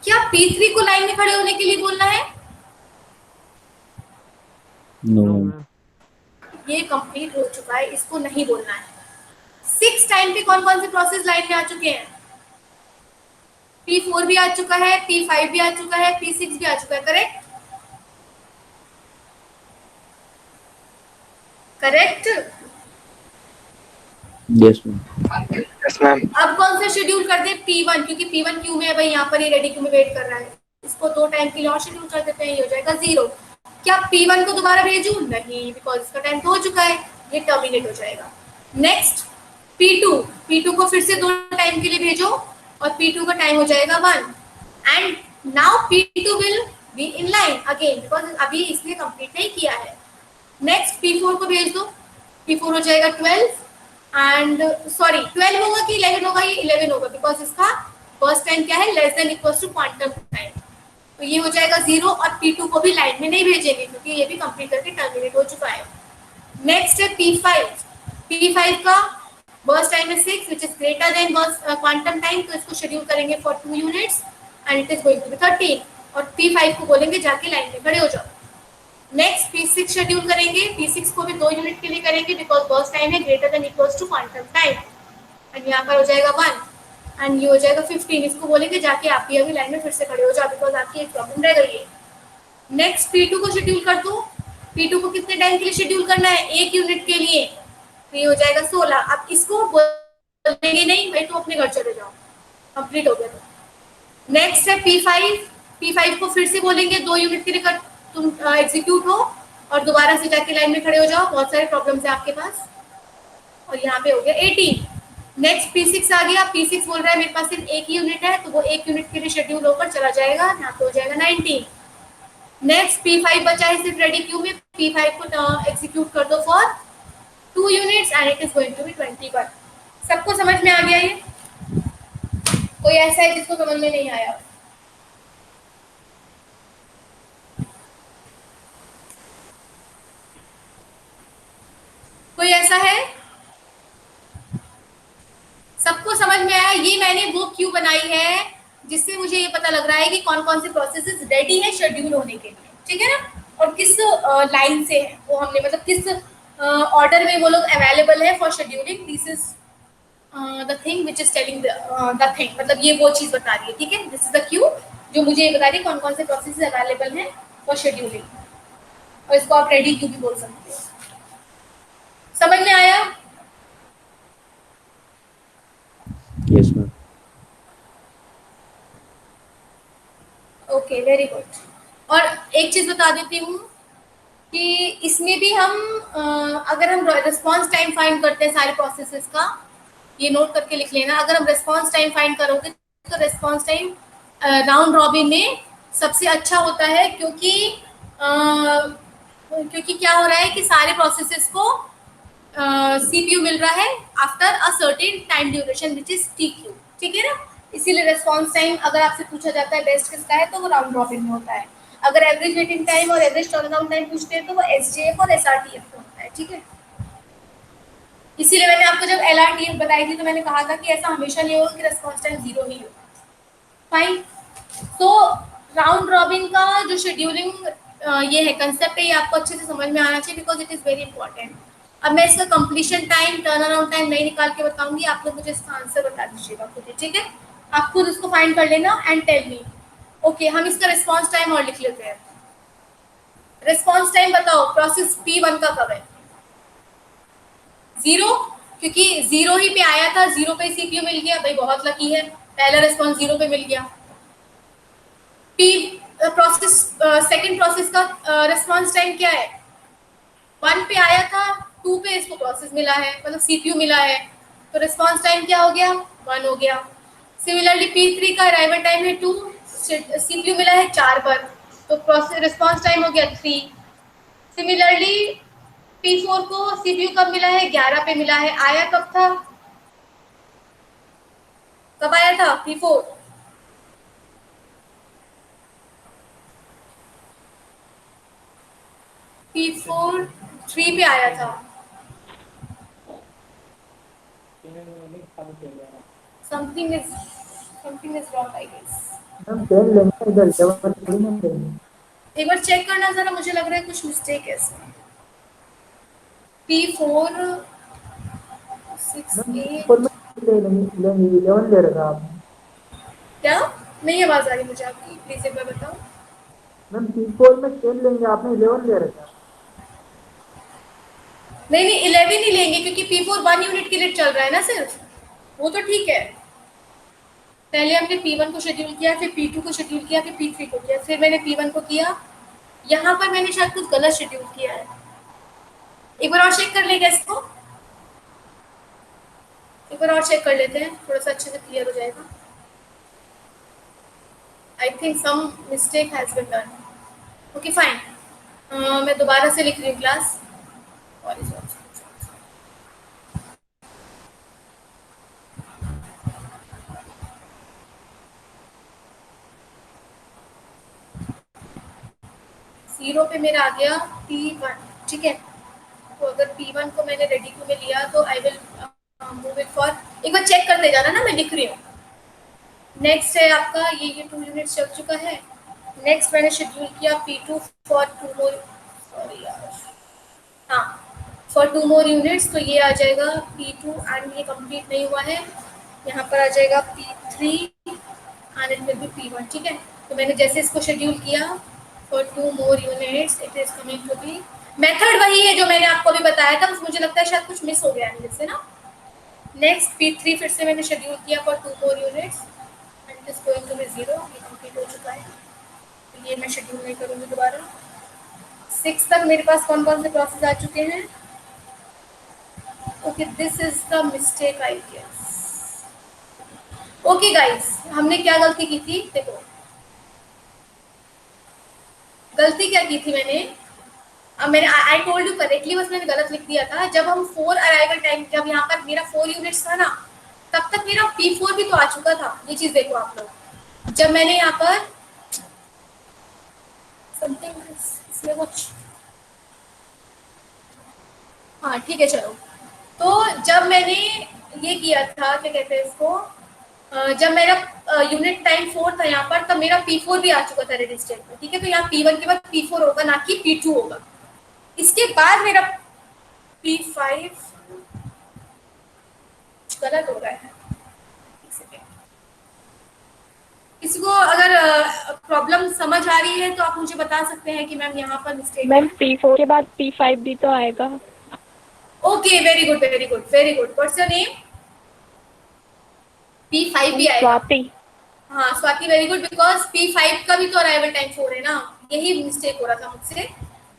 क्या P3 को लाइन में खड़े होने के लिए बोलना है? नो। ये कंप्लीट हो चुका है, इसको नहीं बोलना है। 6 टाइम पे कौन कौन से प्रोसेस लाइन में आ चुके हैं, P4 भी आ चुका है, P5 भी आ चुका है, P6 भी आ चुका है, correct? Correct? Yes ma'am. Yes ma'am. अब कौन सा शेड्यूल कर दे, P1, क्योंकि P1 क्यू में है भाई, यहाँ पर ये रेडी क्यू में वेट कर रहा है, इसको 2 टाइम के लिए और शेड्यूल कर देते हैं, ये हो जाएगा 0। क्या P1 को दोबारा भेजूं? नहीं, बिकॉज इसका टाइम तो हो चुका है, ये टर्मिनेट हो जाएगा। नेक्स्ट P2 को फिर से 2 टाइम के लिए भेजो और P2 का टाइम हो जाएगा 1 and now P2 will be in line again because अभी इसने कंप्लीट नहीं किया है। नेक्स्ट P4 को भेज दो, P4 हो जाएगा 12 एंड सॉरी 12 होगा कि 11 होगा, ये 11 होगा बिकॉज इसका फर्स्ट टाइम क्या है, less than equals to quantum time, तो ये हो जाएगा 0 और P2 को भी लाइन में नहीं भेजेंगे क्योंकि ये भी कंप्लीट करके टर्मिनेट हो चुका है। नेक्स्ट है P5 का बर्स्ट टाइम है 6 which is greater than burst quantum time, तो इसको शेड्यूल करेंगे for 2 units and it is going to be 13 और P5 को बोलेंगे जाके लाइन में खड़े हो जाओ। नेक्स्ट P6 शेड्यूल करेंगे, P6 को भी 2 यूनिट के लिए करेंगे बिकॉज बर्स्ट टाइम है greater than equals to quantum time and यहाँ पर हो जाएगा 1 एंड ये हो जाएगा 15, इसको बोलेंगे जाके आप भी अभी लाइन में फिर से खड़े हो जाओ बिकॉज आपकी एक प्रॉब्लम रह गई है। नेक्स्ट P2 को शेड्यूल कर दो, P2 को कितने टाइम के लिए शेड्यूल करना है, 1 यूनिट के लिए, तो ये हो जाएगा 16। अब इसको बोलेंगे नहीं भाई तुम अपने घर चले जाओ, कंप्लीट हो गया। तो नेक्स्ट है P5 को फिर से बोलेंगे 2 यूनिट के लिए कर तुम एग्जीक्यूट हो और दोबारा से जाके लाइन में खड़े हो जाओ, बहुत सारे प्रॉब्लम्स है आपके पास। और यहाँ पे हो गया 18। नेक्स्ट P6 आ गया, P6 बोल रहा है मेरे पास सिर्फ 1 यूनिट है तो वो 1 यूनिट के लिए शेड्यूल होकर चला जाएगा, यहाँ पे हो जाएगा 19। नेक्स्ट P5 बचा है सिर्फ रेडी क्यू में, P5 को एग्जीक्यूट कर दो for 2 units and it is going to be 21। सबको समझ में आ गया ये? कोई ऐसा है जिसको समझ में नहीं आया? कोई ऐसा है? सबको समझ में आया? ये मैंने वो क्यू बनाई है जिससे मुझे ये पता लग रहा है कि कौन कौन से प्रोसेसेस रेडी है शेड्यूल होने के लिए, ठीक है ना, और किस लाइन से है वो हमने, मतलब किस ऑर्डर में वो लोग अवेलेबल है for scheduling. This is the thing which is telling the thing, मतलब ये वो चीज बता रही है, ठीक है। दिस इज द क्यू जो मुझे ये बता रही है कौन कौन से प्रोसेसेस अवेलेबल है फॉर शेड्यूलिंग, और इसको आप रेडी क्यू भी बोल सकते हो। समझ में आया? Yes ma'am. Okay, very good. और एक चीज बता देती हूँ कि इसमें भी हम अगर हम रिस्पांस टाइम फाइंड करते हैं सारे प्रोसेसेस का, ये नोट करके लिख लेना, अगर हम रिस्पांस टाइम फाइंड करोगे तो रिस्पांस टाइम राउंड रॉबिन में सबसे अच्छा होता है क्योंकि क्या हो रहा है कि सारे प्रोसेसेस को सीपीयू मिल रहा है after a certain time duration which is TQ, ठीक है ना। इसीलिए रिस्पांस टाइम अगर आपसे पूछा जाता है बेस्ट किसका है तो वो राउंड रॉबिन में होता है। अगर एवरेज वेटिंग टाइम और एवरेज टर्नअराउंड टाइम पूछते हैं तो वो एसजेएफ और एसआरटीएफ में होता है, ठीक है। इसीलिए मैंने आपको जब एलआरटीएफ बताई थी तो मैंने कहा था कि ऐसा हमेशा नहीं होगा कि रिस्पांस टाइम 0 ही होगा। फाइन। तो राउंड रॉबिन का जो शेड्यूलिंग ये है कंसेप्ट है, ये आपको अच्छे से समझ में आना चाहिए because it is very important. अब मैं इसका completion time turn around time नहीं निकाल के बताऊंगी, आप लोग मुझे इसका आंसर बता दीजिएगा खुद, ठीक है। आप खुद इसको फाइंड कर लेना एंड टेल मी। ओके, हम इसका रिस्पांस टाइम और लिख लेते हैं। रिस्पांस टाइम बताओ प्रोसेस P1 का कब है? 0, क्योंकि 0 ही पे आया था, 0 पे सीपीयू मिल गया भाई, बहुत लकी है, पहला रिस्पॉन्स 0 पे मिल गया। पी प्रोसेस सेकंड प्रोसेस का रिस्पॉन्स टाइम क्या है, 1 पे आया था, 2 पे इसको प्रोसेस मिला है, मतलब सीपीयू मिला है, तो रिस्पॉन्स टाइम क्या हो गया, 1 हो गया। सिमिलरली P3 का अराइवल टाइम है 2, सीपीयू मिला है 4 पर, तो प्रोसेस रिस्पॉन्स टाइम हो गया 3। सिमिलरली P4 को सीपीयू कब मिला है, 11 पे मिला है, आया कब था, कब आया था P4, P4 3 पे आया था। Something is wrong I guess. Ma'am 10 लेंगे इधर 11 थोड़ी ना लेंगे। एक बार चेक करना जरा, मुझे लग रहा है कुछ मिस्टेक है इसमें। P4 6 मैम 8 पर में लेंगे 11 ले रखा आपने। क्या, नहीं आवाज आ रही मुझे आपकी, प्लीज एक बार बताओ। मैम P4 में 10 लेंगे, आपने 11 ले रखा। नहीं नहीं 11 ही लेंगे, क्योंकि P4 1 यूनिट के लिए चल रहा है ना सिर्फ, वो तो ठीक है। पहले हमने P1 को शेड्यूल किया, फिर P2 को शेड्यूल किया, फिर P3 को किया, फिर मैंने P1 को किया। यहाँ पर मैंने शायद कुछ गलत शेड्यूल किया है, एक बार और चेक कर लेंगे इसको, एक बार और चेक कर लेते हैं, थोड़ा सा अच्छे से क्लियर हो जाएगा। I think some mistake has been done. Okay fine, मैं दोबारा से लिख रही हूँ क्लास। जीरो पे मेरा आ गया P1, ठीक है। तो अगर P1 को मैंने रेडी क्यू में लिया तो I will move it for, एक बार चेक करते जाना ना, मैं लिख रही हूँ। नेक्स्ट है आपका ये 2 यूनिट चल चुका है। नेक्स्ट मैंने शेड्यूल किया P2 फॉर 2 मोर, सॉरी यार, हाँ, फॉर 2 मोर यूनिट्स, तो ये आ जाएगा P2 एंड ये कंप्लीट नहीं हुआ है, यहाँ पर आ जाएगा P3 and it will B P1, ठीक है। तो मैंने जैसे इसको शेड्यूल किया for 2 more units, it is coming to be, method वही है जो मैंने आपको अभी बताया था, बस मुझे लगता है शायद कुछ मिस हो गया है मेरे से ना। नेक्स्ट P3 फिर से मैंने शेड्यूल किया for 2 more units and it is going to be 0, ये कंप्लीट हो चुका है, तो ये मैं शेड्यूल नहीं करूँगी दोबारा। 6 तक मेरे पास कौन कौन से प्रोसेस आ चुके हैं। Okay this is the mistake I guess. Okay guys, हमने क्या गलती की थी, देखो गलती क्या की थी मैंने, अब मैंने आई टोल्ड यू करेक्टली, बस मैंने गलत लिख दिया था। जब हम 4 अराइवल टाइम, जब यहाँ पर मेरा 4 यूनिट्स था ना, तब तक मेरा P4 भी तो आ चुका था। ये चीज देखो आप लोग, जब मैंने यहाँ पर समथिंग इसमें कुछ, हाँ ठीक है चलो, तो जब मैंने ये किया था, क्या कहते हैं इसको, जब मेरा यूनिट टाइम 4 था यहाँ पर, तब मेरा P4 भी आ चुका था रेडी स्टेट में, ठीक है। तो यहाँ P1 के बाद P4 होगा, ना कि P2 होगा। इसके बाद मेरा P5 गलत हो रहा है, किसी को अगर प्रॉब्लम समझ आ रही है तो आप मुझे बता सकते हैं कि मैम यहाँ पर मिस्टेक। मैम P4 के बाद P5 भी तो आएगा। Okay very good very good very good, what's your name. P5 भी आएगा, स्वाति। हाँ Swati very good, because P5 का भी तो अराइवल टाइम 4 है ना, यही मिस्टेक हो रहा था मुझसे।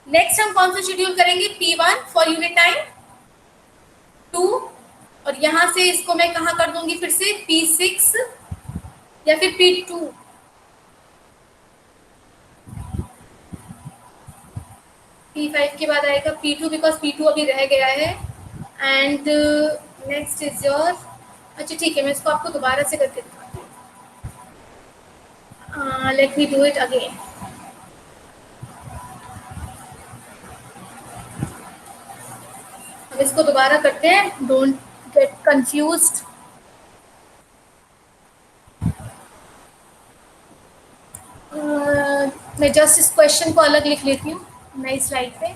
नेक्स्ट हम कौन सा शेड्यूल करेंगे, P1 फॉर यूनिट टाइम 2, और यहाँ से इसको मैं कहाँ कर दूंगी फिर से, P6 या फिर P2। P5 के बाद आएगा P2, बिकॉज P2 अभी रह गया है। एंड नेक्स्ट इज योर, अच्छा ठीक है, मैं इसको आपको दोबारा से करके दिखाती हूँ। Let me do it again. हम इसको दोबारा करते हैं, डोंट गेट कंफ्यूज्ड। मैं जस्ट इस क्वेश्चन को अलग लिख लेती हूँ नई स्लाइड पे।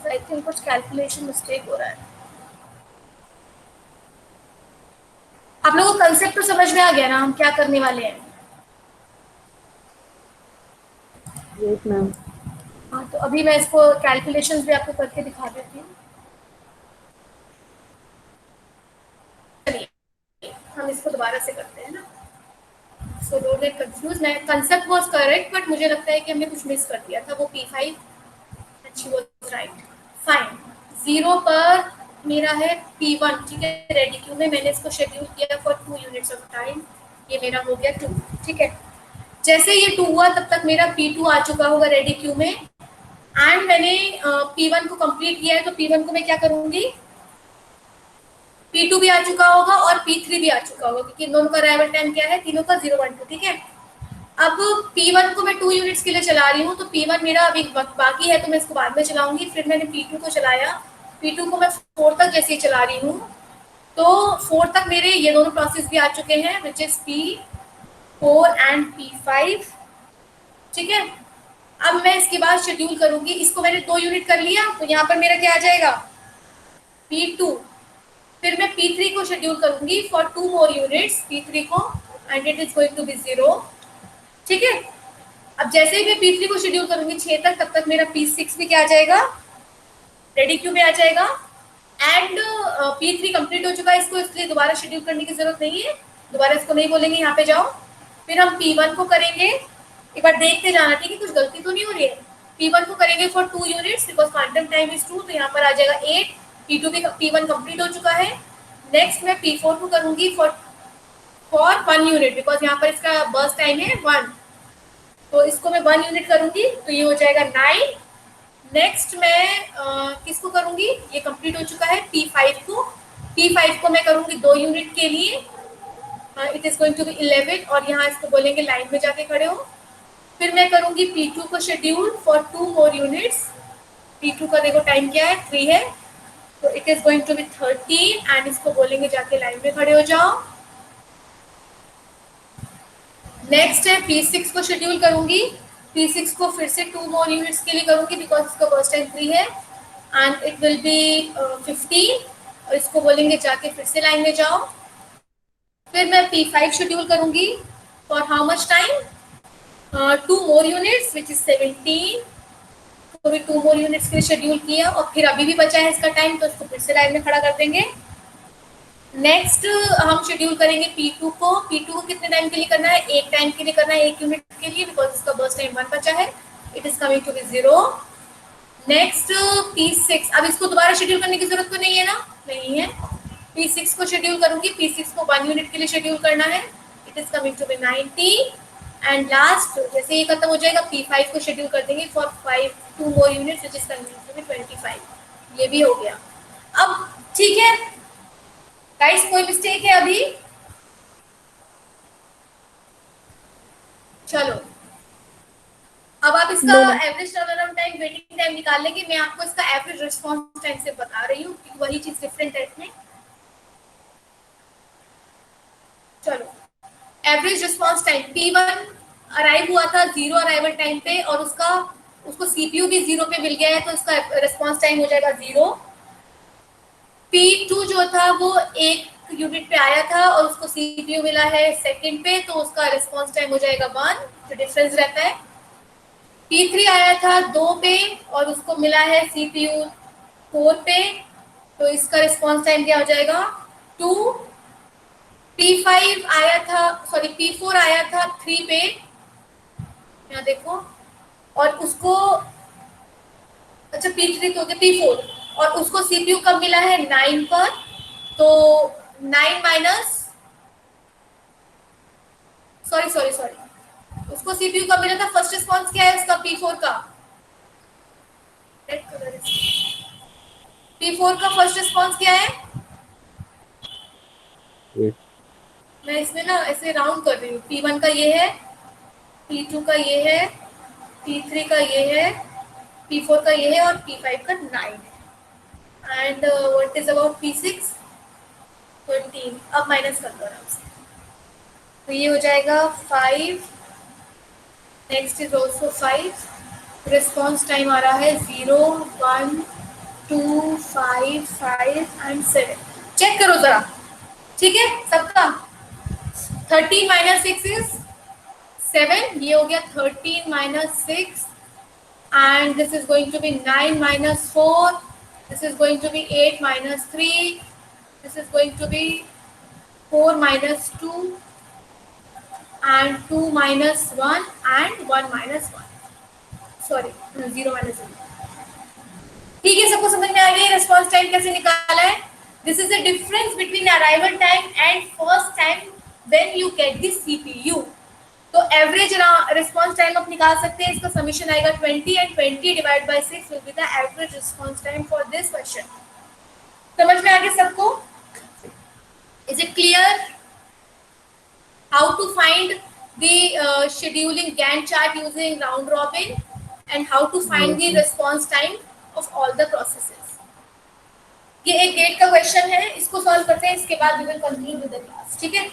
आई थिंक कुछ कैलकुलेशन मिस्टेक हो रहा है। कंसेप्ट तो समझ में आ गया ना हम क्या करने वाले हैं? Yes ma'am. हाँ, तो अभी मैं इसको कैलकुलेशंस भी आपको करके दिखा देती हूँ। चलिए हम इसको दोबारा से करते हैं ना, सो डोंट गेट कंफ्यूज। मैं कंसेप्ट वाज करेक्ट बट मुझे लगता है कि हमने कुछ मिस कर दिया था। वो P5 and she was right. Fine. 0 पर मेरा है P1, ठीक है, रेडी क्यू में मैंने इसको शेड्यूल किया फॉर 2 यूनिट्स ऑफ टाइम। ये मेरा हो गया 2, ठीक है। जैसे ये 2 हुआ तब तक मेरा P2 आ चुका होगा रेडी क्यू में, एंड मैंने P1 को कंप्लीट किया है, तो P1 को मैं क्या करूंगी, P2 भी आ चुका होगा और P3 भी आ चुका होगा, क्योंकि इन दोनों का अराइवल टाइम क्या है, तीनों का 0, 1, 2, ठीक है। अब P1 को मैं 2 यूनिट्स के लिए चला रही हूँ, तो P1 मेरा अभी बाकी है, तो मैं इसको बाद में चलाऊंगी। फिर मैंने P2 को चलाया, P2 को मैं 4 तक जैसे ही चला रही हूँ, तो 4 तक मेरे ये दोनों प्रोसेस भी आ चुके हैं, which is P4 and P5, ठीक है। अब मैं इसके बाद शेड्यूल करूंगी, इसको मैंने 2 यूनिट कर लिया, तो यहाँ पर मेरा क्या आ जाएगा, P2। फिर मैं P3 को शेड्यूल करूंगी फॉर 2 मोर यूनिट्स, P3 को, and it is going to be 0, ठीक है। अब जैसे ही मैं P3 को शेड्यूल करूंगी 6 तक, तब तक मेरा P6 भी क्या आ जाएगा, रेडी क्यू में आ जाएगा, एंड P3 कंप्लीट हो चुका है, इसको इसलिए दोबारा शेड्यूल करने की जरूरत नहीं है, दोबारा इसको नहीं बोलेंगे यहाँ पे जाओ। फिर हम P1 को करेंगे, एक बार देखते जाना, ठीक है, कुछ गलती तो नहीं हो रही है। P1 को करेंगे for 2 units because quantum time is 2, तो यहाँ पर आ जाएगा 8। P2 भी P1 कंप्लीट हो चुका है। नेक्स्ट मैं P4 को करूंगी फॉर 1 यूनिट, बिकॉज यहाँ पर इसका बर्स्ट टाइम है 1, तो इसको मैं 1 यूनिट करूंगी, तो ये हो जाएगा 9। नेक्स्ट मैं किसको करूंगी, ये कंप्लीट हो चुका है P5 को। P5 को मैं करूंगी 2 यूनिट के लिए, it is going to be 11, और यहाँ इसको बोलेंगे लाइन में जाके खड़े हो। फिर मैं करूंगी P2 को schedule for 2 more units. P2 का देखो टाइम क्या है, 3 है, तो it is going to be 13, and इसको बोलेंगे जाके लाइन में खड़े हो जाओ। नेक्स्ट है P6 को शेड्यूल करूंगी, P6 को फिर से 2 मोर यूनिट्स के लिए करूंगी बिकॉज इसका फर्स्ट टाइम 3 है, एंड इट विल बी 15, और इसको बोलेंगे जाके फिर से लाइन में जाओ। फिर मैं P5 शेड्यूल करूंगी for how much time, 2 more units which is 17, तो भी 2 मोर यूनिट्स के लिए शेड्यूल किया, और फिर अभी भी बचा है इसका टाइम, तो इसको फिर से लाइन में खड़ा कर देंगे। नेक्स्ट हम शेड्यूल करेंगे P2 को। P2 को कितने टाइम के लिए करना है, 1 टाइम के लिए करना है, 1 यूनिट के लिए, बिकॉज इसका बर्स्ट टाइम 1 बचा है, it is coming to be 0। Next P6, अब इसको दोबारा शेड्यूल करने की जरूरत तो नहीं है ना, नहीं है। P6 को शेड्यूल करूंगी, P6 को 1 यूनिट के लिए शेड्यूल करना है, it is coming to be 90। And last जैसे ये खत्म हो जाएगा P5 को शेड्यूल कर देंगे for 2 more units which is coming to be 25। ये भी हो गया। अब ठीक है गाइस, कोई मिस्टेक है अभी? चलो अब आप इसका average turnaround time, waiting time निकाल लेंगे। मैं आपको इसका एवरेज रिस्पांस टाइम से बता रही हूँ क्योंकि वही चीज डिफरेंट है इसमें। चलो average response time, P1 arrive हुआ था 0 अराइवल टाइम पे, और उसको CPU भी 0 पे मिल गया है, तो इसका रिस्पांस टाइम हो जाएगा 0। P2 जो था वो 1 यूनिट पे आया था और उसको CPU मिला है 2nd पे, तो उसका रिस्पांस टाइम हो जाएगा 1, जो डिफरेंस रहता है। P3 आया था 2 पे और उसको मिला है CPU 4 पे, तो इसका रिस्पांस टाइम क्या हो जाएगा 2। P4 आया था 3 पे, यहाँ देखो, और उसको, अच्छा P3 तो हो गया, P4, और उसको CPU कब मिला है 9 पर, तो 9 माइनस, सॉरी उसको CPU कब मिला था, फर्स्ट रिस्पॉन्स क्या है उसका P4 का, P4 का फर्स्ट रिस्पॉन्स क्या है, मैं इसमें ना ऐसे राउंड कर रही हूँ, P1 का ये है, P2 का ये है, P3 का ये है, P4 का ये है, और P5 का 9 है। And what is about P6, 13। अब माइनस कर दो आराम से, तो ये हो जाएगा 5, next is also 5, response time आ रहा है 0, 1, 2, 5, 5 एंड 7। चेक करो जरा, ठीक है सबका, 13 माइनस 6 इज 7, ये हो गया 13 minus 6, and this is going to be 9 minus 4, this is going to be 8 minus 3, this is going to be 4 minus 2, and 2 minus 1, and 1 minus 1, sorry 0 minus 0. ठीक है, सबको समझ में आ गई रिस्पॉन्स टाइम कैसे निकाला है? This is the difference between arrival time and first time when you get the CPU. तो एवरेज रिस्पॉन्स टाइम आप निकाल सकते हैं, इसका समीशन आएगा 20 and 20 divide by 6 will be the average response time for this question. समझ में आ गया सबको? Is it clear how to find the scheduling Gantt chart using round robin and how to find the response time of all the processes? ये एक gate का question है, इसको सॉल्व करते हैं, इसके बाद we will conclude with the class, ठीक है?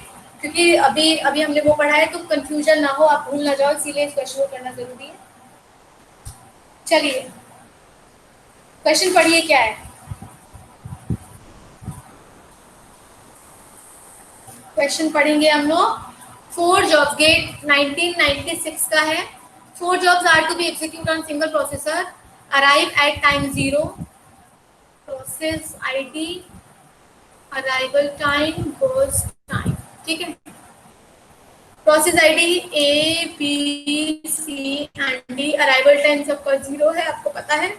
क्योंकि अभी हमने वो पढ़ा है तो कंफ्यूजन ना हो, आप भूल ना जाओ, इसीलिए इस क्वेश्चन को करना जरूरी है। चलिए क्वेश्चन पढ़िए क्या है। क्वेश्चन पढ़ेंगे हम लोग। 4 जॉब्स, गेट 1996 का है। 4 jobs are to be execute on single processor, arrive at time 0, process ID, arrival time, burst time, ठीक है? Process ID A B C and D, arrival time सबका 0 है, आपको पता है,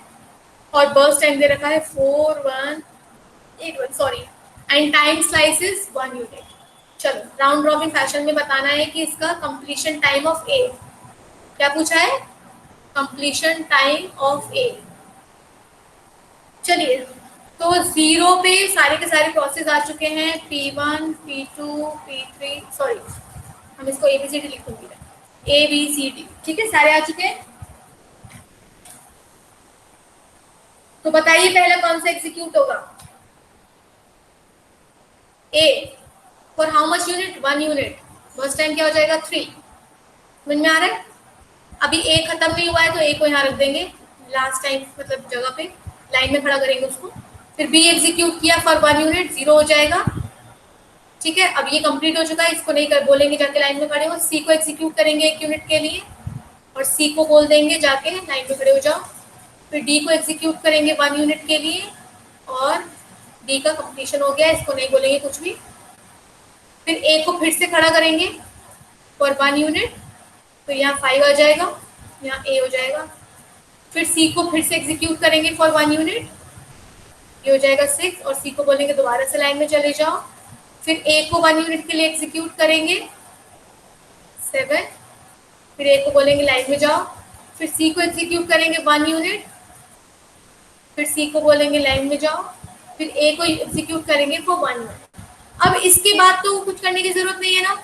और बर्स्ट टाइम दे रखा है 4181, sorry, and time slice is 1 unit. चलो राउंड रॉबिन फैशन में बताना है कि इसका कंप्लीशन टाइम ऑफ ए क्या पूछा है, कंप्लीशन टाइम ऑफ ए। चलिए तो 0 पे सारे के सारे प्रोसेस आ चुके हैं, P1 P2 P3, सॉरी हम इसको ABCD लिखूंगी, ABCD, ठीक है, सारे आ चुके हैं। तो बताइए पहला कौन सा एग्जीक्यूट होगा? A for how much unit, 1 unit, first time क्या हो जाएगा 3। समझ में आ रहा है? अभी A खत्म नहीं हुआ है तो A को यहाँ रख देंगे लास्ट टाइम मतलब जगह पे, लाइन में खड़ा करेंगे उसको। फिर B एग्जीक्यूट किया फॉर 1 यूनिट, 0 हो जाएगा, ठीक है? अब ये कंप्लीट हो चुका है, इसको नहीं कर बोलेंगे जाके लाइन में खड़े हो। C को एग्जीक्यूट करेंगे 1 यूनिट के लिए और C को बोल देंगे जाके लाइन में खड़े हो जाओ। फिर D को एग्जीक्यूट करेंगे 1 यूनिट के लिए और D का कंप्लीशन हो गया, इसको नहीं बोलेंगे कुछ भी। फिर A को फिर से खड़ा करेंगे फॉर 1 यूनिट, तो यहाँ 5 आ जाएगा, यहाँ A हो जाएगा। फिर C को फिर से एग्जीक्यूट करेंगे फॉर 1 यूनिट, ये हो जाएगा 6, और C को बोलेंगे दोबारा से लाइन में चले जाओ। फिर A को 1 यूनिट के लिए एग्जीक्यूट करेंगे 7, फिर A को बोलेंगे लाइन में जाओ। फिर C को एग्जीक्यूट करेंगे 1 यूनिट, फिर C को बोलेंगे लाइन में जाओ। फिर A को एग्जीक्यूट करेंगे फॉर 1 यूनिट। अब इसके बाद तो कुछ करने की जरूरत नहीं है ना,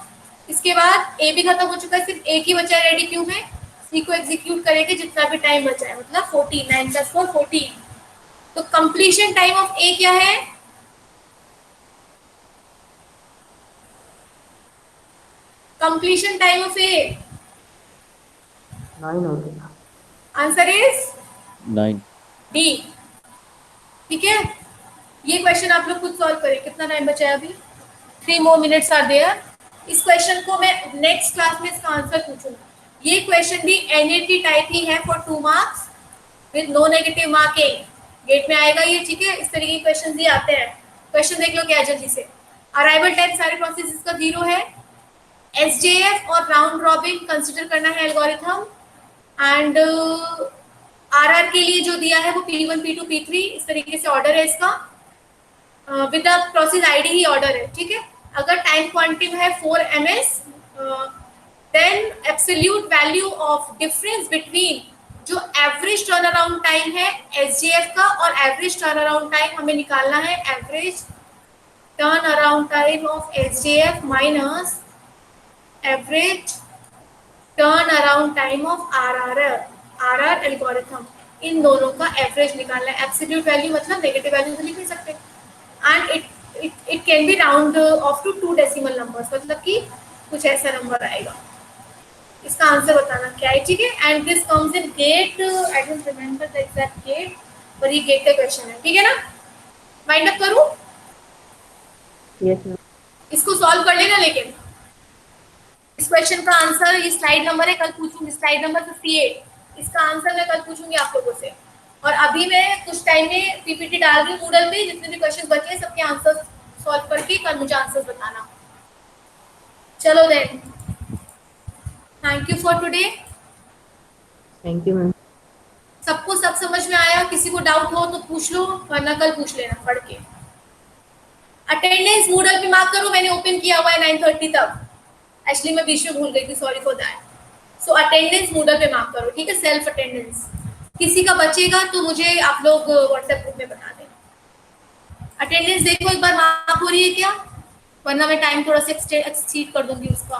इसके बाद A भी खत्म हो चुका है, सिर्फ एक ही बचा है रेडी क्यू में। C को एग्जीक्यूट करेंगे जितना भी टाइम बचा है, मतलब 14, 9 + 4 14। तो कंप्लीशन टाइम ऑफ A क्या है? कंप्लीशन टाइम ऑफ A 9 हो गया। Answer is 9. डी, ठीक है? ये क्वेश्चन आप लोग खुद सॉल्व करें। कितना टाइम बचा है अभी? 3 more minutes आर देयर। इस क्वेश्चन को मैं नेक्स्ट क्लास में इसका आंसर पूछूंगा। ये क्वेश्चन भी NAT टाइप ही है for 2 marks with no negative marking, GATE में आएगा ये, ठीक है? इस तरीके के क्वेश्चन ही आते हैं। क्वेश्चन देख लो क्या है जल्दी से। अराइवल टाइम सारे प्रोसेसेस का 0 है। SJF और राउंड रॉबिन कंसिडर करना है एल्गोरिथम, एंड RR के लिए जो दिया है वो P1 P2 P3 इस तरीके से ऑर्डर है इसका, विद द प्रोसेस आईडी ही ऑर्डर है, ठीक है? अगर टाइम क्वांटिम है 4 ms, then absolute value of difference between जो एवरेज टर्न अराउंड टाइम है SJF का और एवरेज टर्न अराउंड टाइम हमें निकालना है, average turn around time of SJF minus average turn around time of RR algorithm. इन दोनों का एवरेज निकालना है। एब्सोल्यूट वैल्यू मतलब नेगेटिव वैल्यू तो लिख नहीं सकते, and it can be round off to 2 decimal numbers, मतलब कि कुछ ऐसा नंबर आएगा। इसका आंसर बताना क्या है, ठीक है? And this comes in GATE, I don't remember the exact GATE, पर ये गेट का क्वेश्चन है, ठीक है ना? वाइंड अप करूं? Yes ma'am. इसको सॉल्व कर लेना, लेकिन इस क्वेश्चन का आंसर, ये स्लाइड नंबर है, कल पूछूंगी, स्लाइड नंबर 58, इसका आंसर मैं कल पूछूंगी आप लोगों से। और अभी मैं कुछ टाइम में पीपीटी डाल रही हूँ मूडल पे, जितने भी क्वेश्चन बचे हैं सबके आंसर सॉल्व करके कल मुझे आंसर बताना। चलो then, thank you for today. Thank you ma'am. सबको सब समझ में आया? किसी को डाउट हो तो पूछ लो, वरना कल पूछ लेना पढ़ के। अटेंडेंस मूडल पे मार्क करो, मैंने ओपन किया हुआ है 9:30 तक। एक्चुअली मैं बीच में भूल गई थी, sorry for that. So attendance Moodle पे मार्क करो, ठीक है, सेल्फ अटेंडेंस। किसी का बचेगा तो मुझे आप लोग व्हाट्सएप ग्रुप में बता दें। अटेंडेंस देखो एक बार मार्क हो रही है क्या, वरना मैं टाइम थोड़ा सा एक्ससीड कर दूंगी उसका।